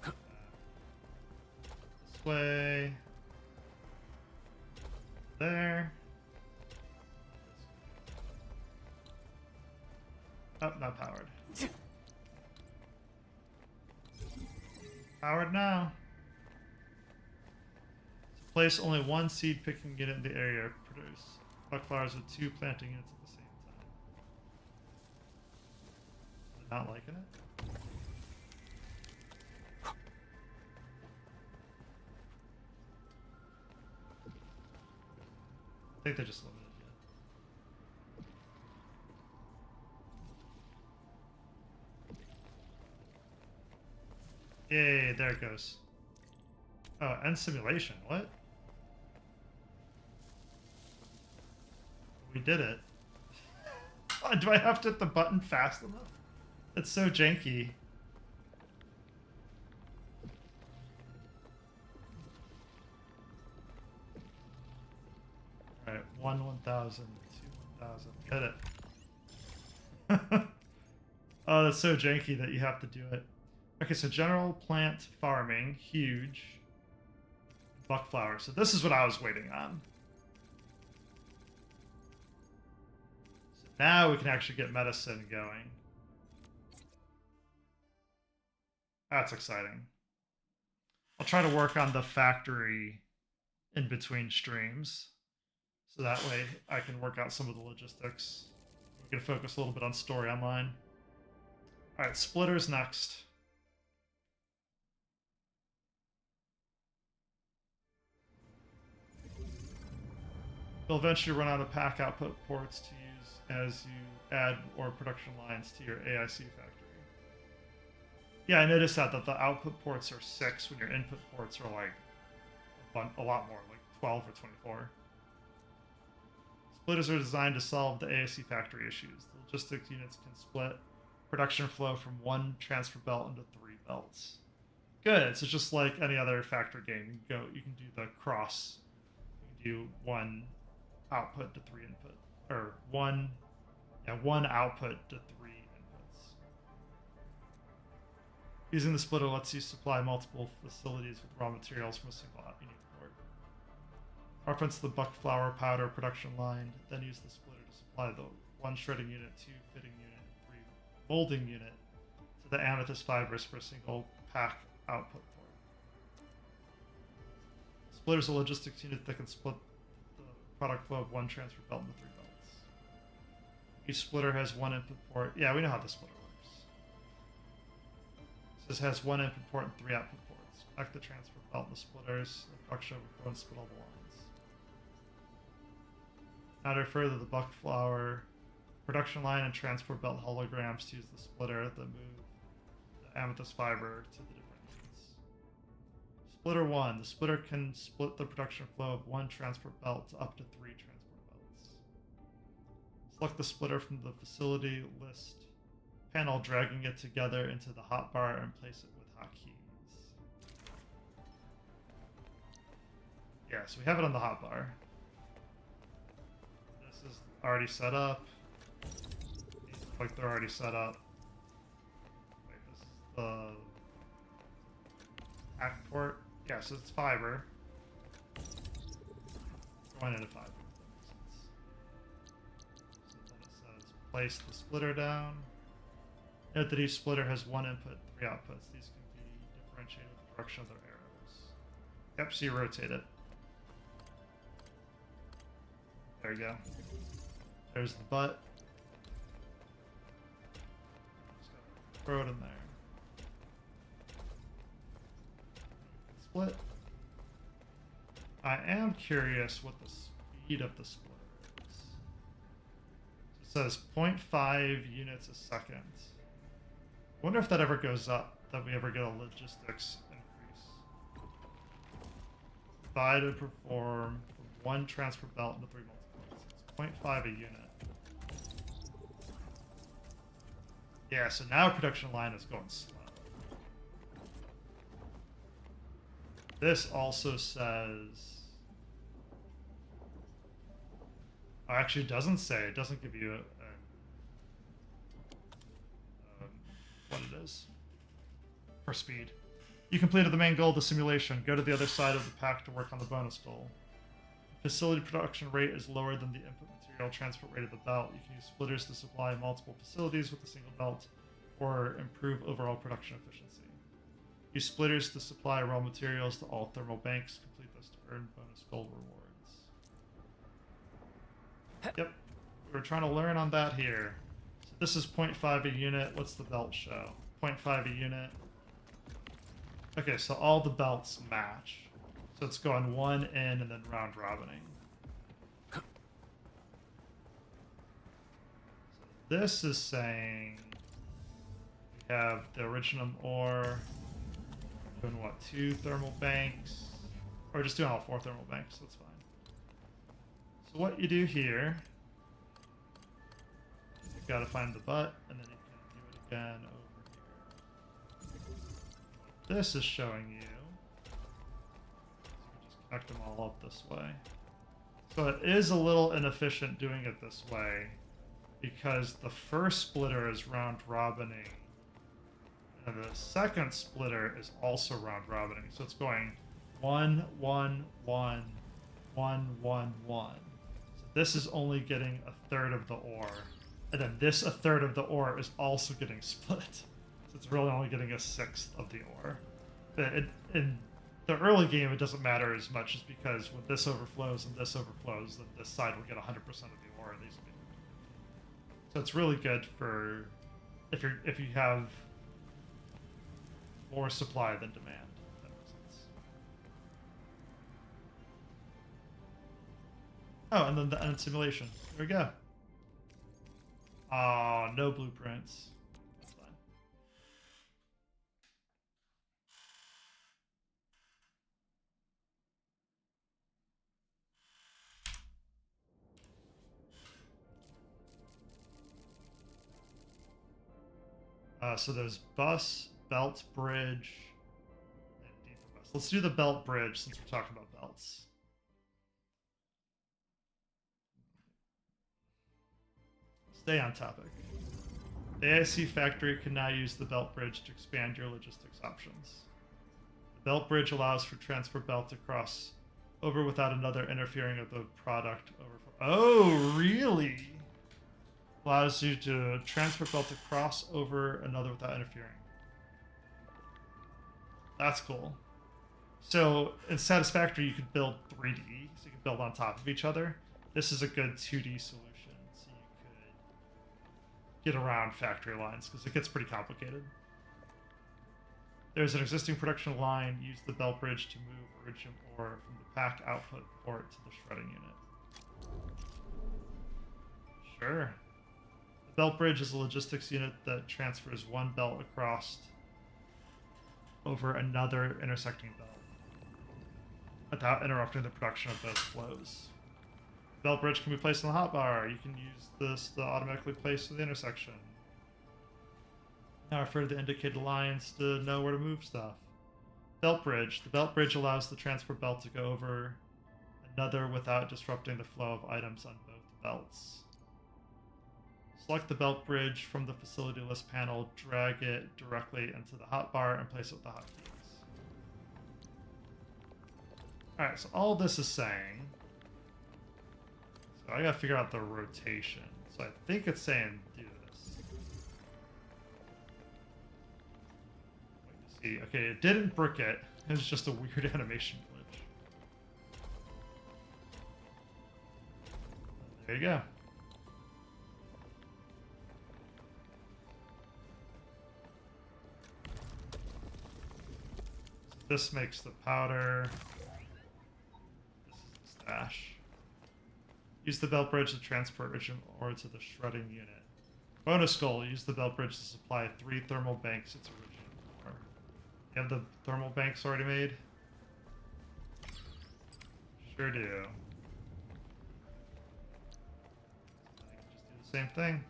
This way. There. Oh, not powered. Powered now. So place only 1 seed picking unit in the area. Produce buckflowers with 2 planting units at the same time. Not liking it? I think they just limited it. Yay, there it goes. Oh, end simulation. What? We did it. Oh, do I have to hit the button fast enough? It's so janky. Alright, 1,000, 1,000. Hit it. Oh, that's so janky that you have to do it. Okay, so general plant farming, huge. Buckflower. So this is what I was waiting on. So now we can actually get medicine going. That's exciting. I'll try to work on the factory in between streams. So that way I can work out some of the logistics. We can focus a little bit on story online. Alright, splitters next. You'll eventually run out of pack output ports to use as you add more production lines to your AIC factory. Yeah, I noticed that the output ports are 6 when your input ports are like a lot more, like 12 or 24. Splitters are designed to solve the AIC factory issues. The logistics units can split production flow from 1 transfer belt into 3 belts. Good. So just like any other factory game, you can do the cross. You can do 1 output to 3 input, or one output to 3 inputs. Using the splitter lets you supply multiple facilities with raw materials from a single unique port. Reference the buckflower powder production line, then use the splitter to supply the 1 shredding unit, 2 fitting unit, and 3 molding unit to the amethyst fibers for a single pack output port. Splitter is a logistics unit that can split product flow of 1 transfer belt into 3 belts. Each splitter has 1 input port. Yeah, we know how the splitter works. This has 1 input port and 3 output ports. Connect the transfer belt and the splitters. The production overflow and split all the lines. Now to refer to the buckflower production line and transport belt holograms to use the splitter that move the amethyst fiber to the different units. Splitter 1. The splitter can split the production flow of 1 transport belt to up to 3 transport belts. Select the splitter from the facility list panel, dragging it together into the hotbar and place it with hotkeys. Yeah, so we have it on the hotbar. This is already set up. These look like they're already set up. Wait, this is the pack port. Yeah, so it's fiber. Going into fiber. That makes sense. So then it says place the splitter down. Note that each splitter has 1 input, 3 outputs. These can be differentiated with the direction of their arrows. Yep, so you rotate it. There you go. There's the butt. Just gotta throw it in there. Split. I am curious what the speed of the splitter is. It says 0.5 units a second. I wonder if that ever goes up, that we ever get a logistics increase. Divide to perform from 1 transfer belt into 3 multiplies. It's 0.5 a unit. Yeah, so now production line is going slow. This also says... Oh, actually it doesn't say. It doesn't give you what it is for speed. You completed the main goal of the simulation. Go to the other side of the pack to work on the bonus goal. Facility production rate is lower than the input material transport rate of the belt. You can use splitters to supply multiple facilities with a single belt or improve overall production efficiency. Use splitters to supply raw materials to all thermal banks. Complete this to earn bonus gold rewards. Yep, we're trying to learn on that here. So this is 0.5 a unit. What's the belt show? 0.5 a unit. Okay, so all the belts match. So it's going 1 in and then round robining. So this is saying we have the originum ore, Doing what? 2 thermal banks, or just doing all 4 thermal banks. That's fine. So what you do here, you've got to find the butt, and then you can do it again over here. This is showing you. So you just connect them all up this way. So it is a little inefficient doing it this way, because the first splitter is round robining, and the second splitter is also round robining. So it's going 1, 1, 1, 1, 1, 1. So this is only getting a third of the ore, and then this a third of the ore is also getting split. So it's really only getting a sixth of the ore. In the early game, it doesn't matter as much, just because when this overflows and this overflows, then this side will get 100% of the ore, and these will be 50. So it's really good for if you have more supply than demand. If that makes sense. Oh, and then the end simulation. There we go. Oh, no blueprints. That's fine. So there's bus, belt, bridge, and depot bus. Let's do the belt bridge since we're talking about belts. Stay on topic. The AIC factory can now use the belt bridge to expand your logistics options. The belt bridge allows for transport belt to cross over without another interfering with the product overflow. Oh, really? Allows you to transfer belt to cross over another without interfering. That's cool. So in Satisfactory, you could build 3D, so you could build on top of each other. This is a good 2D solution, so you could get around factory lines, because it gets pretty complicated. There's an existing production line. Use the belt bridge to move iridium ore from the pack output port to the shredding unit. Sure. The belt bridge is a logistics unit that transfers one belt across over another intersecting belt without interrupting the production of both flows. The belt bridge can be placed on the hotbar. You can use this to automatically place to the intersection. Now refer to the indicated lines to know where to move stuff. Belt bridge. The belt bridge allows the transport belt to go over another without disrupting the flow of items on both belts. Select the belt bridge from the facility list panel, drag it directly into the hotbar, and place it with the hotkeys. Alright, so all this is saying... So I gotta figure out the rotation. So I think it's saying do this. Wait to see. Okay, it didn't brick it. It was just a weird animation glitch. There you go. This makes the powder. This is the stash. Use the belt bridge to transport iridium ore to the shredding unit. Bonus goal, use the belt bridge to supply 3 thermal banks its iridium ore. You have the thermal banks already made? Sure do. I can just do the same thing.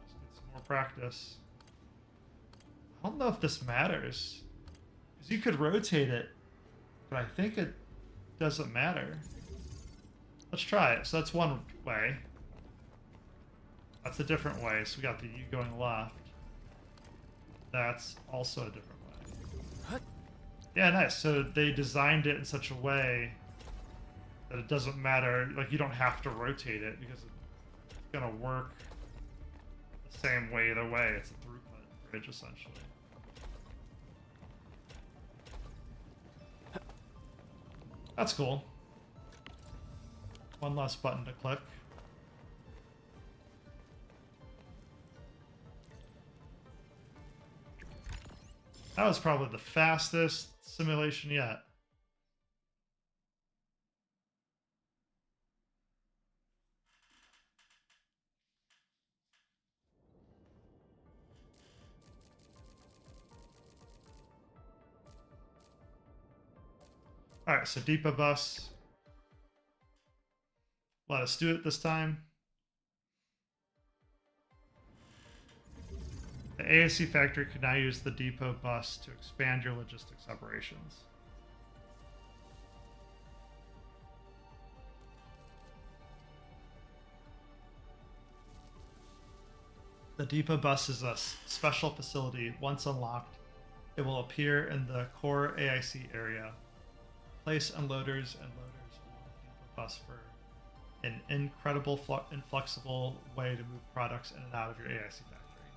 Just get some more practice. I don't know if this matters. You could rotate it, but I think it doesn't matter. Let's try it. So that's one way. That's a different way. So we got the U going left. That's also a different way. Yeah, nice. So they designed it in such a way that it doesn't matter. Like, you don't have to rotate it because it's going to work the same way either way. It's a throughput bridge, essentially. That's cool. One less button to click. That was probably the fastest simulation yet. All right, so depot bus. Let us do it this time. The ASC factory could now use the depot bus to expand your logistics operations. The depot bus is a special facility. Once unlocked, it will appear in the core AIC area. Place unloaders and loaders along the depot bus for an incredible, inflexible way to move products in and out of your AIC factory.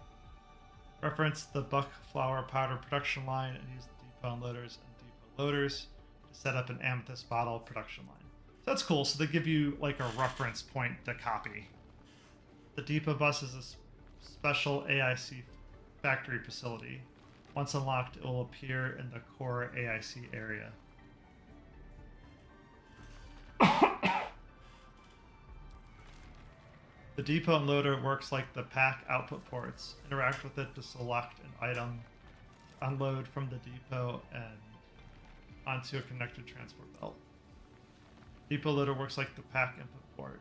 Reference the buck flower powder production line and use the depot unloaders and depot loaders to set up an amethyst bottle production line. So that's cool. So they give you like a reference point to copy. The depot bus is a special AIC factory facility. Once unlocked, it will appear in the core AIC area. The depot unloader works like the pack output ports. Interact with it to select an item, unload from the depot, and onto a connected transport belt. Depot loader works like the pack input port.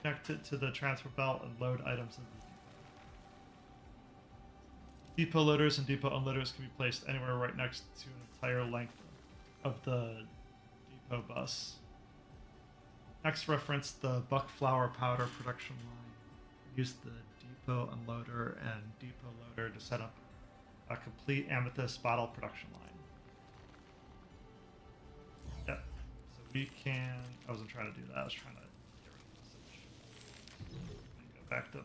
Connect it to the transport belt and load items in the depot. Depot loaders and depot unloaders can be placed anywhere right next to an entire length of the depot bus. Next, reference the buck flower powder production line. Use the depot unloader and depot loader to set up a complete amethyst bottle production line. Yep. So we can. I wasn't trying to do that. I was trying to get rid of the message. Go back to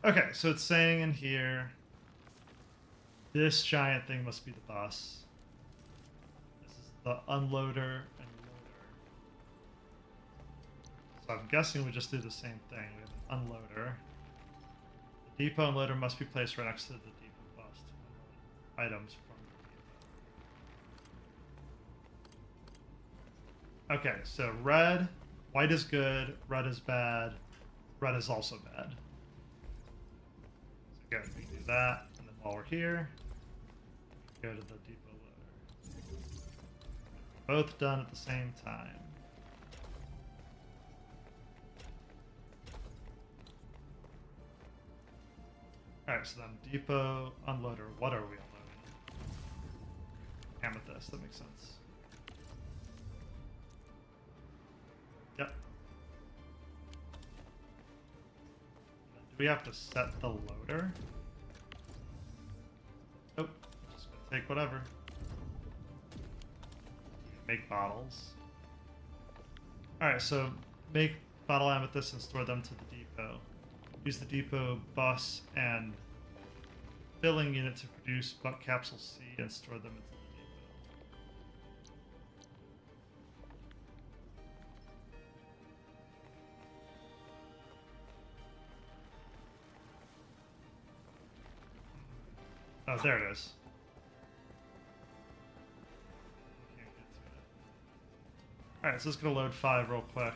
3. Okay, so it's saying in here, this giant thing must be the bus. This is the unloader and so I'm guessing we just do the same thing. We have an unloader. The depot unloader must be placed right next to the depot bus to unload items from the depot. Okay, so red, white is good, red is bad, red is also bad. So again, we do that, and then while we're here, go to the depot loader. Both done at the same time. Alright, so then depot unloader. What are we unloading? Amethyst, that makes sense. Yep. Do we have to set the loader? Nope. Just gonna take whatever. Make bottles. Alright, so make bottle amethyst and store them to the depot. Use the depot bus and filling unit to produce buck capsule C and store them into the depot. Oh, there it is. Can't get to it. Alright, so it's gonna load 5 real quick.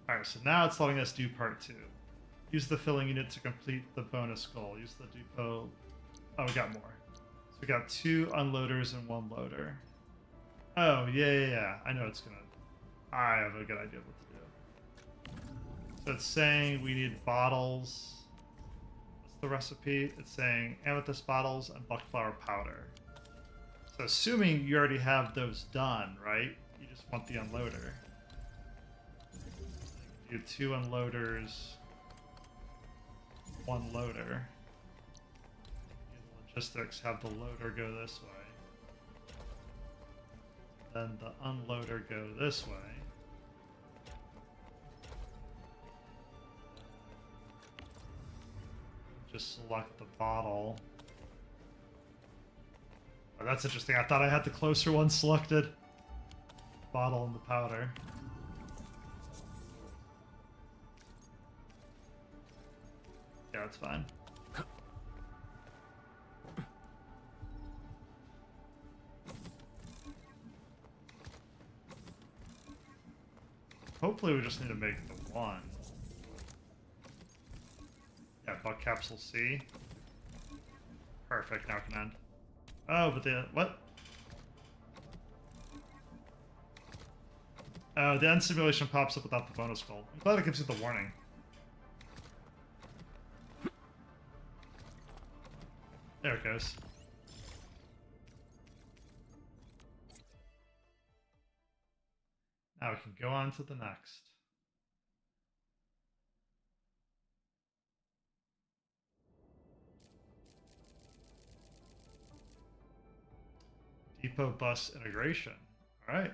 Alright, so now it's letting us do part 2. Use the filling unit to complete the bonus goal. Use the depot. Oh, we got more. So we got 2 unloaders and 1 loader. Oh, yeah. I know it's gonna. I have a good idea what to do. So it's saying we need bottles. What's the recipe? It's saying amethyst bottles and buck flower powder. So assuming you already have those done, right? You just want the unloader. Do 2 unloaders, 1 loader. Logistics, have the loader go this way. Then the unloader go this way. Just select the bottle. Oh, that's interesting. I thought I had the closer one selected. Bottle and the powder. Yeah, that's fine. Hopefully we just need to make the one. buck capsule C. Perfect, now it can end. Oh, but the, what? Oh, the end simulation pops up without the bonus goal. I'm glad it gives you the warning. There it goes. Now we can go on to the next. Depot bus integration. All right.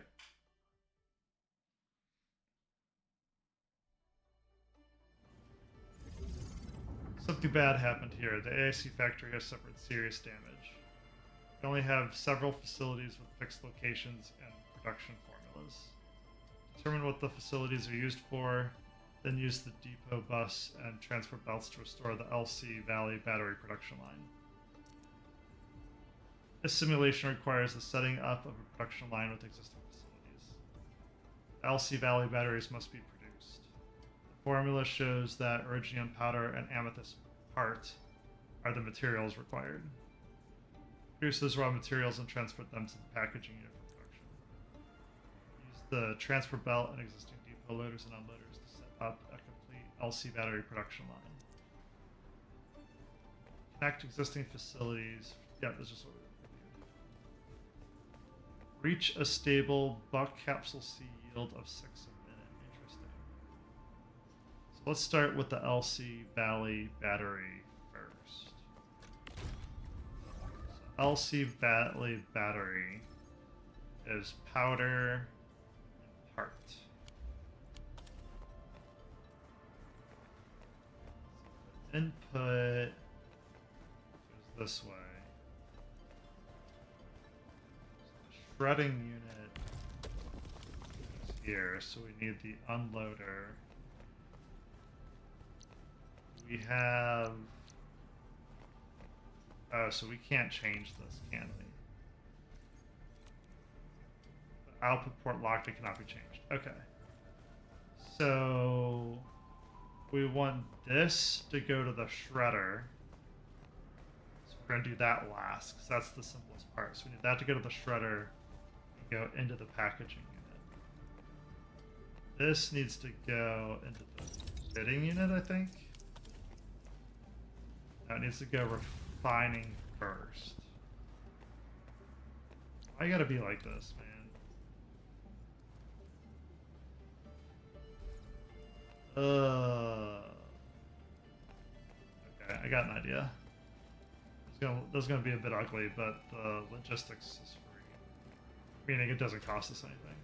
Something bad happened here. The AIC factory has suffered serious damage. We only have several facilities with fixed locations and production formulas. Determine what the facilities are used for, then use the depot bus and transport belts to restore the LC Valley battery production line. This simulation requires the setting up of a production line with existing facilities. LC Valley batteries must be produced. The formula shows that Originium powder and amethyst part are the materials required. Produce those raw materials and transport them to the packaging unit for production. Use the transport belt and existing depot loaders and unloaders to set up a complete LC battery production line. Connect existing facilities. Yeah, this is what we reach a stable buck capsule C yield of 6 a minute. Interesting. So let's start with the LC Valley battery first. So LC Valley battery is powder and part. Input goes this way. Shredding unit is here, so we need the unloader. We have... Oh, so we can't change this, can we? The output port locked, it cannot be changed. Okay. So... we want this to go to the shredder. So we're going to do that last, because that's the simplest part. So we need that to go to the shredder. Go into the packaging unit. This needs to go into the fitting unit, I think. No, it needs to go refining first. Why you gotta be like this, man? Okay, I got an idea. This is gonna be a bit ugly, but the logistics is meaning it doesn't cost us anything.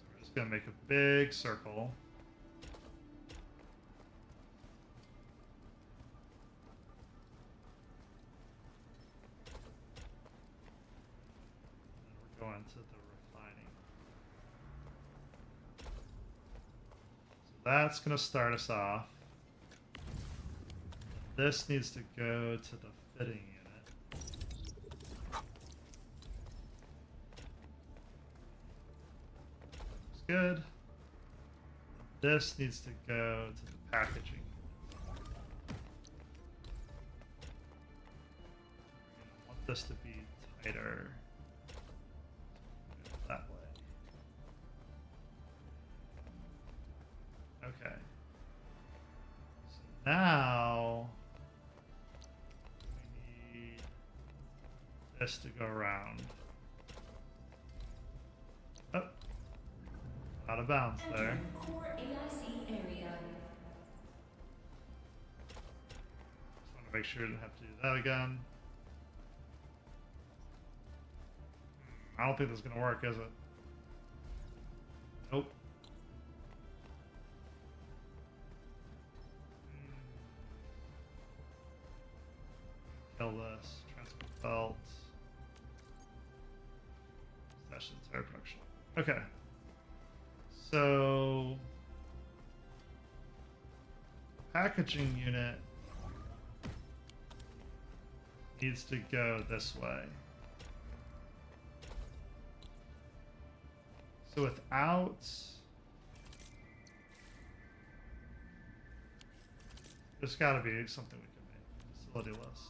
So we're just going to make a big circle. And we're going to the refining. So that's going to start us off. This needs to go to the fitting unit. Good. This needs to go to the packaging. I want this to be tighter. That way. Okay. So now we need this to go around. Oh. Out of bounds there. Core AIC area. Just want to make sure I didn't have to do that again. I don't think this is going to work, is it? Nope. Kill this. Transport belt. That's the entire production. Okay. So, packaging unit needs to go this way. So without There's got to be something we can make. Facility list.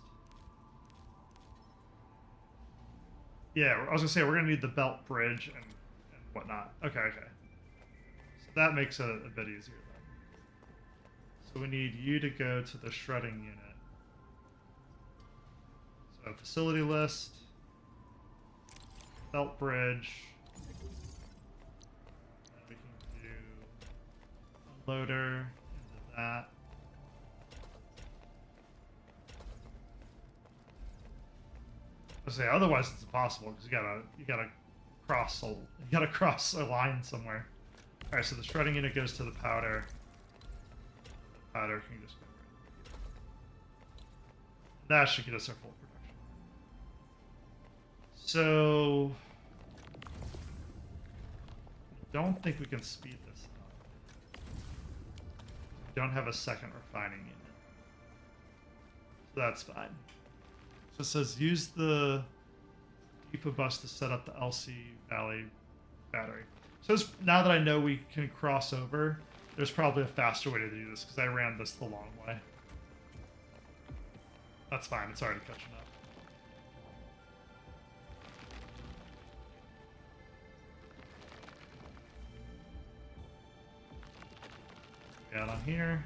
Yeah, I was gonna say we're gonna need the belt bridge and whatnot. Okay, okay. So that makes it a bit easier then. So we need you to go to the shredding unit. So facility list, belt bridge. And we can do unloader into that. I say otherwise it's impossible because you gotta cross a line somewhere. All right, so the shredding unit goes to the powder. The powder can just go right. That should get us our full production. So don't think we can speed this up. We don't have a second refining unit, so that's fine. So it says use the depot bus to set up the LC Valley battery. So now that I know we can cross over, there's probably a faster way to do this because I ran this the long way. That's fine, it's already catching up. Add on here.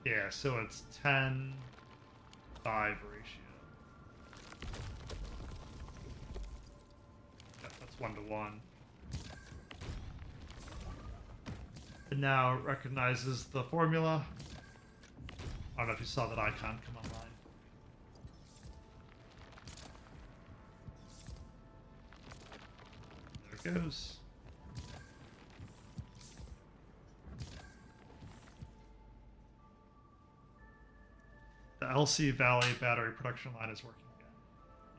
Yeah, so it's 10-5 ratio. Yeah, that's 1-to-1. It now recognizes the formula. I don't know if you saw that icon come online. There it goes. The LC Valley battery production line is working again.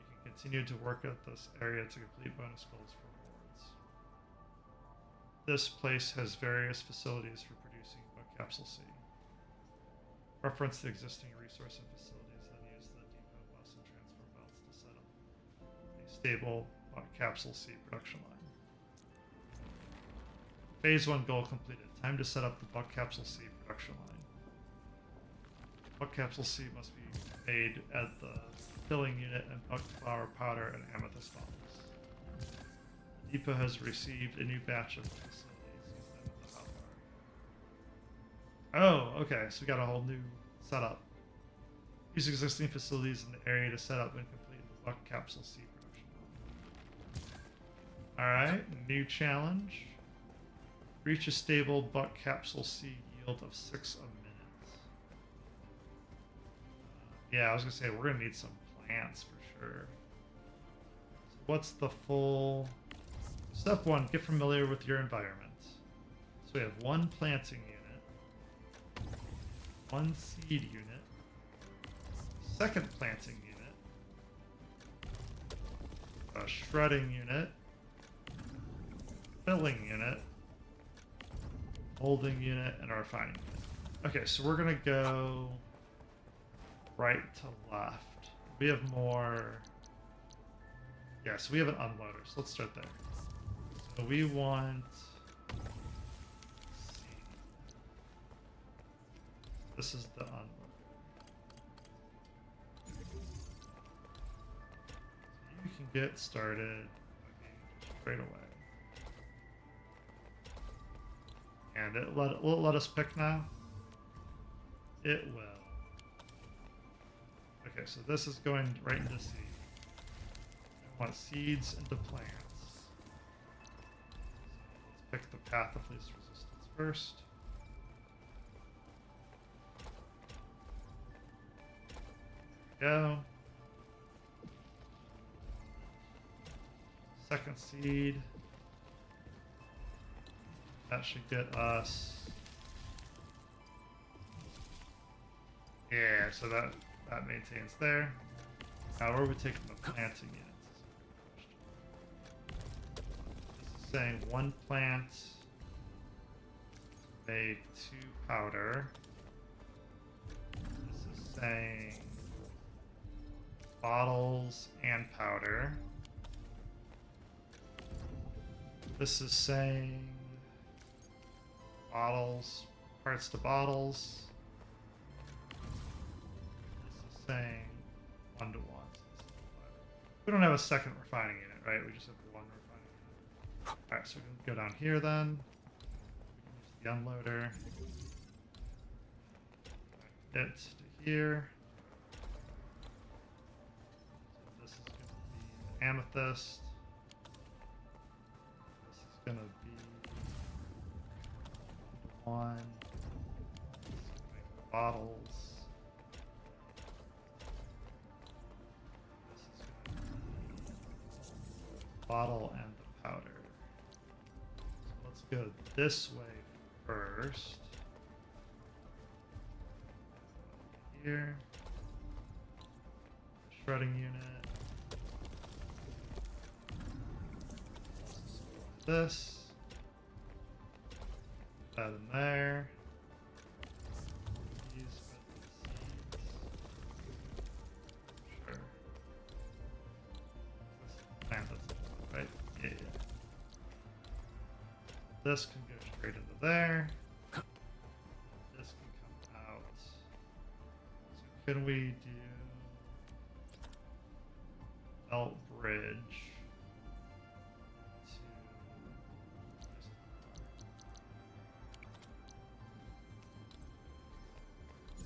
You can continue to work at this area to complete bonus goals for rewards. This place has various facilities for producing Bug Capsule C. Reference the existing resource and facilities, then use the depot bus and transport belts to set up a stable Bug Capsule C production line. Phase 1 goal completed. Time to set up the Bug Capsule C production line. Bug Capsule C must be made at the filling unit and bug flower powder and amethyst bottles. The depot has received a new batch of facilities. Use them at the hotbar. Oh, okay, so we got a whole new setup. Use existing facilities in the area to set up and complete the Bug Capsule C production. Alright, new challenge. Reach a stable Bug Capsule C yield of 6 a minute. Yeah, I was gonna say we're gonna need some plants for sure. So what's the full step 1? Get familiar with your environment. So we have 1 planting unit, 1 seed unit, 2nd planting unit, a shredding unit, filling unit, holding unit, and a refining unit. Okay, so we're gonna go right to left. We have more. Yeah, so we have an unloader. So let's start there. So we want. This is the unloader. So you can get started straight away. And will it let us pick now? It will. Okay, so this is going right into seed. I want seeds into plants. So let's pick the path of least resistance first. There we go. Second seed. That should get us. Yeah, so that maintains there. Now where are we taking the planting units? This is saying 1 plant, make 2 powder. This is saying bottles and powder. This is saying bottles, Parts to bottles. This is saying 1 to 1. We don't have a second refining unit, right? We just have one refining unit. Alright, so we can go down here then. We can use the unloader. It to here. So this is going to be amethyst. This is going to be 1. This is going to make bottles. Bottle and the powder. So let's go this way first. Here. Shredding unit. This. That in there. These with the seeds. Sure. Plant that's right? Yeah. This can go straight into there. This can come out. So can we do belt bridge to this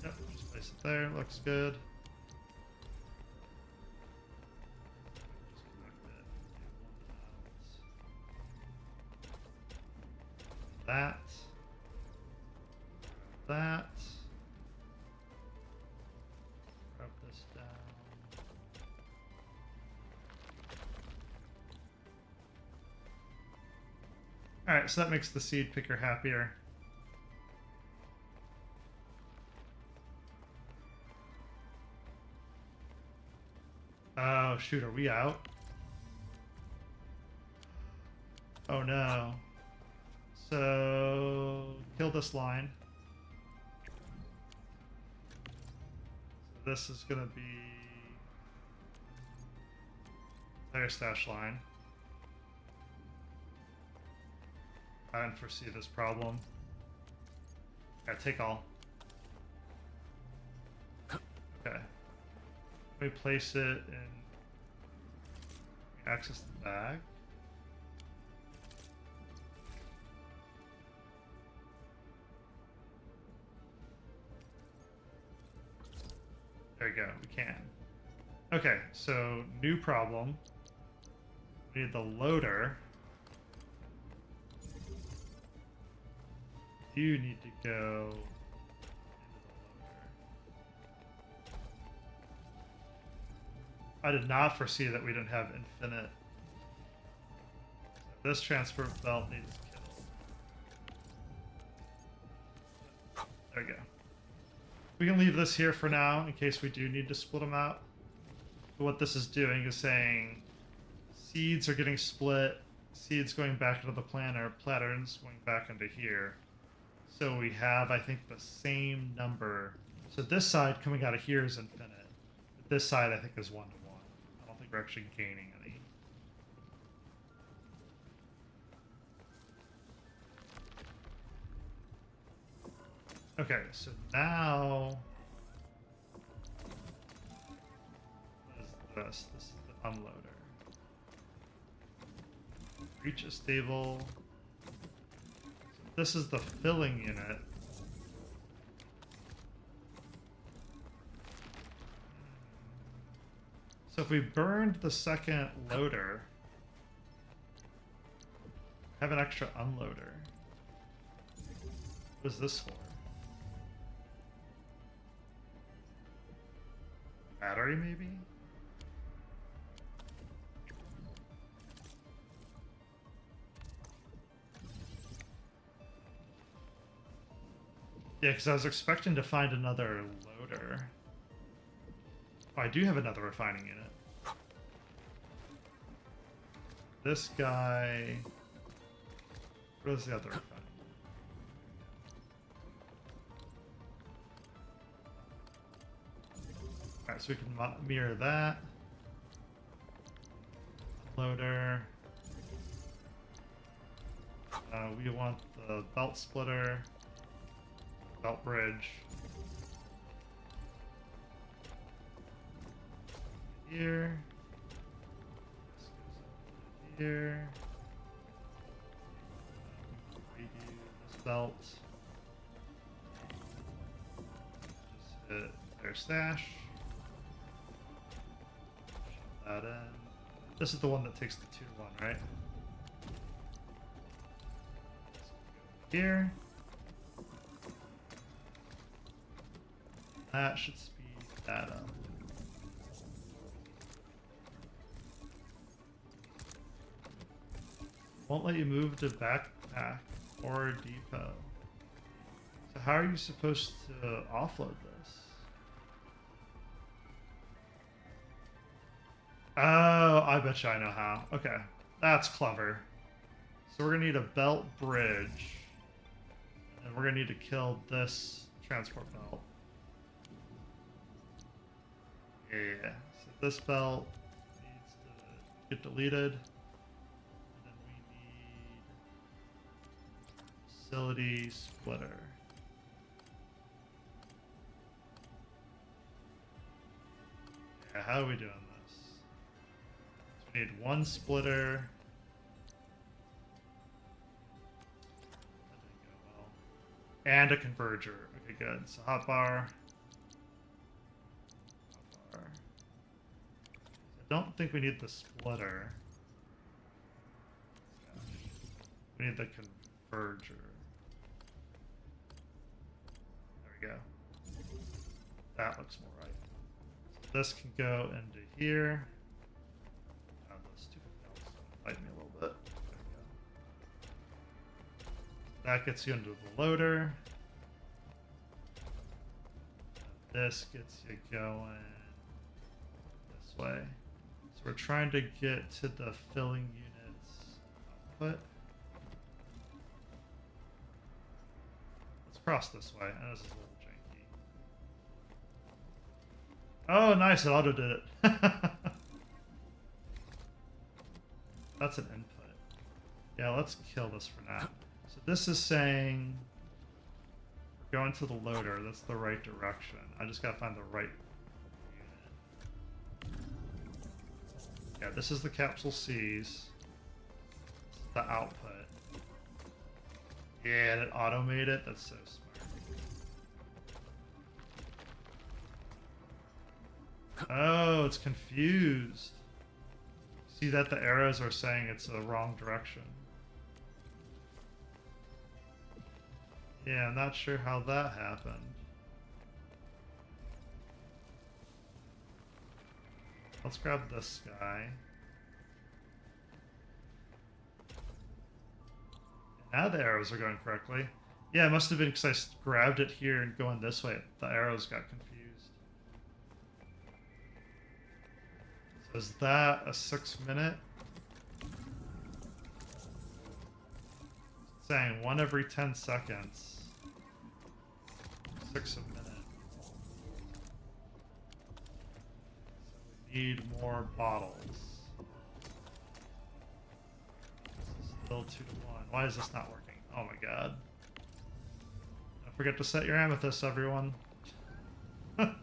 part? Yep, just place it there. Looks good. That. That. Drop this down. Alright, so that makes the seed picker happier. Oh, shoot, are we out? Oh no. So, kill this line. So this is going to be entire stash line. I didn't foresee this problem. Yeah, take all. Okay. Let me place it in. Access the bag. There we go, we can. Okay, so new problem. We need the loader. You need to go into the loader. I did not foresee that we didn't have infinite. So this transport belt needs killed. There we go. We can leave this here for now in case we do need to split them out. But what this is doing is saying seeds are getting split, seeds going back into the planter, patterns going back into here. So we have, I think, the same number. So this side coming out of here is infinite. But this side, I think, is 1 to 1. I don't think we're actually gaining any. Okay, so now what is this? This is the unloader. Reach a stable. So this is the filling unit. So if we burned the second loader, have an extra unloader. What is this for? Battery, maybe? Yeah, because I was expecting to find another loader. Oh, I do have another refining unit. This guy... What is the other refining? Alright, so we can mirror that. Loader. We want the belt splitter. Belt bridge. Here. This goes up here. Redo this belt. Just hit their stash. Shut that in. This is the one that takes the 2-1, right? Here. That should speed that up. Won't let you move to backpack or depot. So how are you supposed to offload this? Oh, I bet you I know how. Okay, that's clever. So we're gonna need a belt bridge. And we're gonna need to kill this transport belt. Yeah, so this belt needs to get deleted. And then we need facility splitter. Yeah, how are we doing this? So we need one splitter. That didn't go well. And a converger. Okay, good. So hotbar. I don't think we need the splitter. We need the converger. There we go. That looks more right. So this can go into here. Oh, those stupid belts fight me a little bit. There we go. That gets you into the loader. And this gets you going this way. So we're trying to get to the filling units output. Let's cross this way. I know this is a little janky. Oh, nice. It auto did it. That's an input. Yeah, let's kill this for now. So this is saying we're going to the loader. That's the right direction. I just gotta find the right. Yeah, this is the capsule C's. This is the output. Yeah, and it auto-made it. That's so smart. Oh, it's confused. See that the arrows are saying it's the wrong direction. Yeah, I'm not sure how that happened. Let's grab this guy. Now the arrows are going correctly. Yeah, it must have been because I grabbed it here and going this way. The arrows got confused. So is that a 6-minute? It's saying 1 every 10 seconds. 6 a minute. Need more bottles. This is still 2-1. Why is this not working? Oh my god. Don't forget to set your amethyst, everyone. I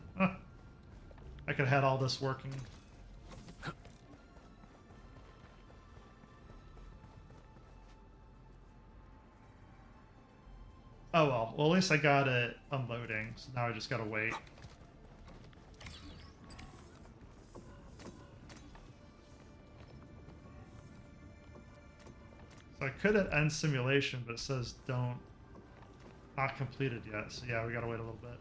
could have had all this working. Oh well. Well, at least I got it unloading, so now I just gotta wait. So I could have end simulation, but it says not completed yet. So yeah, we gotta wait a little bit.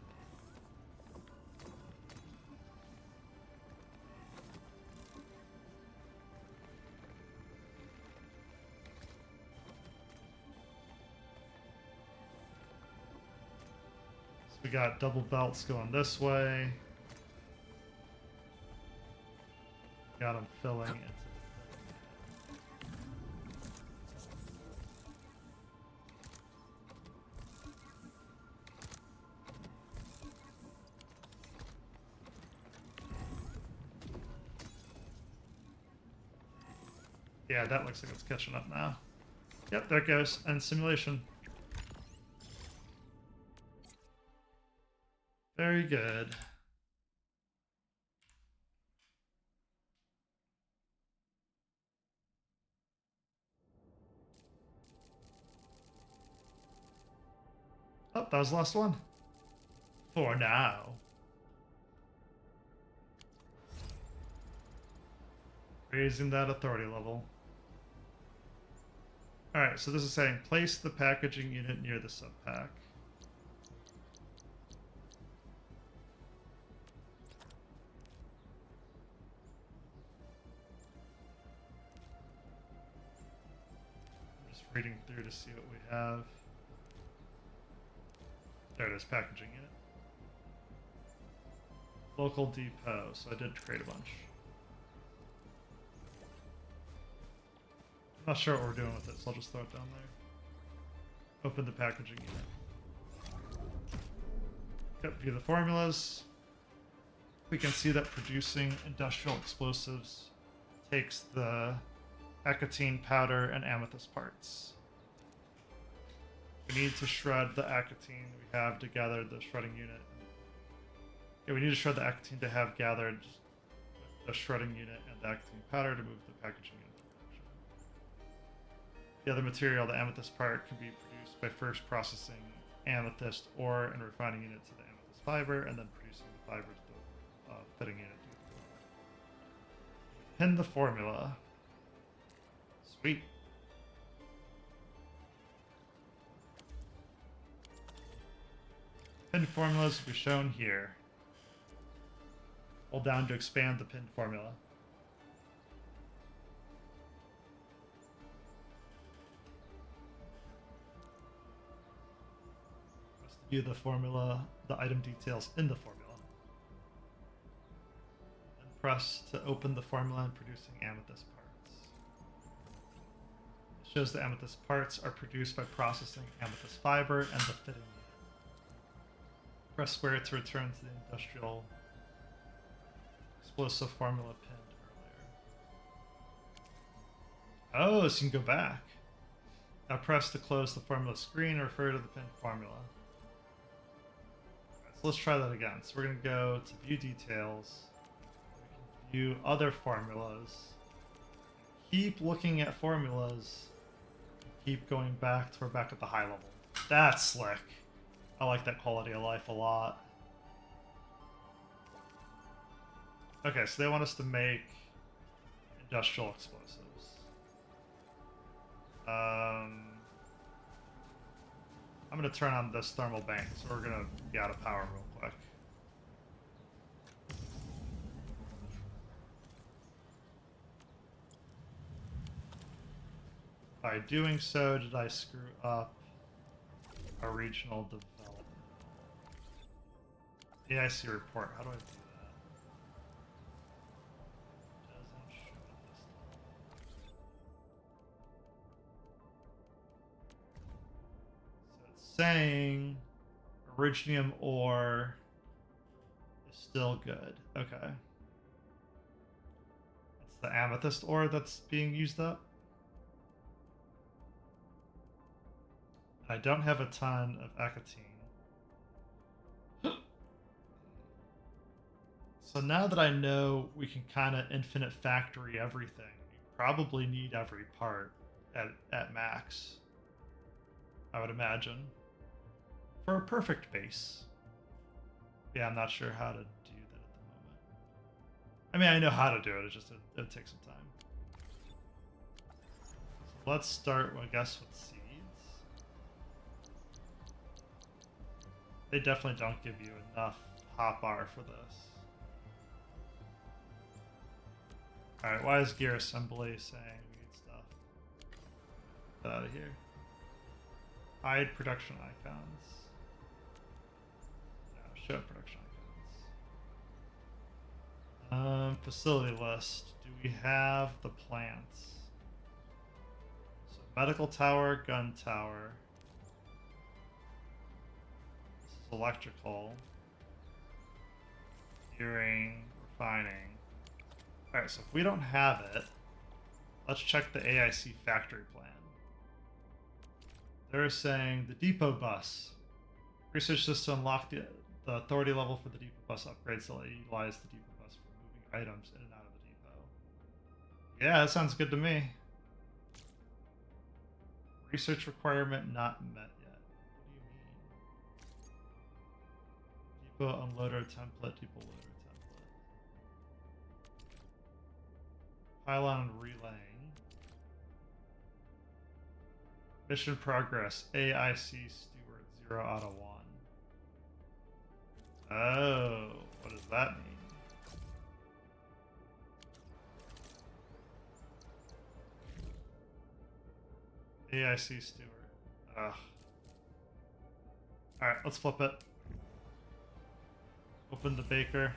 So we got double belts going this way. Got them filling into yeah, that looks like it's catching up now. Yep, there it goes. End simulation. Very good. Oh, that was the last one. For now. Raising that authority level. Alright, so this is saying place the packaging unit near the subpack. I'm just reading through to see what we have. There it is, packaging unit. Local depot, so I did create a bunch. I'm not sure what we're doing with it, so I'll just throw it down there. Open the packaging unit. Yep, view the formulas. We can see that producing industrial explosives takes the Akatine powder and amethyst parts. We need to shred the Akatine we have to gather the shredding unit. Yeah, we need to shred the Akatine to have gathered the shredding unit and the Akatine powder to move the packaging unit. The other material, the amethyst part, can be produced by first processing amethyst ore and refining it to the amethyst fiber, and then producing the fiber to the fitting unit. Pin the formula. Sweet. Pinned formulas will be shown here. Hold down to expand the pinned formula. View the formula, the item details in the formula. Then press to open the formula and producing amethyst parts. It shows the amethyst parts are produced by processing amethyst fiber and the fitting unit. Press square to return to the industrial explosive formula pinned earlier. Oh, so you can go back. Now press to close the formula screen and refer to the pinned formula. So let's try that again. So we're going to go to view details. We can view other formulas. Keep looking at formulas. Keep going back till we're back at the high level. That's slick. I like that quality of life a lot. Okay, so they want us to make industrial explosives. I'm going to turn on this thermal bank, so we're going to be out of power real quick. By doing so, did I screw up our regional development? AIC report, how do I do that? Doesn't show it this time. Saying originium ore is still good. Okay. It's the amethyst ore that's being used up. I don't have a ton of Akatine. So now that I know we can kind of infinite factory everything, we probably need every part at max, I would imagine. For a perfect base. Yeah, I'm not sure how to do that at the moment. I mean, I know how to do it, it's just it'll take some time. So let's start, I guess, with seeds. They definitely don't give you enough hotbar for this. Alright, why is gear assembly saying we need stuff? Get out of here. Hide production icons. Show production icons. Facility list. Do we have the plants? So medical tower, gun tower. This is electrical. Gearing, refining. Alright, so if we don't have it, let's check the AIC factory plan. They're saying the depot bus. Research this to unlock the the authority level for the depot bus upgrades to utilize the depot bus for moving items in and out of the depot. Yeah, that sounds good to me. Research requirement not met yet. What do you mean? Depot unloader template, depot loader template. Pylon relaying. Mission progress. AIC Steward 0 out of 1. Oh, what does that mean? AIC Steward. Ugh. Alright, let's flip it. Open the baker.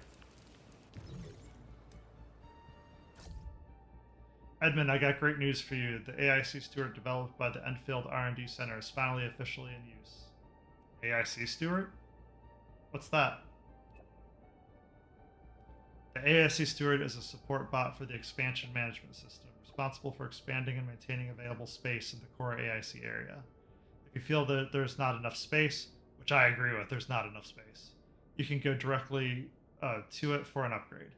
Edmund, I got great news for you. The AIC Steward developed by the Endfield R&D Center is finally officially in use. AIC Steward? What's that? The AIC Steward is a support bot for the expansion management system, responsible for expanding and maintaining available space in the core AIC area. If you feel that there's not enough space, which I agree with, there's not enough space, you can go directly to it for an upgrade.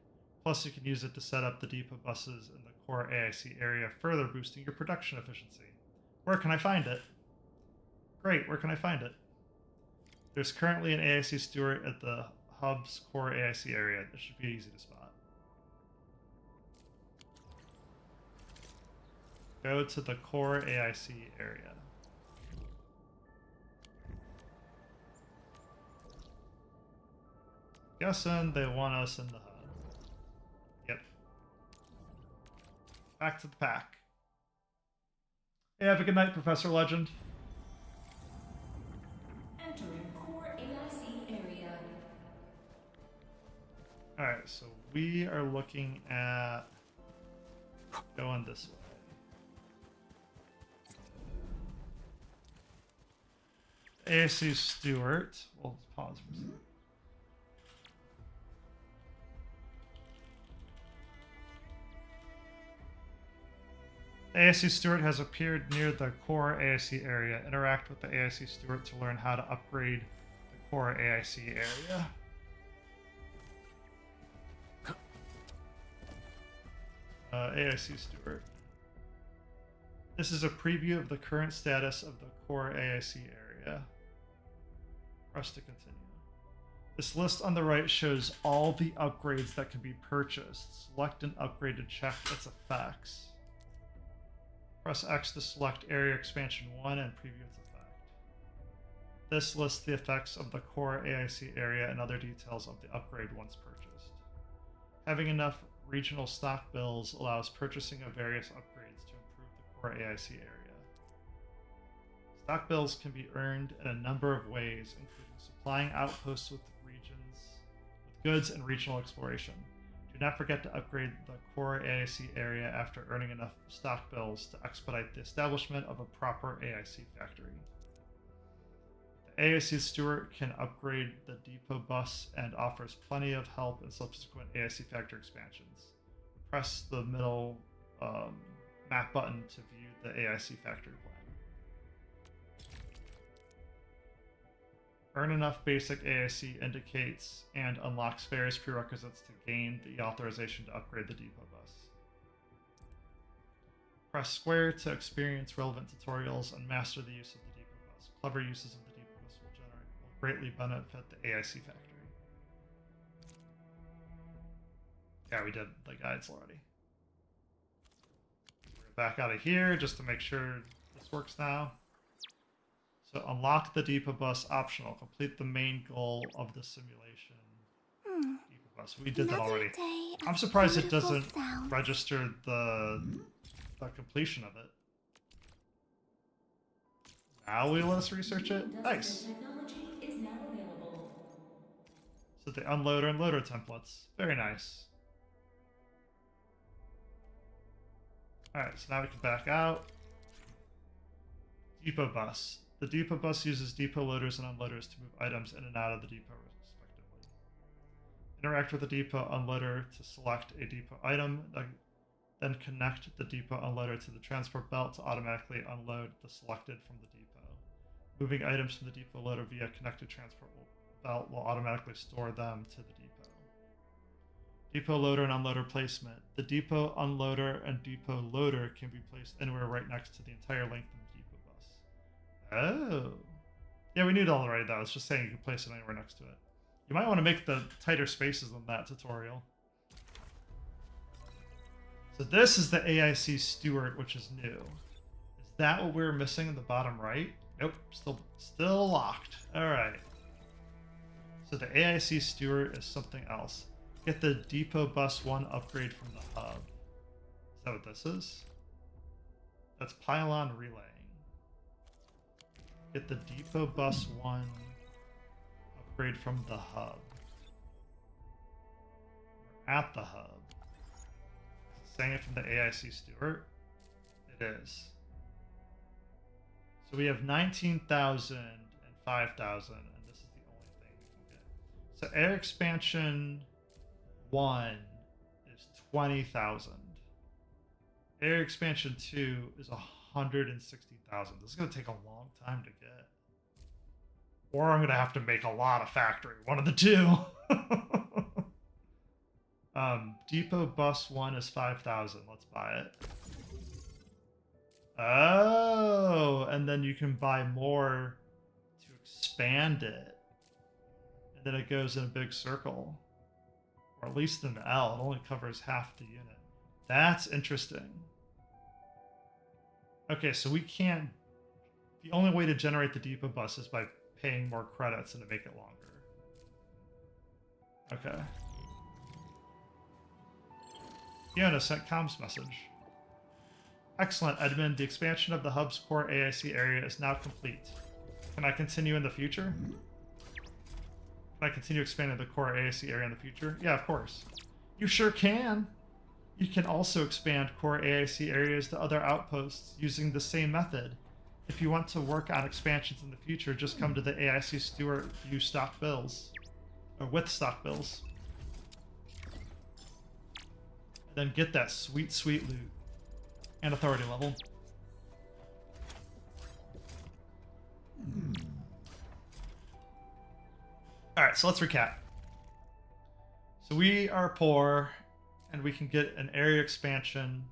Plus, you can use it to set up the depot buses in the core AIC area, further boosting your production efficiency. Where can I find it? Great, where can I find it? There's currently an AIC Steward at the hub's core AIC area. It should be easy to spot. Go to the core AIC area. Guessing they want us in the hub. Yep. Back to the pack. Hey, have a good night, Professor Legend. Entering core AIC area. Alright, so we are looking at going this way. AIC Stewart. We'll pause for a second. AIC Stewart has appeared near the core AIC area. Interact with the AIC Stewart to learn how to upgrade the core AIC area. AIC Stewart. This is a preview of the current status of the core AIC area. Press to continue. This list on the right shows all the upgrades that can be purchased. Select an upgrade to check its effects. Press X to select Area Expansion 1 and preview its effect. This lists the effects of the core AIC area and other details of the upgrade once purchased. Having enough regional stock bills allows purchasing of various upgrades to improve the core AIC area. Stock bills can be earned in a number of ways, including supplying outposts with goods and regional exploration. Do not forget to upgrade the core AIC area after earning enough stock bills to expedite the establishment of a proper AIC factory. The AIC Steward can upgrade the depot bus and offers plenty of help in subsequent AIC factory expansions. Press the middle map button to view the AIC factory plan. Earn enough basic AIC indicates and unlocks various prerequisites to gain the authorization to upgrade the depot bus. Press square to experience relevant tutorials and master the use of the depot bus. Clever uses of the depot bus will greatly benefit the AIC factory. Yeah, we did the guides already. We're back out of here just to make sure this works now. So unlock the depot bus optional. Complete the main goal of the simulation. Depot bus. We did that already. I'm surprised it doesn't register the completion of it. Now will let us research it? Nice. Technology is now available. So the unloader and loader templates. Very nice. Alright, so now we can back out. Depot bus. The depot bus uses depot loaders and unloaders to move items in and out of the depot respectively. Interact with the depot unloader to select a depot item, then connect the depot unloader to the transport belt to automatically unload the selected from the depot. Moving items from the depot loader via connected transport belt will automatically store them to the depot. Depot loader and unloader placement. The depot unloader and depot loader can be placed anywhere right next to the entire length of the depot bus. Oh. Yeah, we knew it already though. It's just saying you can place it anywhere next to it. You might want to make the tighter spaces than that tutorial. So this is the AIC Steward, which is new. Is that what we were missing in the bottom right? Nope, still locked. All right. So the AIC Steward is something else. Get the Depot Bus 1 upgrade from the hub. Is that what this is? That's pylon relaying. Get the Depot Bus 1 upgrade from the hub. We're at the hub. Is it saying it from the AIC Steward? It is. So we have 19,000 and 5,000, and this is the only thing we can get. So air expansion 1 is 20,000. Air expansion 2 is 160,000. This is going to take a long time to get. Or I'm going to have to make a lot of factory. One of the two. Depot Bus 1 is 5,000. Let's buy it. Oh, and then you can buy more to expand it. And then it goes in a big circle. Or at least an L. It only covers half the unit. That's interesting. Okay, so we can't... The only way to generate the depot bus is by paying more credits and to make it longer. Okay. Fiona sent comms message. Excellent, Edmund. The expansion of the hub's core AIC area is now complete. Can I continue in the future? Can I continue expanding the core AIC area in the future? Yeah, of course. You sure can. You can also expand core AIC areas to other outposts using the same method. If you want to work on expansions in the future, just come to the AIC Steward view stock bills. Or with stock bills. And then get that sweet, sweet loot. And authority level. Alright, so let's recap. So we are poor, and we can get an area expansion.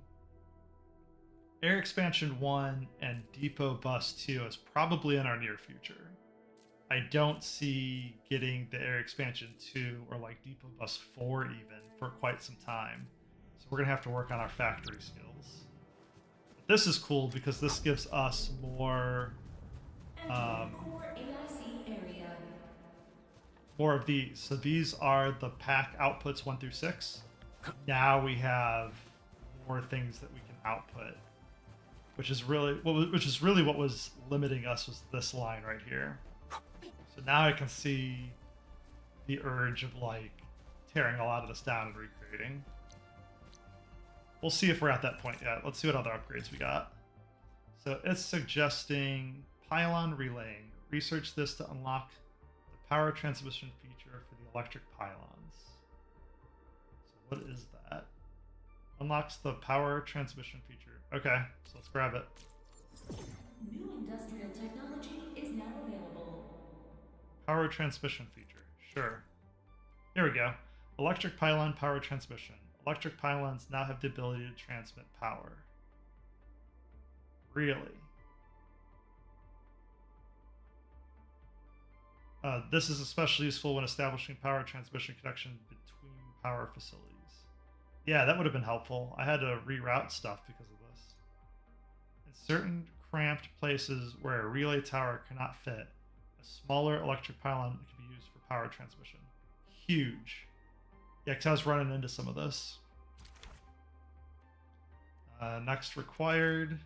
Area expansion 1 and depot bus 2 is probably in our near future. I don't see getting the area expansion 2 or like depot bus 4 even for quite some time. So we're gonna have to work on our factory skills. But this is cool because this gives us more core AIC area. more of these. So these are the pack outputs 1 through 6. Now we have more things that we can output, which is really what was limiting us, was this line right here. So now I can see the urge of like tearing a lot of this down and recreating. We'll see if we're at that point yet. Let's see what other upgrades we got. So it's suggesting pylon relaying. Research this to unlock the power transmission feature for the electric pylons. So what is that? Unlocks the power transmission feature. Okay, so let's grab it. New industrial technology is now available. Power transmission feature. Sure. Here we go. Electric pylon power transmission. Electric pylons now have the ability to transmit power. Really? This is especially useful when establishing power transmission connection between power facilities. Yeah, that would have been helpful. I had to reroute stuff because of this. In certain cramped places where a relay tower cannot fit, a smaller electric pylon can be used for power transmission. Huge. Yeah, because I was running into some of this. Next required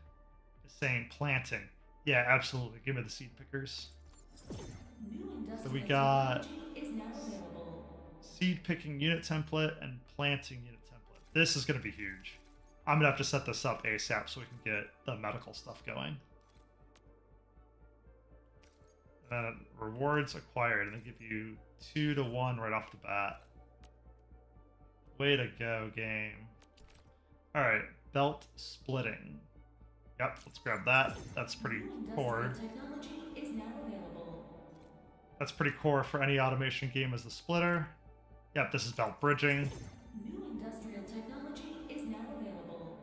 is saying planting. Yeah, absolutely. Give me the seed pickers. So we got seed picking unit template and planting unit template. This is going to be huge. I'm going to have to set this up ASAP so we can get the medical stuff going. Rewards acquired, and they give you 2 to 1 right off the bat. Way to go, game. Alright, belt splitting. Yep, let's grab that. That's pretty core. Technology is now available. That's pretty core for any automation game as the splitter. Yep, this is belt bridging. New industrial technology is now available.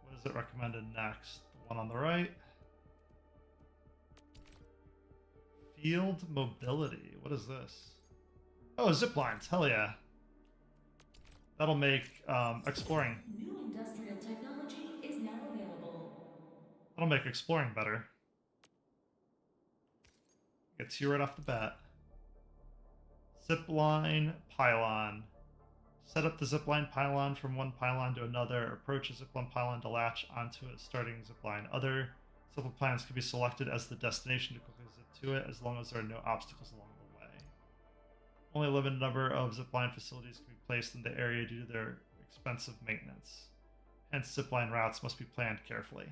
What is it recommended next? The one on the right. Field mobility. What is this? Oh, zip lines. Hell yeah. That'll make exploring. New industrial technology is now available. That'll make exploring better. Gets you right off the bat. Zip line pylon. Set up the zipline pylon from one pylon to another. Approach a zipline pylon to latch onto a starting zipline. Other zipline plans can be selected as the destination to quickly zip to it, as long as there are no obstacles along the way. Only a limited number of zipline facilities can be placed in the area due to their expensive maintenance. Hence, zipline routes must be planned carefully.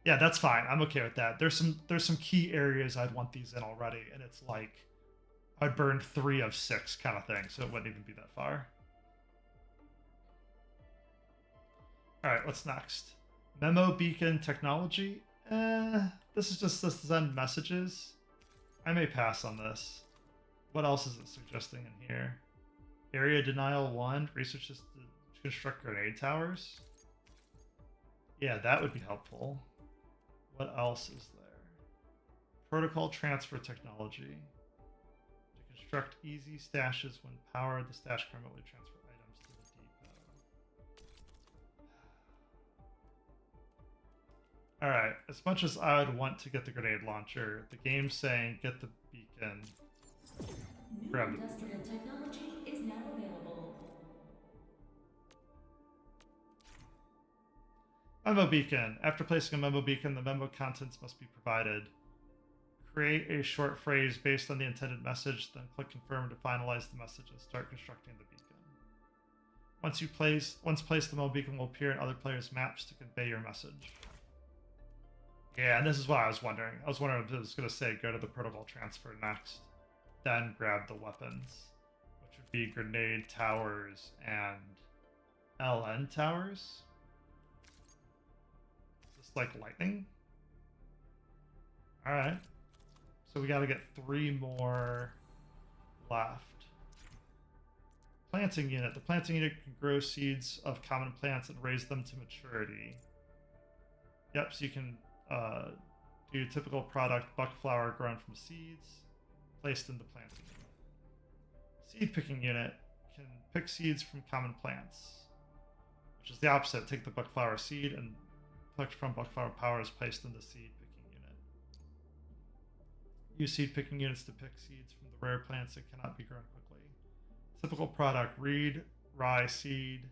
Yeah, that's fine. I'm okay with that. There's some key areas I'd want these in already, and it's like I'd burn 3 of 6 kind of thing, so it wouldn't even be that far. All right, what's next? Memo beacon technology. This is just to send messages. I may pass on this. What else is it suggesting in here? Area denial 1. Research is to construct grenade towers. Yeah, that would be helpful. What else is there? Protocol transfer technology. To construct easy stashes when powered, the stash can remotely transfer items to the depot. Alright, as much as I would want to get the grenade launcher, the game's saying get the beacon. New industrial technology is now available. Memo beacon. After placing a memo beacon, the memo contents must be provided. Create a short phrase based on the intended message, then click confirm to finalize the message and start constructing the beacon. Once placed, the memo beacon will appear in other players' maps to convey your message. Yeah, and this is what I was wondering. I was wondering if it was going to say go to the protocol transfer next, then grab the weapons, which would be grenade towers and LN towers. Is this like lightning? Alright. So we got to get 3 more left. Planting unit. The planting unit can grow seeds of common plants and raise them to maturity. Yep, so you can do typical product buck flower grown from seeds placed in the planting unit. Seed picking unit can pick seeds from common plants, which is the opposite. Take the buck flower seed and plucked from buck flower powers placed in the seed picking unit. Use seed picking units to pick seeds from the rare plants that cannot be grown quickly. Typical product: reed rye seed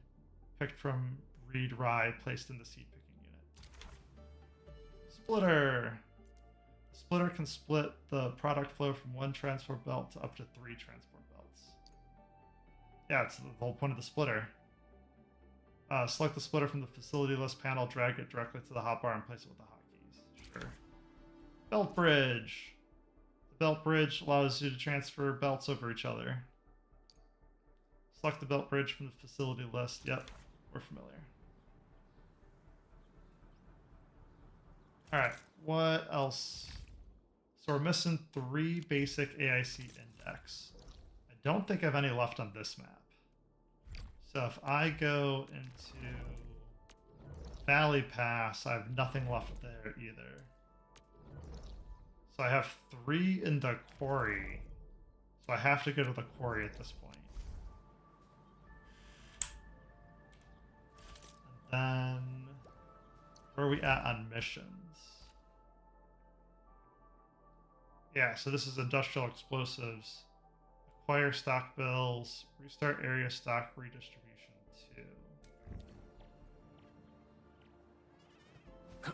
picked from reed rye placed in the seed picking unit. Splitter. Splitter can split the product flow from 1 transport belt to up to 3 transport belts. Yeah, it's the whole point of the splitter. Select the splitter from the facility list panel, drag it directly to the hotbar, and place it with the hotkeys. Sure. Belt bridge. The belt bridge allows you to transfer belts over each other. Select the belt bridge from the facility list. Yep, we're familiar. Alright, what else? So we're missing 3 basic AIC index. I don't think I have any left on this map. So if I go into Valley Pass, I have nothing left there either. So I have 3 in the quarry. So I have to go to the quarry at this point. And then, where are we at on missions? Yeah, so this is industrial explosives. Acquire stock bills. Restart area stock redistribution 2.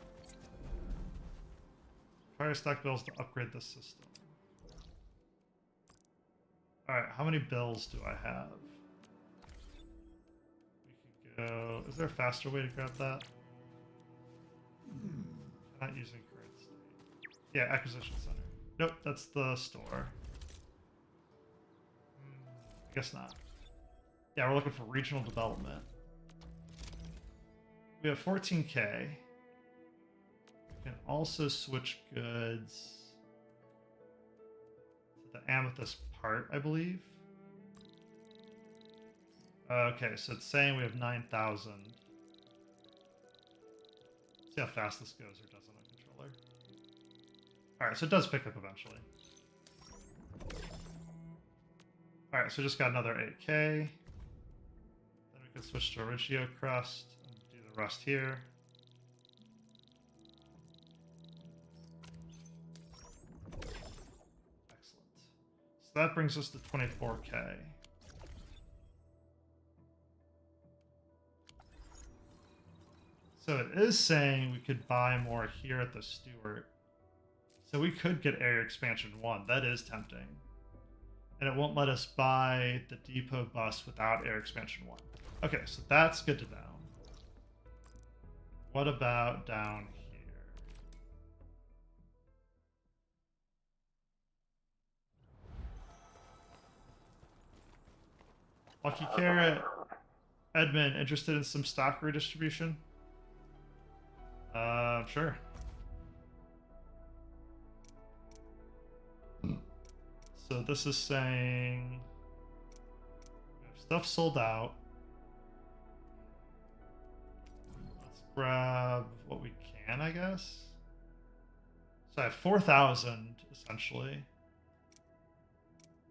Acquire stock bills to upgrade the system. Alright, how many bills do I have? We could go... Is there a faster way to grab that? I'm not using current state. Yeah, acquisition center. Nope, that's the store. I guess not. Yeah, we're looking for regional development. We have 14K. We can also switch goods. amethyst part, I believe. Okay, so it's saying we have 9,000. See how fast this goes or doesn't on controller. Alright, so it does pick up eventually. Alright, so just got another 8k. Then we can switch to Origio Crust and do the rest here. Excellent. So that brings us to 24k. So it is saying we could buy more here at the Stewart. So we could get Area Expansion 1. That is tempting. And it won't let us buy the depot bus without Air Expansion 1. Okay, so that's good to know. What about down here? Lucky Carrot. Edmund, interested in some stock redistribution? Sure. So this is saying we have stuff sold out. Let's grab what we can, I guess. So I have 4,000 essentially.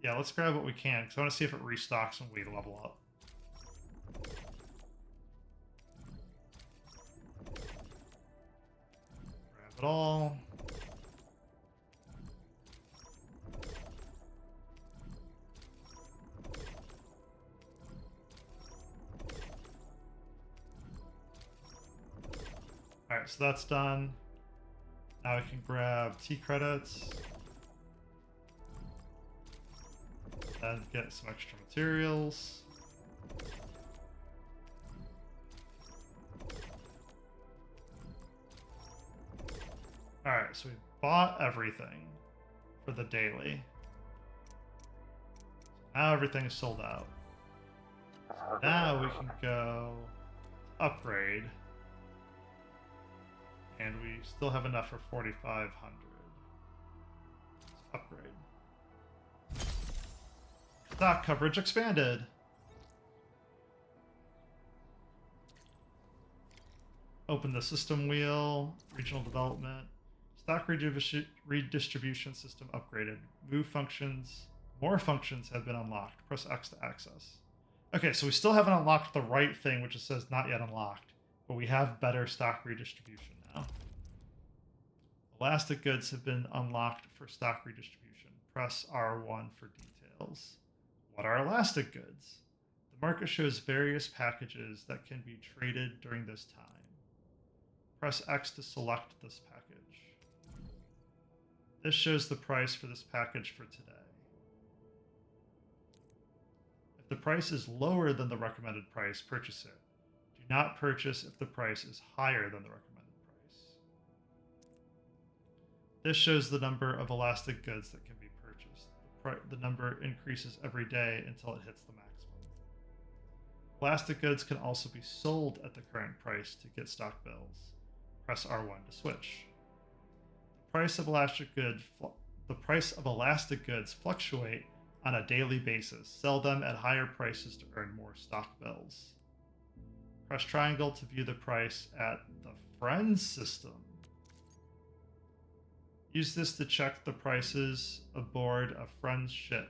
Yeah, let's grab what we can because I want to see if it restocks when we level up. Grab it all. Alright, so that's done. Now I can grab T credits. And get some extra materials. Alright, so we bought everything for the daily. Now everything's sold out. So now we can go upgrade. And we still have enough for 4,500. Let's upgrade. Stock coverage expanded. Open the system wheel. Regional development. Stock redistribution system upgraded. Move functions. More functions have been unlocked. Press X to access. Okay, so we still haven't unlocked the right thing, which it says not yet unlocked. But we have better stock redistribution now. Elastic goods have been unlocked for stock redistribution. Press R1 for details. What are elastic goods? The market shows various packages that can be traded during this time. Press X to select this package. This shows the price for this package for today. If the price is lower than the recommended price, purchase it. Do not purchase if the price is higher than the recommended price. This shows the number of elastic goods that can be purchased. The number increases every day until it hits the maximum. Elastic goods can also be sold at the current price to get stock bills. Press R1 to switch. The price of elastic goods fluctuate on a daily basis. Sell them at higher prices to earn more stock bills. Press triangle to view the price at the Friends system. Use this to check the prices aboard a friend's ship.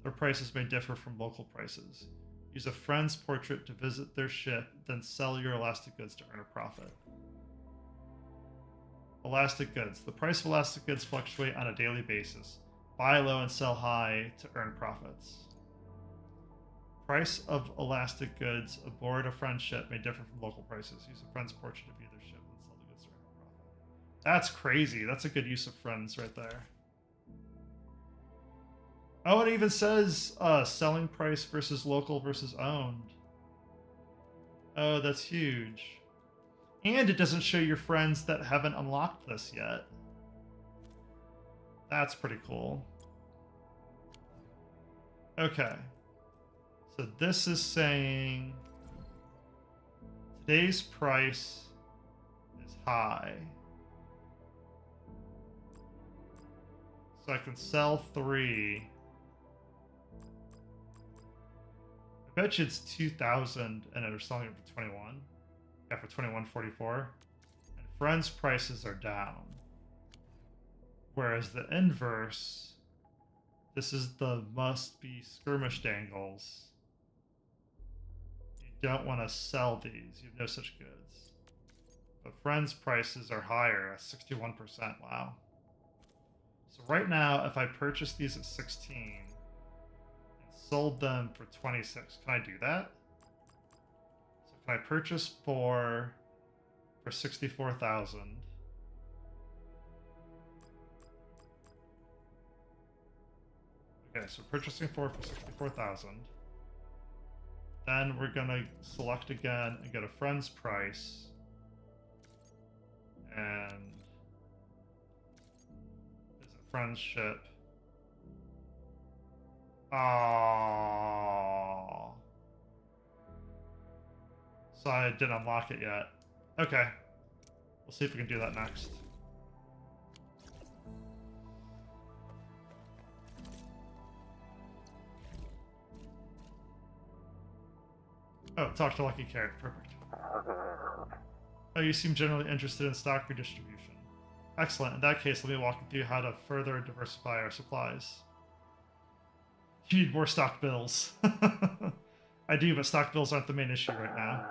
Their prices may differ from local prices. Use a friend's portrait to visit their ship, then sell your elastic goods to earn a profit. Elastic goods. The price of elastic goods fluctuate on a daily basis. Buy low and sell high to earn profits. Price of elastic goods aboard a friend's ship may differ from local prices. Use a friend's portrait to view their ship and sell the goods to earn a profit. That's crazy. That's a good use of friends right there. Oh, it even says selling price versus local versus owned. Oh, that's huge. And it doesn't show your friends that haven't unlocked this yet. That's pretty cool. Okay. So this is saying today's price is high. So I can sell 3. I bet you it's 2,000 and they're selling it for 21. Yeah, for 21.44. And friends' prices are down. Whereas the inverse, this is the must-be skirmish dangles. You don't want to sell these. You have no such goods. But friends' prices are higher at 61%. Wow. So right now, if I purchase these at 16 and sold them for 26, can I do that? So can I purchase 4 for 64,000? Okay, so purchasing 4 for 64,000. Then we're gonna select again and get a friend's price. And visit friend's ship. Oh. So I didn't unlock it yet. Okay. We'll see if we can do that next. Oh, talk to Lucky Carrot. Perfect. Oh, you seem generally interested in stock redistribution. Excellent. In that case, let me walk you through how to further diversify our supplies. You need more stock bills. I do, but stock bills aren't the main issue right now.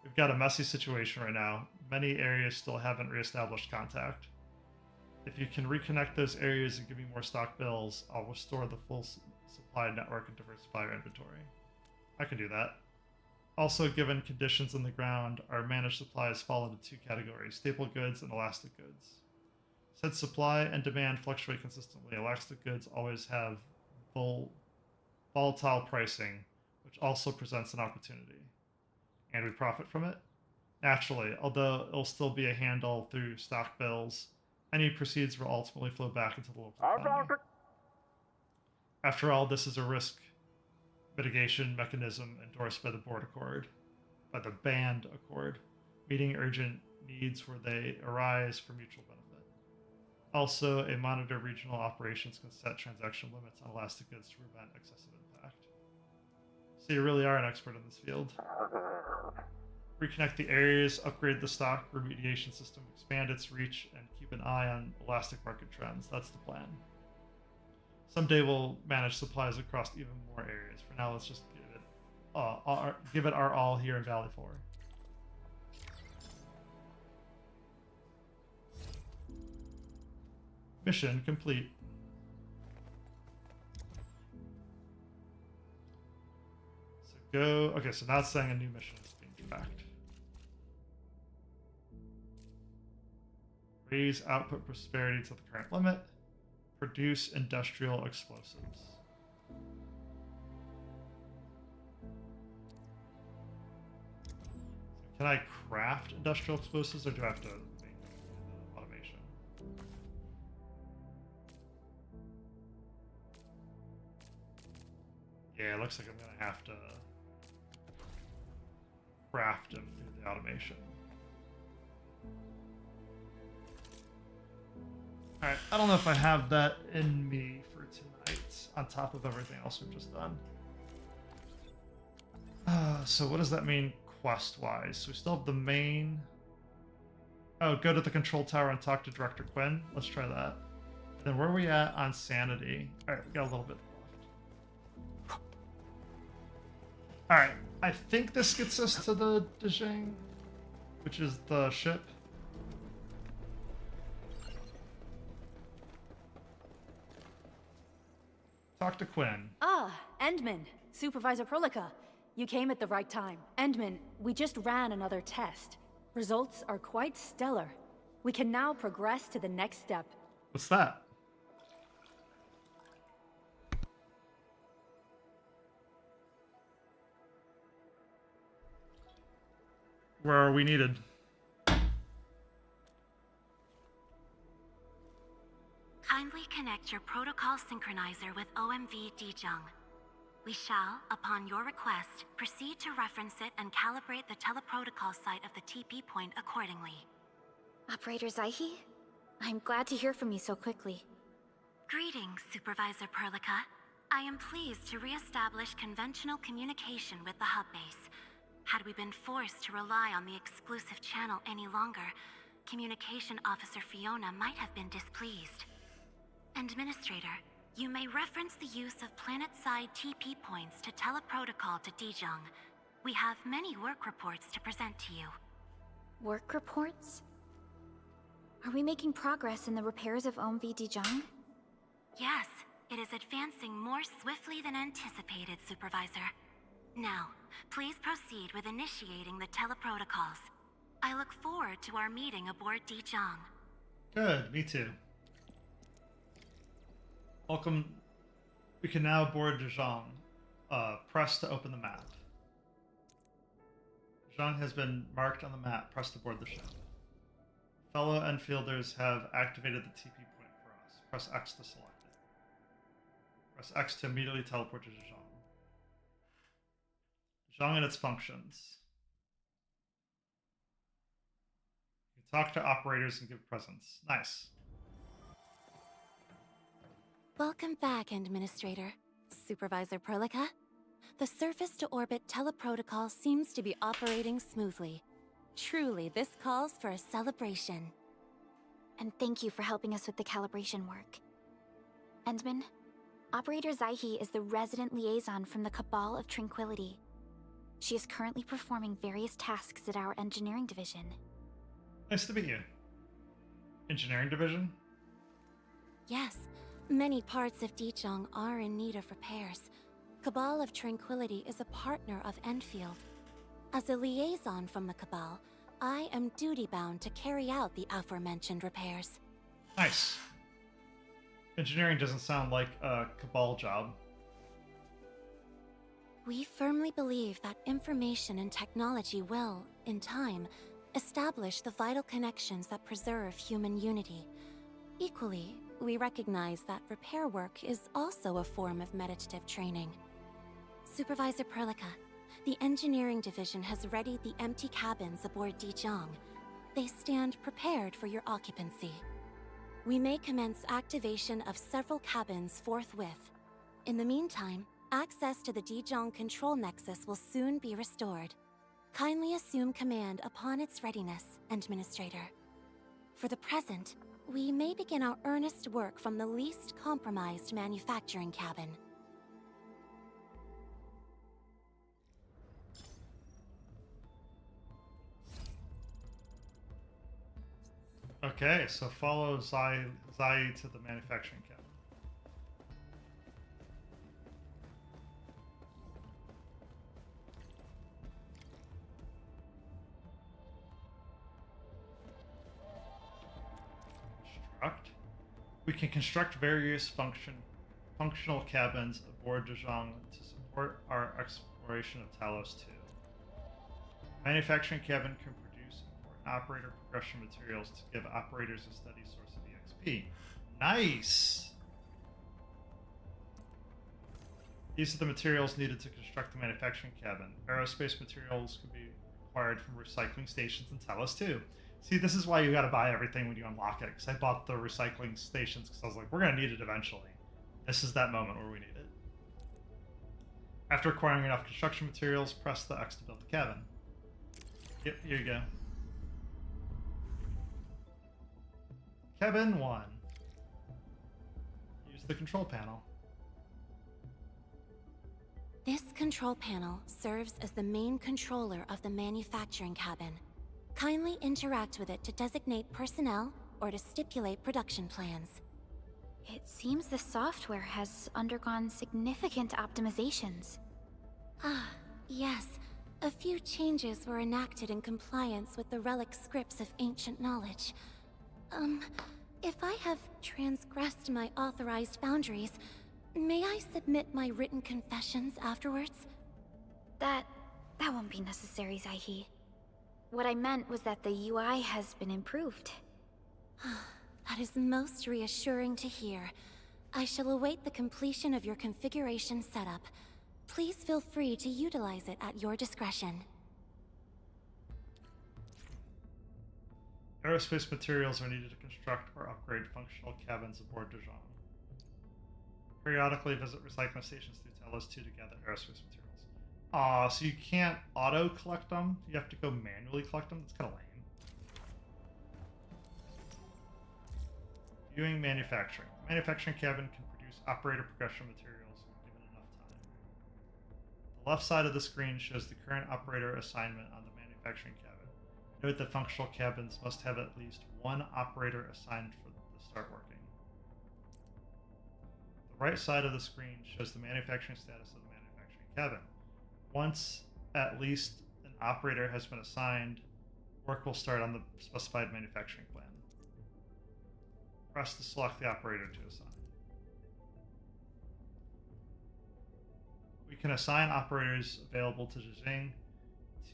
We've got a messy situation right now. Many areas still haven't reestablished contact. If you can reconnect those areas and give me more stock bills, I'll restore the full supply network and diversify our inventory. I can do that. Also, given conditions on the ground, our managed supplies fall into 2 categories, staple goods and elastic goods. Since supply and demand fluctuate consistently, elastic goods always have volatile pricing, which also presents an opportunity. And we profit from it? Naturally, although it'll still be a handle through stock bills, any proceeds will ultimately flow back into the local economy. After all, this is a risk mitigation mechanism endorsed by the Board Accord, by the Band Accord, meeting urgent needs where they arise for mutual benefit. Also, a monitor regional operations can set transaction limits on elastic goods to prevent excessive impact. So you really are an expert in this field. Reconnect the areas, upgrade the stock remediation system, expand its reach, and keep an eye on elastic market trends. That's the plan. Someday we'll manage supplies across even more areas. For now, let's just give it our all here in Valley 4. Mission complete. So go. Okay, so now it's saying a new mission is being tracked. Raise output prosperity to the current limit. Produce industrial explosives. So can I craft industrial explosives, or do I have to make the automation? Yeah, it looks like I'm gonna have to craft them through the automation. Alright, I don't know if I have that in me for tonight, on top of everything else we've just done. So what does that mean quest-wise? So we still have the main... Oh, go to the control tower and talk to Director Quinn. Let's try that. And then where are we at on sanity? Alright, we got a little bit left. Alright, I think this gets us to the Dejing, which is the ship. Talk to Quinn. Ah, Endman, Supervisor Prolica. You came at the right time. Endman, we just ran another test. Results are quite stellar. We can now progress to the next step. What's that? Where are we needed? Kindly connect your protocol synchronizer with OMV Dijung. We shall, upon your request, proceed to reference it and calibrate the teleprotocol site of the TP point accordingly. Operator Zaihi? I'm glad to hear from you so quickly. Greetings, Supervisor Perlica. I am pleased to re-establish conventional communication with the hub base. Had we been forced to rely on the exclusive channel any longer, Communication Officer Fiona might have been displeased. Administrator, you may reference the use of planet-side TP points to teleprotocol to Dijong. We have many work reports to present to you. Work reports? Are we making progress in the repairs of OMV Dijong? Yes, it is advancing more swiftly than anticipated, Supervisor. Now, please proceed with initiating the teleprotocols. I look forward to our meeting aboard Dijong. Good, me too. Welcome. We can now board Dijong. Press to open the map. Dijong has been marked on the map. Press to board the ship. Fellow Enfielders have activated the TP point for us. Press X to select it. Press X to immediately teleport to Dijong. Dijong and its functions. You can talk to operators and give presents. Nice. Welcome back, Administrator. Supervisor Perlica. The surface-to-orbit teleprotocol seems to be operating smoothly. Truly, this calls for a celebration. And thank you for helping us with the calibration work. Endman, Operator Zaihi is the resident liaison from the Cabal of Tranquility. She is currently performing various tasks at our engineering division. Nice to meet you. Engineering division? Yes, many parts of Dijong are in need of repairs. Cabal of Tranquility is a partner of Endfield. As a liaison from the Cabal, I am duty-bound to carry out the aforementioned repairs. Nice. Engineering doesn't sound like a Cabal job. We firmly believe that information and technology will, in time, establish the vital connections that preserve human unity. Equally, we recognize that repair work is also a form of meditative training. Supervisor Perlica, the engineering division has readied the empty cabins aboard Dijong. They stand prepared for your occupancy. We may commence activation of several cabins forthwith. In the meantime, access to the Dijong control nexus will soon be restored. Kindly assume command upon its readiness, Administrator. For the present, we may begin our earnest work from the least compromised manufacturing cabin. Okay, so follow Zai to the manufacturing cabin. Construct. We can construct various functional cabins aboard Dijong to support our exploration of Talos 2. Manufacturing cabin can produce important operator progression materials to give operators a steady source of EXP. Nice! These are the materials needed to construct the manufacturing cabin. Aerospace materials can be acquired from recycling stations in Talos 2. See, this is why you gotta buy everything when you unlock it, because I bought the recycling stations because I was like, we're gonna need it eventually. This is that moment where we need it. After acquiring enough construction materials, press the X to build the cabin. Yep, here you go. Cabin 1. Use the control panel. This control panel serves as the main controller of the manufacturing cabin. Kindly interact with it to designate personnel or to stipulate production plans. It seems the software has undergone significant optimizations. Ah, yes. A few changes were enacted in compliance with the relic scripts of ancient knowledge. If I have transgressed my authorized boundaries, may I submit my written confessions afterwards? That won't be necessary, Zaihi. What I meant was that the UI has been improved. That is most reassuring to hear. I shall await the completion of your configuration setup. Please feel free to utilize it at your discretion. Aerospace materials are needed to construct or upgrade functional cabins aboard Dijong. Periodically visit recycling stations to tell us to gather aerospace materials. So you can't auto collect them. You have to go manually collect them. That's kind of lame. Viewing manufacturing. Manufacturing cabin can produce operator progression materials given enough time. The left side of the screen shows the current operator assignment on the manufacturing cabin. Note that functional cabins must have at least one operator assigned for to start working. The right side of the screen shows the manufacturing status of the manufacturing cabin. Once at least an operator has been assigned, work will start on the specified manufacturing plan. Press to select the operator to assign. We can assign operators available to Zhejiang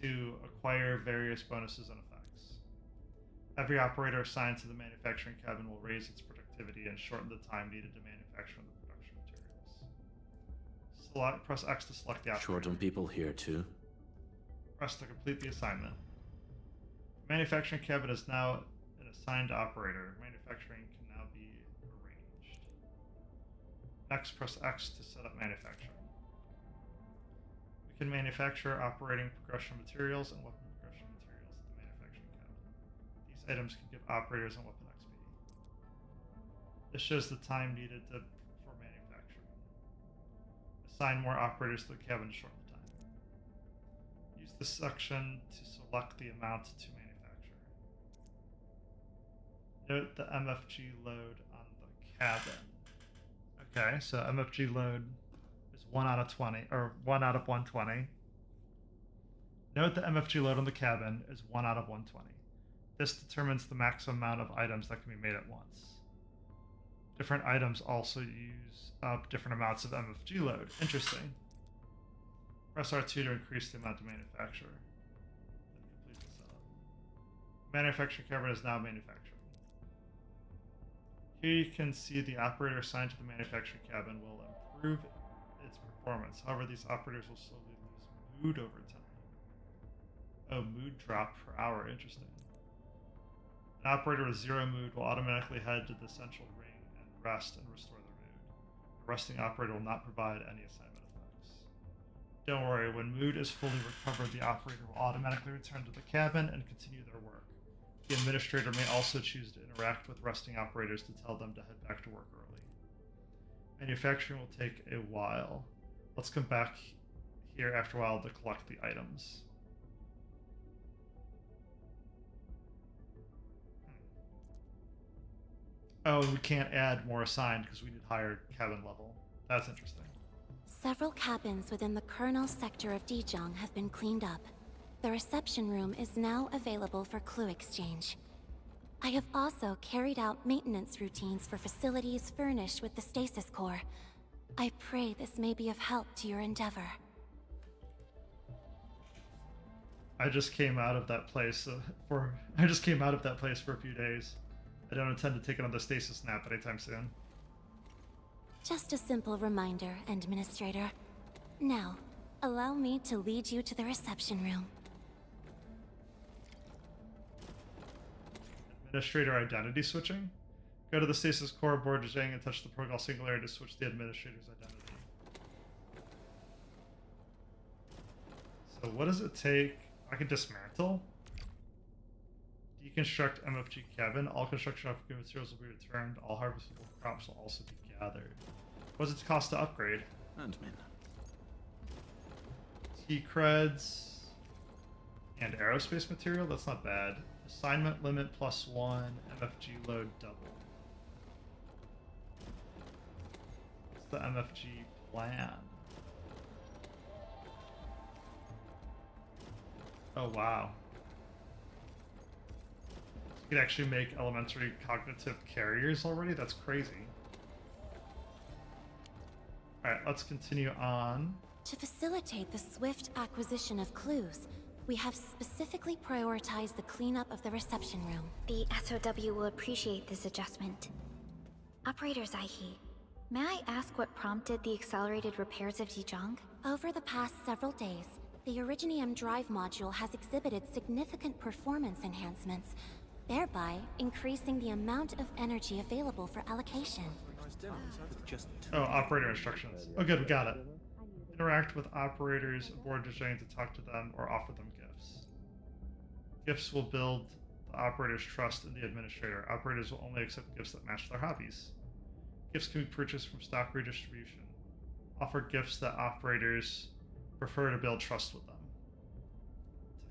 to acquire various bonuses and effects. Every operator assigned to the manufacturing cabin will raise its productivity and shorten the time needed to manufacture the production materials. Press X to select the operator. Shorten people here too? Press to complete the assignment. The manufacturing cabin is now an assigned operator. Manufacturing can now be arranged. Next, press X to set up manufacturing. We can manufacture operating progression materials and weapon progression materials at the manufacturing cabin. These items can give operators and weapon XP. This shows the time needed for manufacturing. Assign more operators to the cabin to shorten the time. Use this section to select the amount to manufacture. Note the MFG load on the cabin. Okay, so MFG load is 1 out of 20, or 1 out of 120. Note the MFG load on the cabin is 1 out of 120. This determines the maximum amount of items that can be made at once. Different items also use up different amounts of MFG load. Interesting. Press R2 to increase the amount to manufacture. Then complete the setup. Manufacturing cabin is now manufacturing. Here you can see the operator assigned to the manufacturing cabin will improve its performance. However, these operators will slowly lose mood over time. Oh, mood drop per hour. Interesting. An operator with 0 mood will automatically head to the central ring and rest and restore their mood. The resting operator will not provide any assignment effects. Don't worry, when mood is fully recovered, the operator will automatically return to the cabin and continue their work. The administrator may also choose to interact with resting operators to tell them to head back to work early. Manufacturing will take a while. Let's come back here after a while to collect the items. Oh, we can't add more assigned because we need higher cabin level. That's interesting. Several cabins within the Kernel sector of Dijiang have been cleaned up. The reception room is now available for clue exchange. I have also carried out maintenance routines for facilities furnished with the stasis core. I pray this may be of help to your endeavor. I just came out of that place for a few days. I don't intend to take another stasis nap anytime soon. Just a simple reminder, Administrator. Now, allow me to lead you to the reception room. Administrator identity switching? Go to the stasis core aboard Zhang and touch the protocol singularity to switch the administrator's identity. So what does it take? I can dismantle? Deconstruct MFG cabin. All construction materials will be returned. All harvestable crops will also be gathered. What does it cost to upgrade? Admin. T-creds and aerospace material? That's not bad. Assignment limit +1, MFG load double. What's the MFG plan? Oh wow. You can actually make elementary cognitive carriers already? That's crazy. Alright, let's continue on. To facilitate the swift acquisition of clues, we have specifically prioritized the cleanup of the reception room. The SOW will appreciate this adjustment. Operator Zaihi, may I ask what prompted the accelerated repairs of Dijiang? Over the past several days, the Originium drive module has exhibited significant performance enhancements, thereby increasing the amount of energy available for allocation. Oh, operator instructions. Oh, good, we got it. Interact with operators aboard Dijang to talk to them or offer them gifts. Gifts will build the operator's trust in the administrator. Operators will only accept gifts that match their hobbies. Gifts can be purchased from stock redistribution. Offer gifts that operators prefer to build trust with them.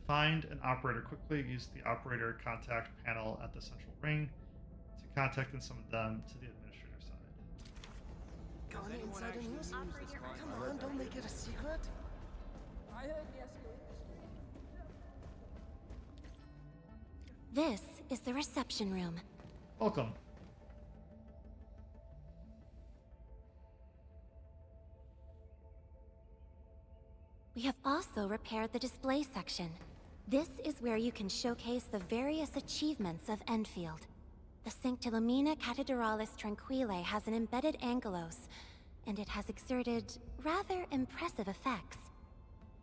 To find an operator quickly, use the operator contact panel at the central ring to contact and summon them to the administrator side. Gone inside a news? Come on, don't make it a secret. I heard the This is the reception room. Welcome. We have also repaired the display section. This is where you can showcase the various achievements of Endfield. The Sanctilumina Cathedralis Tranquile has an embedded angelos, and it has exerted rather impressive effects.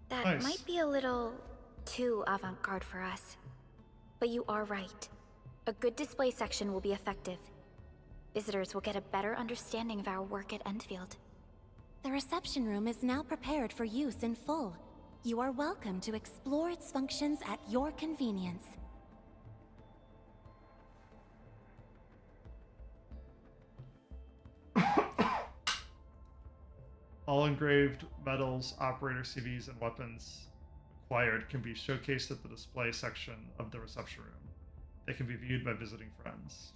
That might be a little too avant-garde for us. But you are right. A good display section will be effective. Visitors will get a better understanding of our work at Endfield. The reception room is now prepared for use in full. You are welcome to explore its functions at your convenience. All engraved metals, operator CVs, and weapons acquired can be showcased at the display section of the reception room. They can be viewed by visiting friends.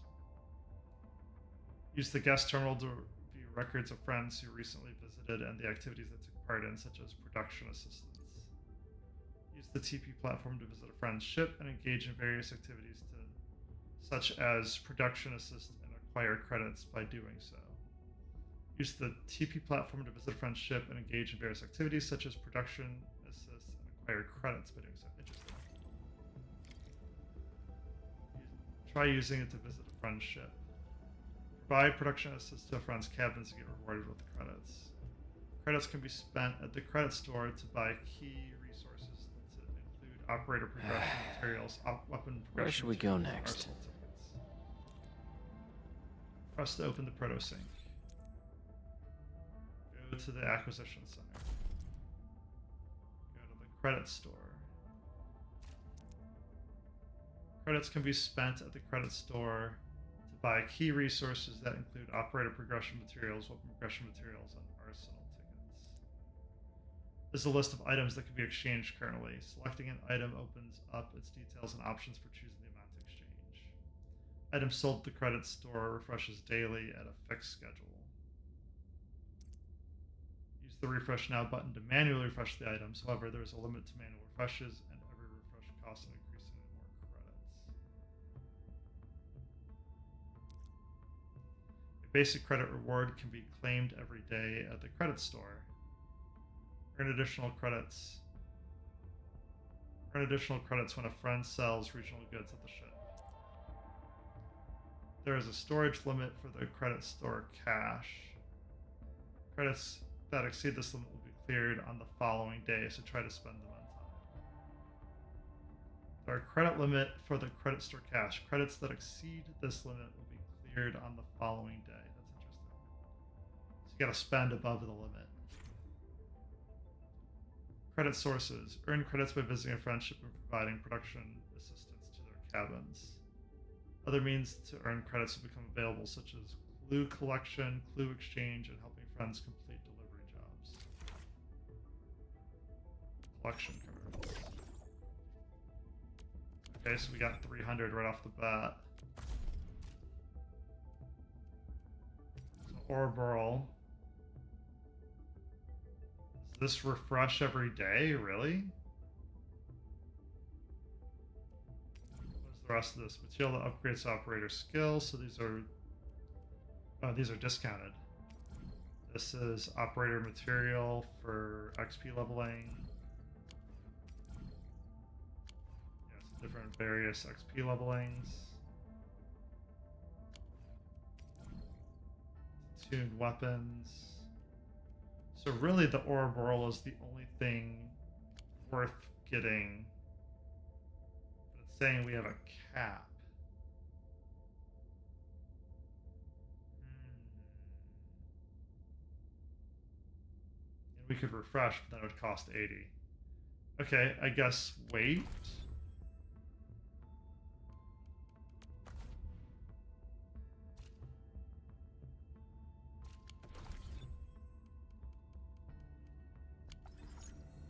Use the guest terminal to view records of friends who recently visited and the activities they took part in, such as production assistance. Use the TP platform to visit a friend's ship and engage in various activities such as production assist and acquire credits by doing so. Use the TP platform to visit a friend's ship and engage in various activities such as production assist and acquire credits by doing so. Interesting. Try using it to visit a friend's ship. Provide production assist to a friend's cabins to get rewarded with credits. Credits can be spent at the credit store to buy key resources to include operator progression materials, weapon progression. Where should we go next? Press to open the proto-sync. Go to the acquisition center. Go to the credit store. Credits can be spent at the credit store to buy key resources that include operator progression materials, weapon progression materials, and arsenal tickets. This is a list of items that can be exchanged currently. Selecting an item opens up its details and options for choosing the amount to exchange. Items sold at the credit store refreshes daily at a fixed schedule. Use the Refresh Now button to manually refresh the items. However, there is a limit to manual refreshes, and every refresh costs an increasingly more credits. A basic credit reward can be claimed every day at the credit store. Earn additional credits. Earn additional credits when a friend sells regional goods at the ship. There is a storage limit for the credit store cash. Credits that exceed this limit will be cleared on the following day, so try to spend them on time. There are credit limit for the credit store cash. Credits that exceed this limit will be cleared on the following day. That's interesting. So you gotta spend above the limit. Credit sources. Earn credits by visiting a friendship and providing production assistance to their cabins. Other means to earn credits will become available, such as clue collection, clue exchange, and helping friends complete delivery jobs. Collection cards. Okay, so we got 300 right off the bat. So Ouroboros. Does this refresh every day? Really? The rest of this material that upgrades operator skills. So these are discounted. This is operator material for XP leveling. Yes, different various XP levelings. Tuned weapons. So really the Ouroboros is the only thing worth getting. It's saying we have a cap. We could refresh, but then it would cost 80. Okay, I guess wait.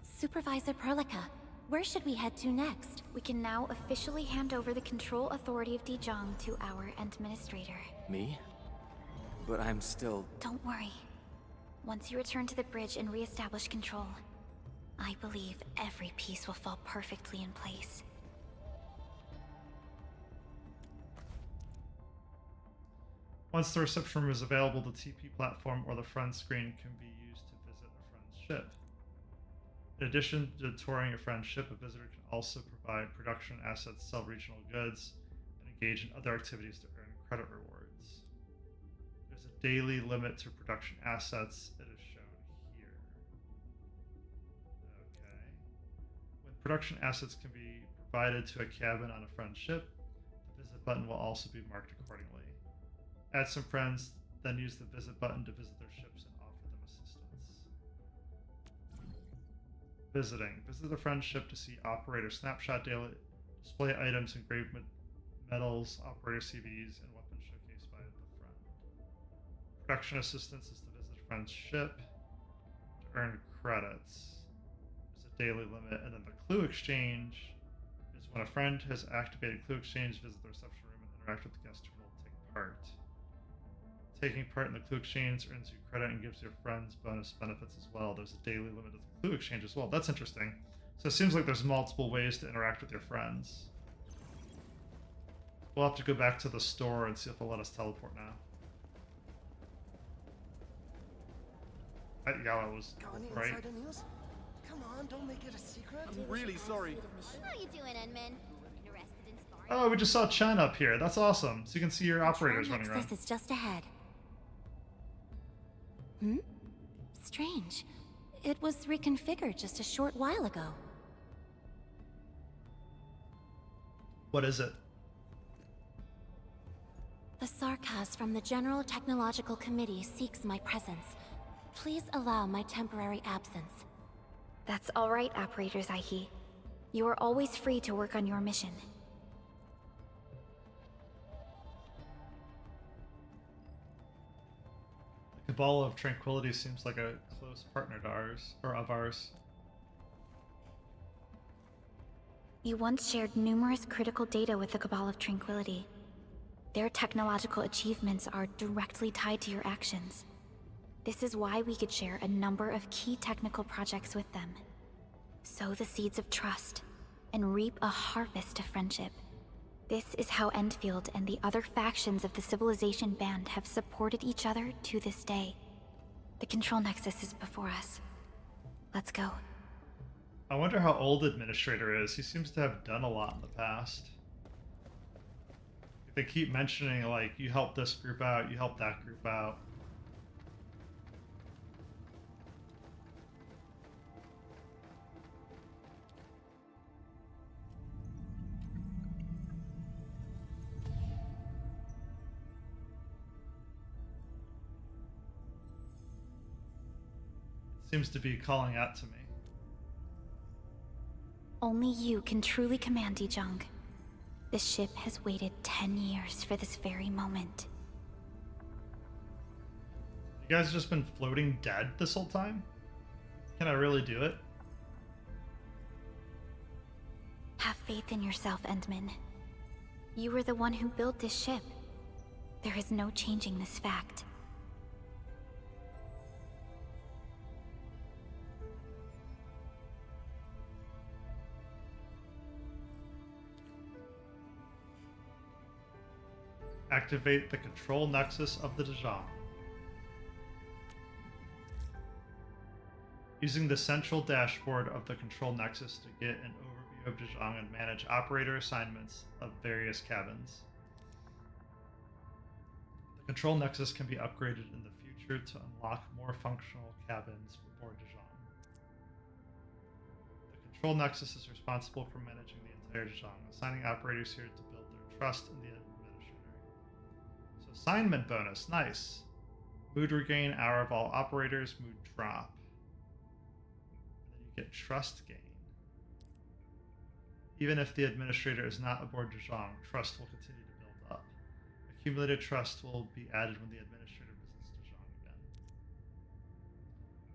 Supervisor Perlica, where should we head to next? We can now officially hand over the control authority of Dijong to our administrator. Me? But I'm still... Don't worry. Once you return to the bridge and re-establish control, I believe every piece will fall perfectly in place. Once the reception room is available, the TP platform or the friend screen can be used to visit a friend's ship. In addition to touring a friend's ship, a visitor can also provide production assets, sell regional goods, and engage in other activities to earn credit rewards. There's a daily limit to production assets. It is shown here. Okay. When production assets can be provided to a cabin on a friend's ship, the visit button will also be marked accordingly. Add some friends, then use the visit button to visit their ships and offer them assistance. Visiting. Visit the friend's ship to see operator snapshot daily, display items, engraved medals, operator CVs, and weapons showcased by the friend. Production assistance is to visit a friend's ship to earn credits. There's a daily limit, and then the clue exchange is when a friend has activated clue exchange, visit the reception room and interact with the guest who will take part. Taking part in the clue exchange earns you credit and gives your friends bonus benefits as well. There's a daily limit of the clue exchange as well. That's interesting. So it seems like there's multiple ways to interact with your friends. We'll have to go back to the store and see if they'll let us teleport now. That yellow was right. Inside the news? Come on, don't make it a secret. I'm really sorry. How you doing, Edmund? Interested in sparring? Oh, we just saw Chen up here. That's awesome. So you can see your operators running around. Access is just ahead. Hmm? Strange. It was reconfigured just a short while ago. What is it? The Sarkaz from the General Technological Committee seeks my presence. Please allow my temporary absence. That's all right, Operator Zaihi. You are always free to work on your mission. The Cabal of Tranquility seems like a close partner to ours, or of ours. You once shared numerous critical data with the Cabal of Tranquility. Their technological achievements are directly tied to your actions. This is why we could share a number of key technical projects with them. Sow the seeds of trust, and reap a harvest of friendship. This is how Endfield and the other factions of the Civilization Band have supported each other to this day. The Control Nexus is before us. Let's go. I wonder how old Administrator is. He seems to have done a lot in the past. They keep mentioning, like, you helped this group out, you helped that group out. Seems to be calling out to me. Only you can truly command Dijong. This ship has waited 10 years for this very moment. You guys just been floating dead this whole time? Can I really do it? Have faith in yourself, Endman. You were the one who built this ship. There is no changing this fact. Activate the control nexus of the Dijong. Using the central dashboard of the control nexus to get an overview of Dijong and manage operator assignments of various cabins. The control nexus can be upgraded in the future to unlock more functional cabins for Dijong. The control nexus is responsible for managing the entire Dijong, assigning operators here to build their trust in the administrator. So assignment bonus, nice. Mood regain, hour of all operators, mood drop. get trust gain. Even if the administrator is not aboard Zhang, trust will continue to build up. Accumulated trust will be added when the administrator visits Zhang again.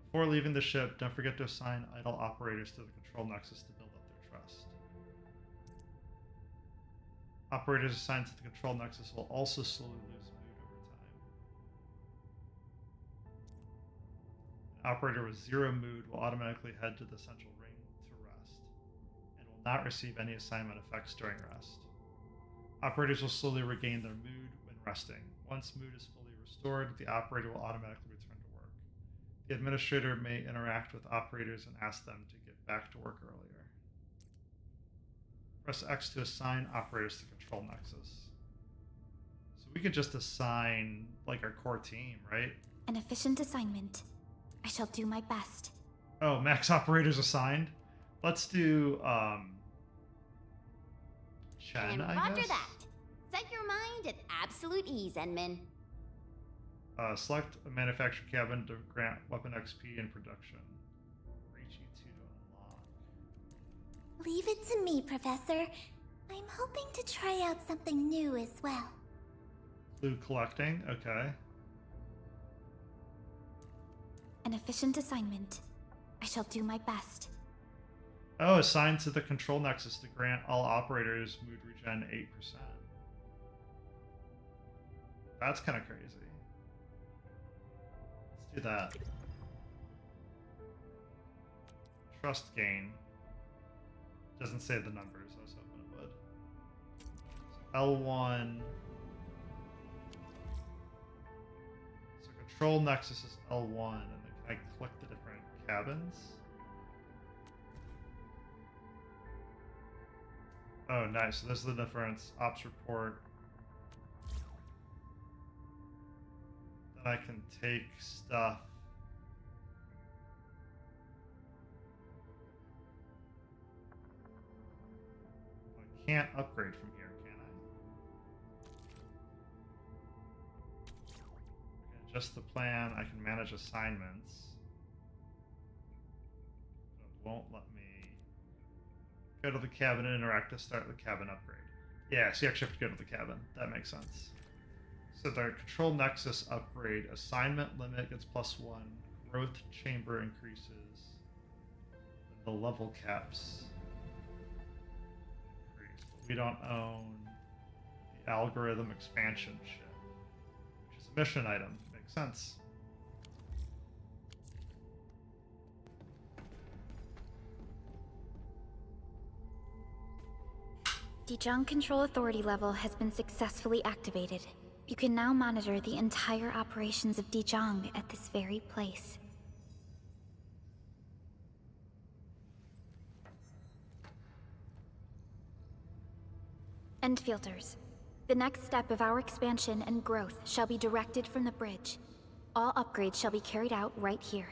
Before leaving the ship, don't forget to assign idle operators to the control nexus to build up their trust. Operators assigned to the control nexus will also slowly lose mood over time. An operator with 0 mood will automatically head to the central ring to rest, and will not receive any assignment effects during rest. Operators will slowly regain their mood when resting. Once mood is fully restored, the operator will automatically return to work. The administrator may interact with operators and ask them to get back to work earlier. Press X to assign operators to control nexus. So we could just assign like our core team, right? An efficient assignment. I shall do my best. Oh, max operators assigned. Let's do Chen, And I roger guess. that. Set your mind at absolute ease, Enman. Select a manufactured cabin to grant weapon XP in production. Reach E2 to unlock. Leave it to me, Professor. I'm hoping to try out something new as well. Clue collecting, okay. An efficient assignment. I shall do my best. Oh, assigned to the control nexus to grant all operators mood regen 8%. That's kind of crazy. Let's do that. Trust gain. Doesn't say the numbers, I was hoping it would. So L1. So control nexus is L1, and then can I click the different cabins? Oh, nice. So this is the difference. Ops report. Then I can take stuff. I can't upgrade from here, can I? I can adjust the plan. I can manage assignments. But it won't let me go to the cabin and interact to start the cabin upgrade. Yeah, so you actually have to go to the cabin. That makes sense. So the control nexus upgrade, assignment limit gets +1, growth chamber increases, and the level caps increase. But we don't own the algorithm expansion ship, which is a mission item. Makes sense. Dejong Control Authority level has been successfully activated. You can now monitor the entire operations of Dejong at this very place. Endfielders. The next step of our expansion and growth shall be directed from the bridge. All upgrades shall be carried out right here.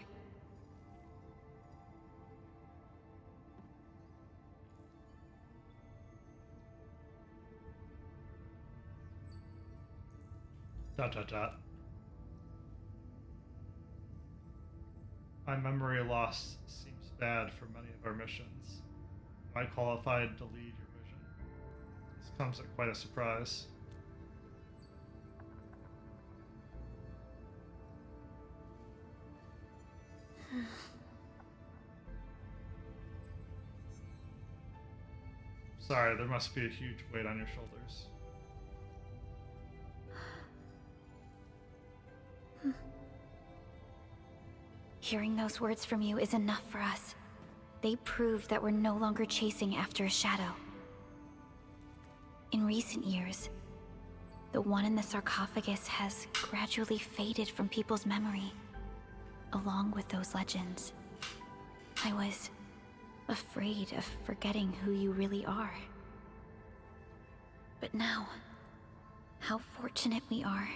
Dot dot dot. My memory loss seems bad for many of our missions. Am I qualified to lead your mission? This comes at quite a surprise. Sorry, there must be a huge weight on your shoulders. Hearing those words from you is enough for us. They prove that we're no longer chasing after a shadow. In recent years, the one in the sarcophagus has gradually faded from people's memory, along with those legends. I was afraid of forgetting who you really are. But now, how fortunate we are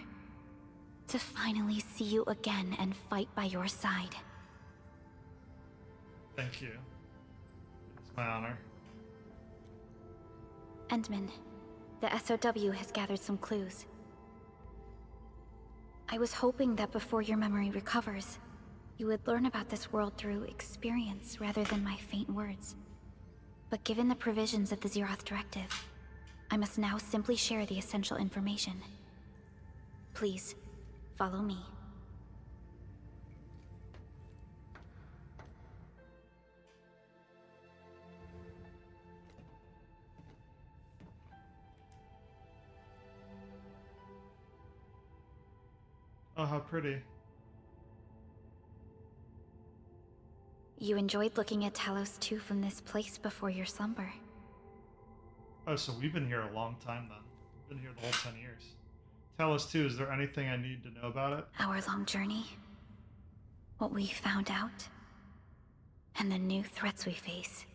to finally see you again and fight by your side. Thank you. It's my honor. Endman, the SOW has gathered some clues. I was hoping that before your memory recovers, You would learn about this world through experience rather than my faint words. But given the provisions of the Zeroth Directive, I must now simply share the essential information. Please, follow me. Oh, how pretty. You enjoyed looking at Talos 2 from this place before your slumber. Oh, so we've been here a long time then. Been here the whole 10 years. Talos 2, is there anything I need to know about it? Our long journey, what we found out, and the new threats we face.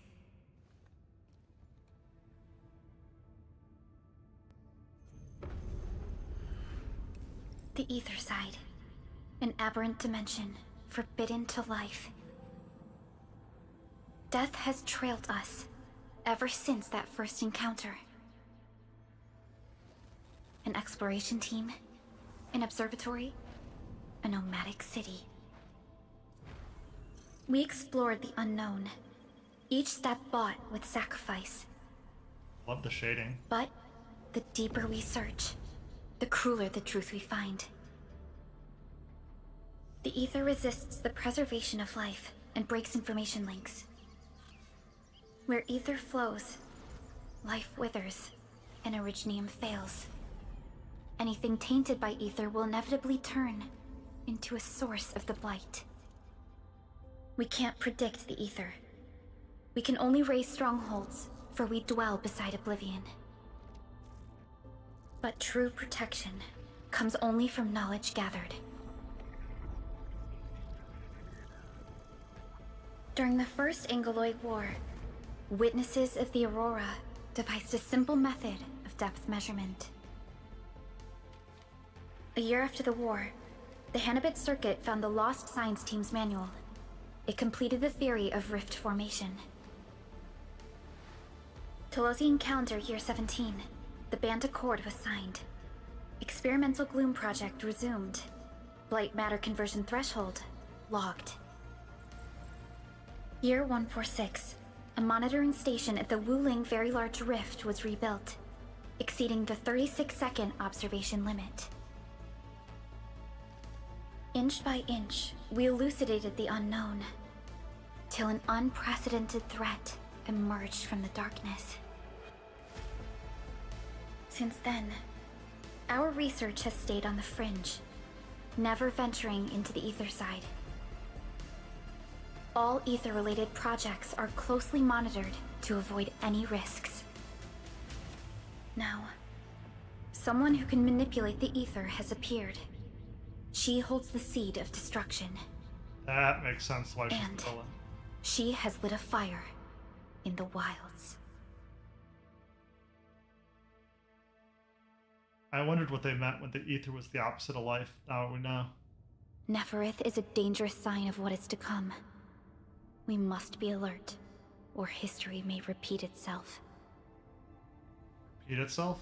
The Ether Side, an aberrant dimension, forbidden to life. Death has trailed us ever since that first encounter. An exploration team, an observatory, a nomadic city. We explored the unknown, each step bought with sacrifice. Love the shading. But the deeper we search, the crueler the truth we find. The Ether resists the preservation of life and breaks information links. Where Ether flows, life withers, and Originium fails. Anything tainted by Ether will inevitably turn into a source of the Blight. We can't predict the Ether. We can only raise strongholds, for we dwell beside Oblivion. But true protection comes only from knowledge gathered. During the First Angoloid War, witnesses of the Aurora devised a simple method of depth measurement. A year after the war, the Hannibit Circuit found the lost science team's manual. It completed the theory of rift formation. Telosian calendar year 17, the Band Accord was signed. Experimental Gloom project resumed. Blight matter conversion threshold logged. Year 146, a monitoring station at the Wuling Very Large Rift was rebuilt, exceeding the 36-second observation limit. Inch by inch, we elucidated the unknown, till an unprecedented threat emerged from the darkness. Since then, our research has stayed on the fringe, never venturing into the Ether Side. All Ether-related projects are closely monitored to avoid any risks. Now, someone who can manipulate the Ether has appeared. She holds the seed of destruction. That makes sense why she's And the villain. she has lit a fire in the wilds. I wondered what they meant when the Ether was the opposite of life. Now we know. Neferith is a dangerous sign of what is to come. We must be alert, or history may repeat itself. Repeat itself?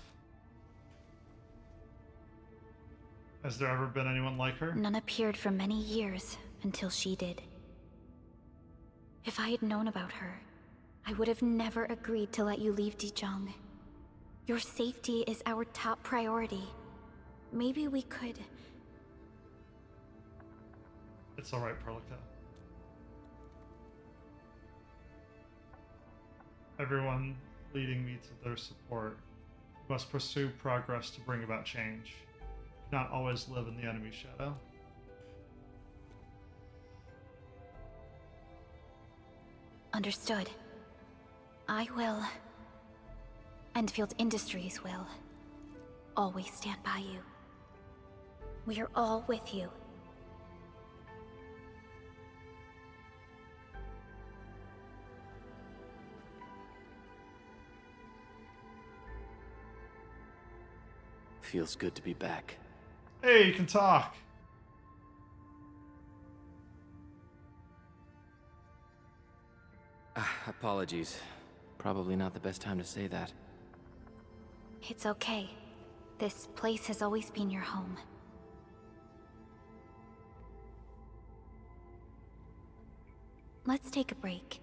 Has there ever been anyone like her? None appeared for many years until she did. If I had known about her, I would have never agreed to let you leave Dijon. Your safety is our top priority. Maybe we could... It's alright, Perlica. Everyone leading me to their support must pursue progress to bring about change. Not always live in the enemy's shadow. Understood. I will. Endfield Industries will. Always stand by you. We are all with you. Feels good to be back. Hey, you can talk. Apologies. Probably not the best time to say that. It's okay. This place has always been your home. Let's take a break.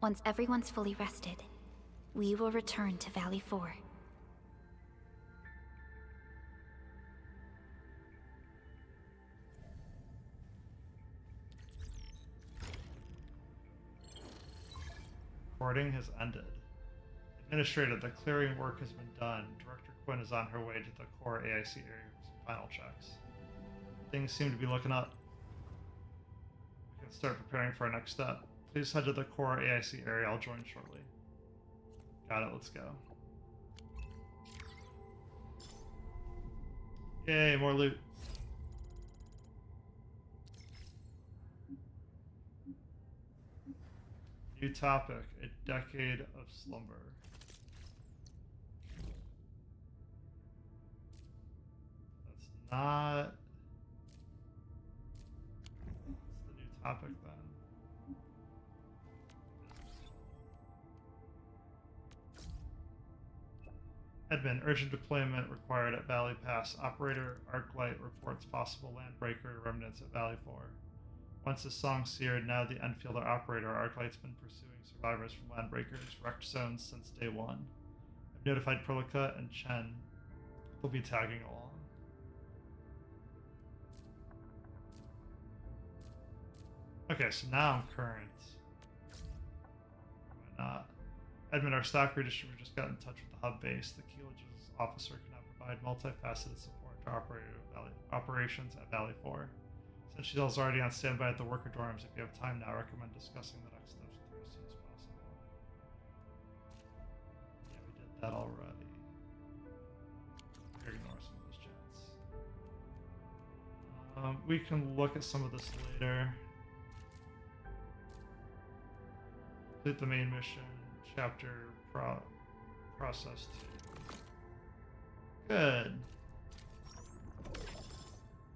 Once everyone's fully rested, we will return to Valley 4. Recording has ended. Administrator, the clearing work has been done. Director Quinn is on her way to the core AIC area for some final checks. Things seem to be looking up. We can start preparing for our next step. Please head to the core AIC area. I'll join shortly. Got it, let's go. Yay, more loot. New topic, a decade of slumber. That's not... What's the new topic then? Admin, urgent deployment required at Valley Pass. Operator Arklight reports possible landbreaker remnants at Valley 4. Once the song seared, now the Endfield operator Arklight's been pursuing survivors from landbreakers wrecked zones since day one. I've notified Prolica and Chen will be tagging along. Okay, so now I'm current. Why not? Admin, our stock redistributor just got in touch with the hub base. The Keeledge's officer can now provide multifaceted support to operations at Valley 4. Since she's already on standby at the worker dorms, if you have time now, I recommend discussing the next steps with her as soon as possible. Yeah, we did that already. Ignore some of those chats. We can look at some of this later. Complete the main mission, chapter process 2. Good.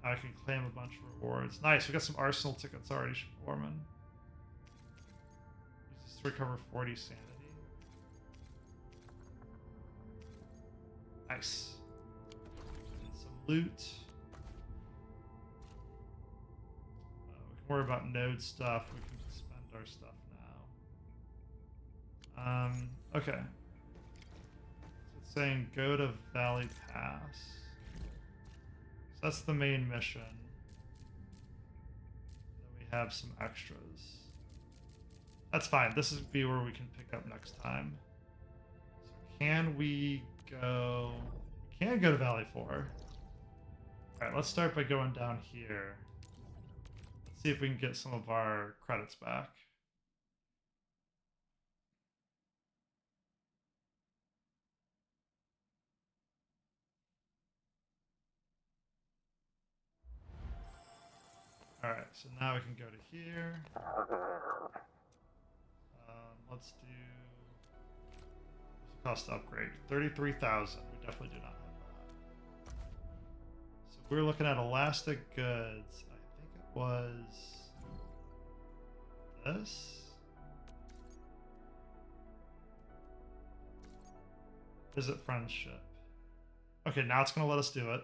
I can claim a bunch of rewards. Nice, we got some arsenal tickets already, Foreman. Use this to recover 40 sanity. Nice. And some loot. We can worry about node stuff. We can spend our stuff now. Okay. So it's saying go to Valley Pass. That's the main mission. Then we have some extras. That's fine. This is be where we can pick up next time. So can we go... We can go to Valley 4. Alright, let's start by going down here. Let's see if we can get some of our credits back. Alright, so now we can go to here. Let's do... What's the cost to upgrade? 33,000. We definitely do not have that. So we're looking at elastic goods. I think it was... this? Visit friendship. Okay, now it's going to let us do it.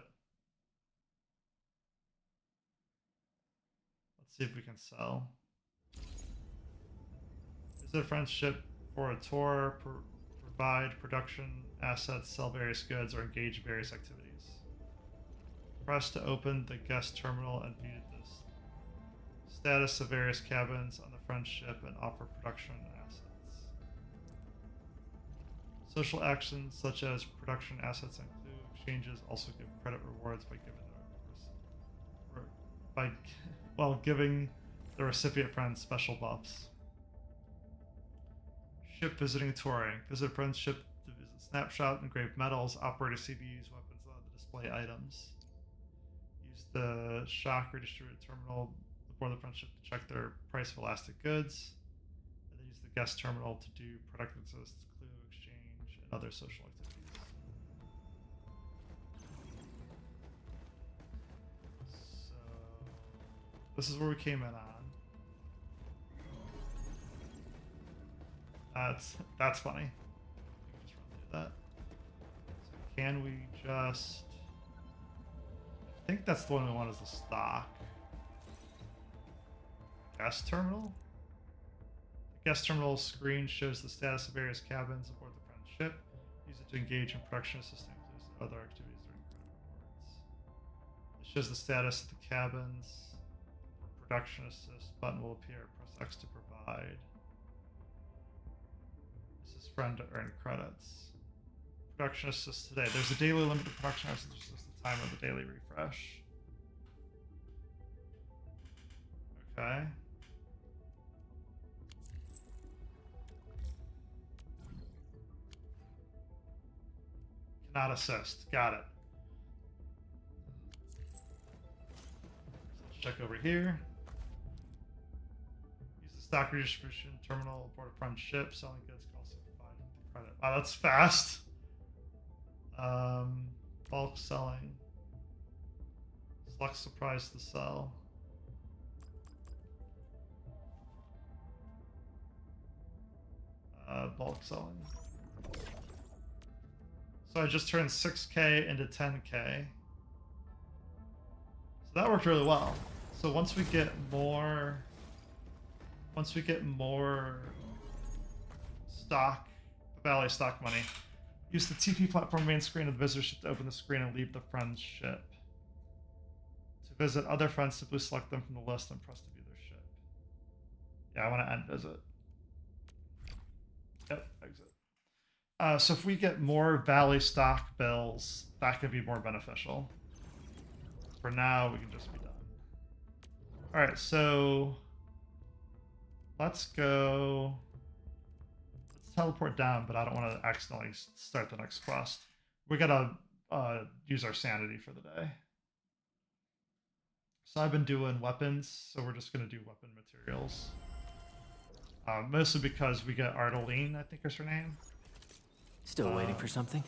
See if we can sell. Visit friendship for a tour, provide production assets, sell various goods, or engage in various activities. Press to open the guest terminal and view the status of various cabins on the friendship and offer production assets. Social actions such as production assets and clue exchanges also give credit rewards by giving while giving the recipient friends special buffs. Ship visiting and touring. Visit friend's ship to visit snapshot, engraved metals, operator CBUs, weapons, and other display items. Use the shock redistributed terminal aboard the friend's ship to check their price of elastic goods. And then use the guest terminal to do product assist, clue exchange, and other social activities. This is where we came in on. That's funny. Just run through that. So can we just... I think that's the one we want is the stock. Gas terminal? Guest terminal screen shows the status of various cabins aboard the friend ship. Use it to engage in production assistance and other activities during credit rewards. It shows the status of the cabins. For production assist button will appear. Press X to provide. This is friend to earn credits. Production assist today. There's a daily limit to production assist. Just the time of the daily refresh. Okay. Cannot assist. Got it. Let's check over here. Use the stock redistribution terminal aboard a front ship. Selling goods can also provide credit. Wow, that's fast. Bulk selling. Select surprise to sell. Bulk selling. So I just turned 6K into 10K. So that worked really well. So once we get more stock, Valley stock money, use the TP platform main screen of the visitor ship to open the screen and leave the friend's ship. To visit other friends, simply select them from the list and press to view their ship. Yeah, I want to end visit. Yep, exit. So if we get more Valley stock bills, that could be more beneficial. For now, we can just be done. All right, so let's go. Let's teleport down, but I don't want to accidentally start the next quest. We gotta use our sanity for the day. So I've been doing weapons, so we're just gonna do weapon materials. Mostly because we get Ardeline, I think is her name. Still waiting for something?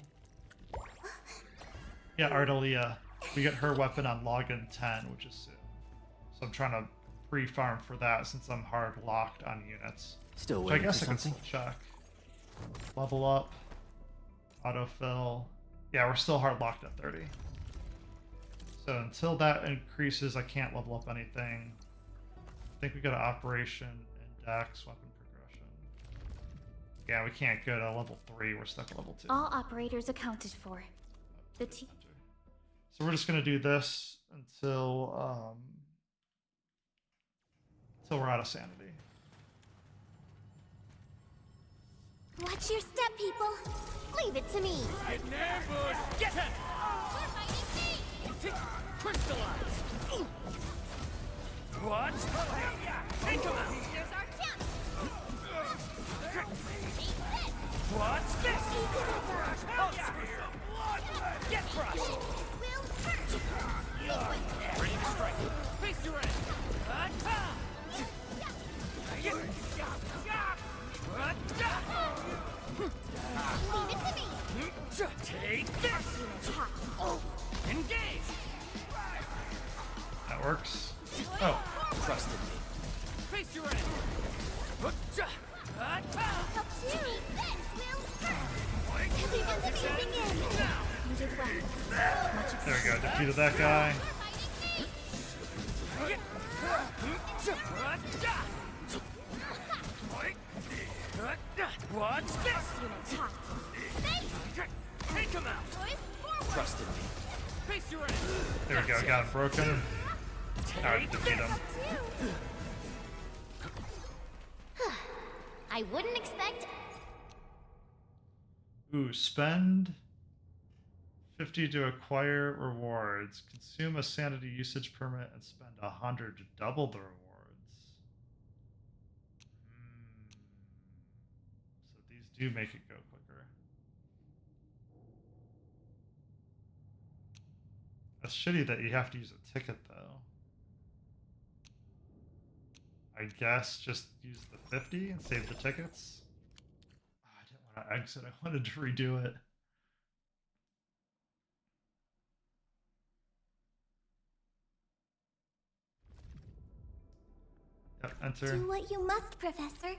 Yeah, Ardelia. We get her weapon on login 10, which is soon. So I'm trying to pre-farm for that since I'm hard locked on units. Still Which waiting I guess for I can something? still check. Level up. Autofill. Yeah, we're still hard locked at 30. So until that increases, I can't level up anything. I think we go to Operation, Index, Weapon Progression. Yeah, we can't go to level 3. We're stuck at level 2. All operators accounted for. The So we're just going to do this until we're out of sanity. Watch your step, people. Leave it to me. Get an ambush! Get him! We're fighting me. Crystallize! What? Take him out! Here's our chance. What's this? Easy Get crushed! will hurt. Ready to strike. Face your end. Leave it to me. Take this! Engage! That works. Oh. Trusted me. Face your end. Help you. This will hurt. Everyone's moving in. You did well. There we go. Defeated that guy. What's this? Take him out! Trusted me. Face your end! There we go. Got him broken. Now we defeat him. I wouldn't expect. Ooh, spend 50 to acquire rewards. Consume a sanity usage permit and spend 100 to double the rewards. So these do make it go quicker. That's shitty that you have to use a ticket though. I guess just use the 50 and save the tickets. Oh, I didn't want to exit. I wanted to redo it. Yep, enter. Do what you must, Professor.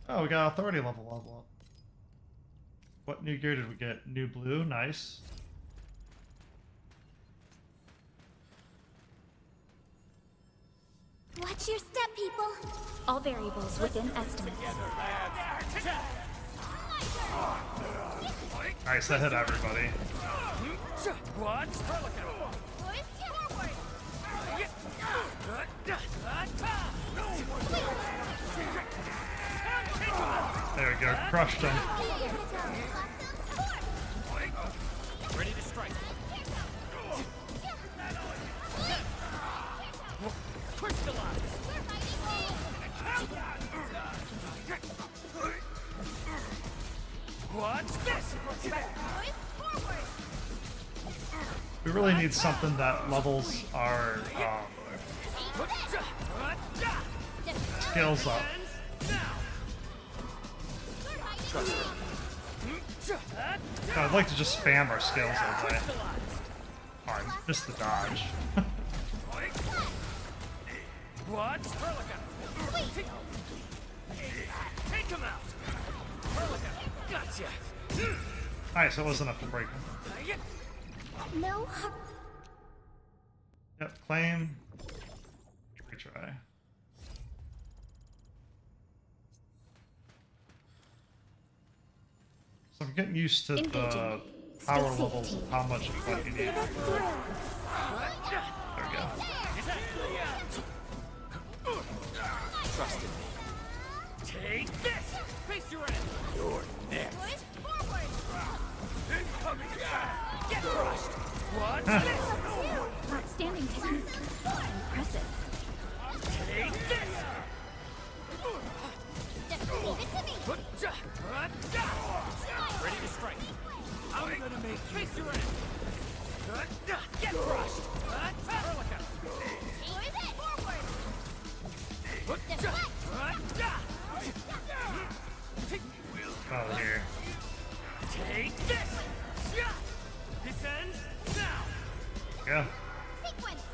Oh, we got authority level up. What new gear did we get? New blue, nice. All variables within estimates. Nice, that hit everybody. What? There we go, crushed him. Ready to strike. Crystallize. What's this? We really need something that levels our skills up. I'd like to just spam our skills all day. Oh, I missed the dodge. What? Take him out. Gotcha. Nice, that was enough to break him. No. Yep, claim. Retry. So I'm getting used to the power levels and how much of what you need. There we go. Trust in me. Take this. Face your end. You're next. Incoming. Get crushed. What's Huh. this? Outstanding technique. Impressive. Take this. Leave it to me. Ready to strike. I'm gonna make you Face your end. get crushed. Out of here. Take this. This ends now. Yeah. Sequence.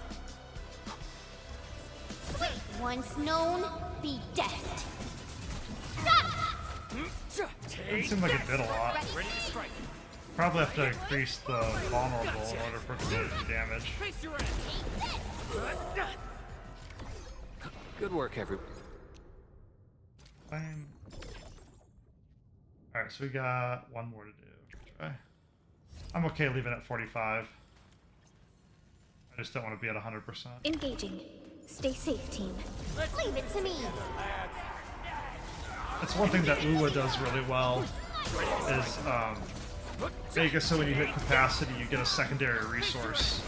Sweet. Once known, be death. Didn't seem like it did a lot. Ready to strike. Probably have to increase the vulnerable in order for it to do damage. Face your end. Good work, everyone. Fine. Alright, so we got one more to do. Try. I'm okay leaving it at 45. I just don't want to be at 100%. Engaging. Stay safe, team. Leave it to me. That's one thing that Uwa does really well, is make it so when you hit capacity you get a secondary resource.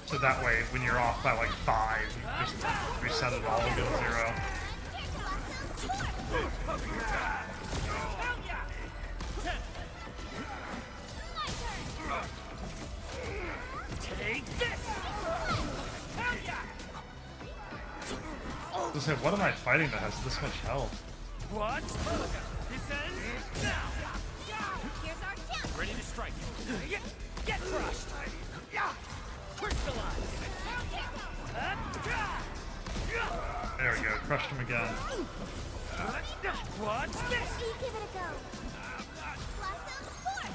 So that way when you're off by like 5, you just reset it all and go to 0. Take this. I was like, what am I fighting that has this much health? What? This ends now. Here's our chance. Ready to strike. Get crushed. Crystallize. There we go, crushed him again. What's this? You give it a go. Blossom forth.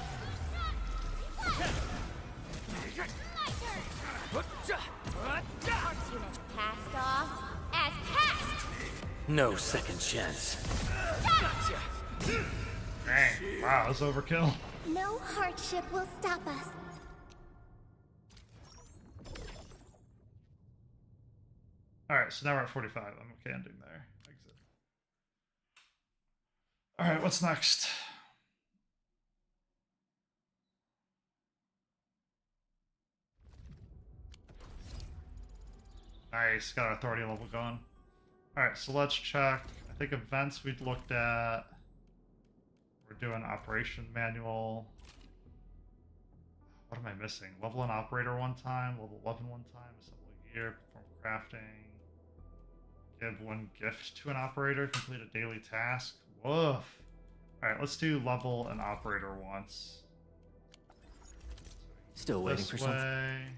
My turn. Arts unit passed off as passed. No second chance. Dang, wow, that's overkill. No hardship will stop us. Alright, so now we're at 45. I'm okay ending there. Exit. Alright, what's next? Nice, got our authority level going. Alright, so let's check. I think events we'd looked at. We're doing operation manual. What am I missing? Level an operator one time, level 11 one time, assemble gear, perform crafting. Give one gift to an operator, complete a daily task. Woof. Alright, let's do level an operator once. Still waiting for something.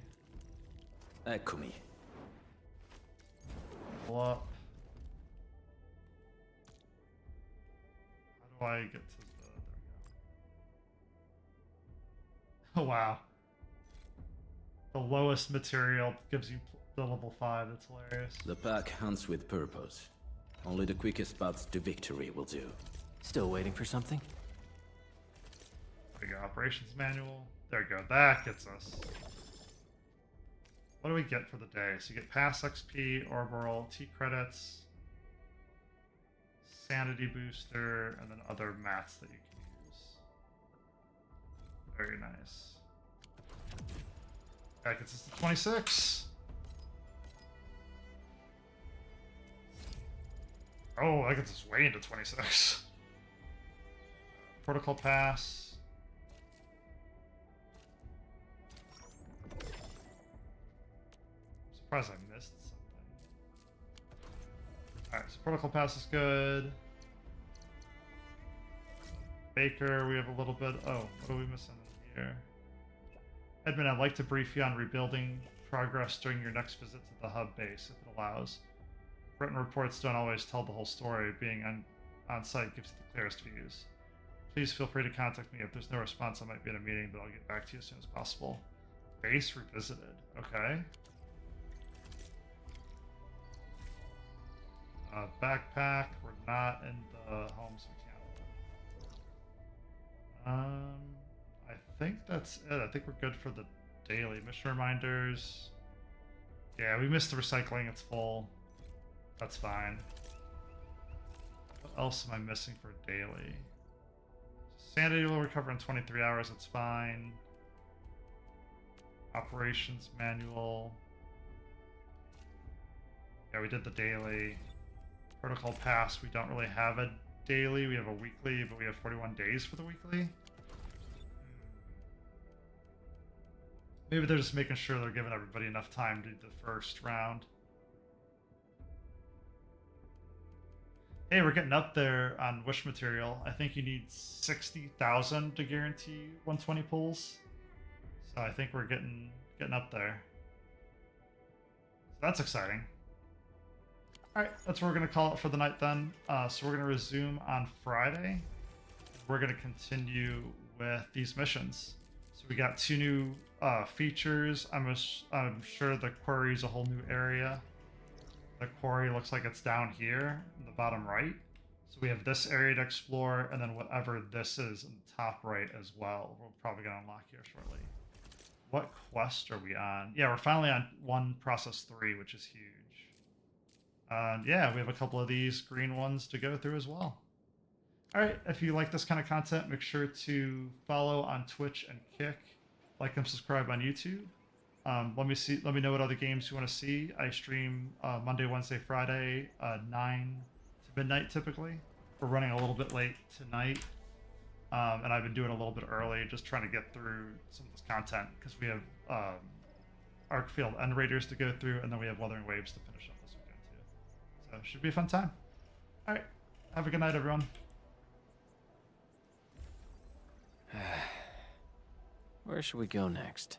Eccomi. Level up. How do I get to the... There we go. Oh, wow. The lowest material gives you the level 5. That's hilarious. The pack hunts with purpose. Only the quickest paths to victory will do. Still waiting for something? There we go, operations manual. There we go, that gets us. What do we get for the day? So you get pass XP, orbital, T credits, sanity booster, and then other mats that you can use. Very nice. That gets us to 26. Oh, that gets us way into 26. Protocol pass. Surprised I missed something. Alright, so protocol pass is good. Baker, we have a little bit. Oh, what are we missing here? Edmund, I'd like to brief you on rebuilding progress during your next visit to the hub base, if it allows. Written reports don't always tell the whole story. Being on site gives you the clearest views. Please feel free to contact me. If there's no response, I might be in a meeting, but I'll get back to you as soon as possible. Base revisited. Okay. Backpack. We're not in the homes. We can't. I think that's it. I think we're good for the daily mission reminders. Yeah, we missed the recycling. It's full. That's fine. What else am I missing for daily? Sanity will recover in 23 hours. That's fine. Operations manual. Yeah, we did the daily. Protocol pass. We don't really have a daily. We have a weekly, but we have 41 days for the weekly. Maybe they're just making sure they're giving everybody enough time to do the first round. Hey, we're getting up there on wish material. I think you need 60,000 to guarantee 120 pulls. So I think we're getting up there. So that's exciting. Alright, that's what we're going to call it for the night then. So we're going to resume on Friday. We're going to continue with these missions. So we got 2 new features. I'm sure the quarry is a whole new area. The quarry looks like it's down here in the bottom right. So we have this area to explore, and then whatever this is in the top right as well. We're probably going to unlock here shortly. What quest are we on? Yeah, we're finally on 1 process 3, which is huge. Yeah, we have a couple of these green ones to go through as well. All right, if you like this kind of content, make sure to follow on Twitch and Kick, like and subscribe on YouTube. Let me know what other games you want to see. I stream Monday, Wednesday, Friday, 9 to midnight typically. We're running a little bit late tonight, and I've been doing a little bit early, just trying to get through some of this content because we have Arkfield End Raiders to go through, and then we have Wuthering Waves to finish up this weekend too. So it should be a fun time. All right, have a good night, everyone. Where should we go next?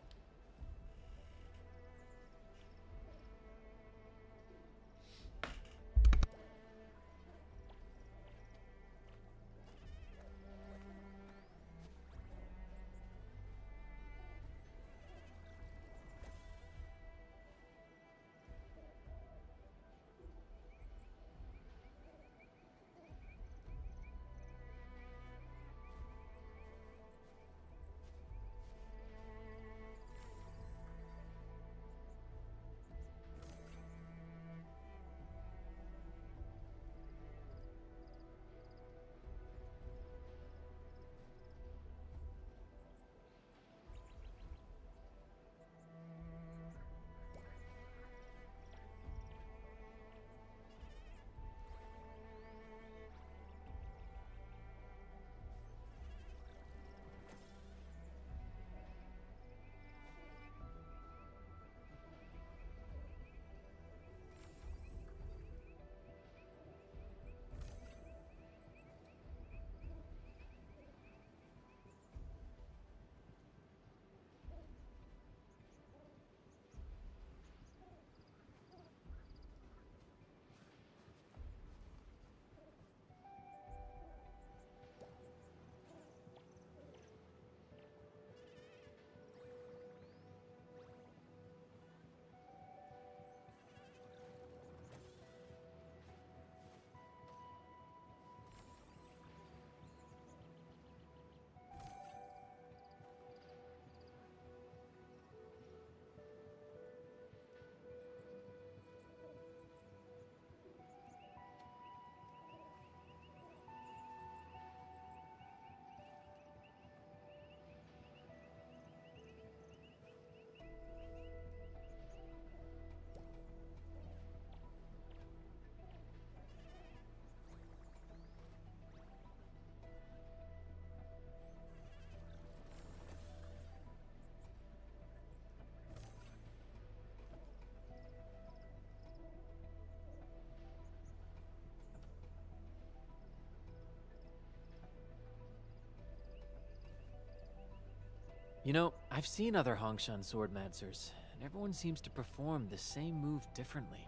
You know, I've seen other Hongshan swordmancers, and everyone seems to perform the same move differently.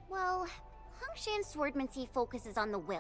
Well, Hongshan swordmancy focuses on the will.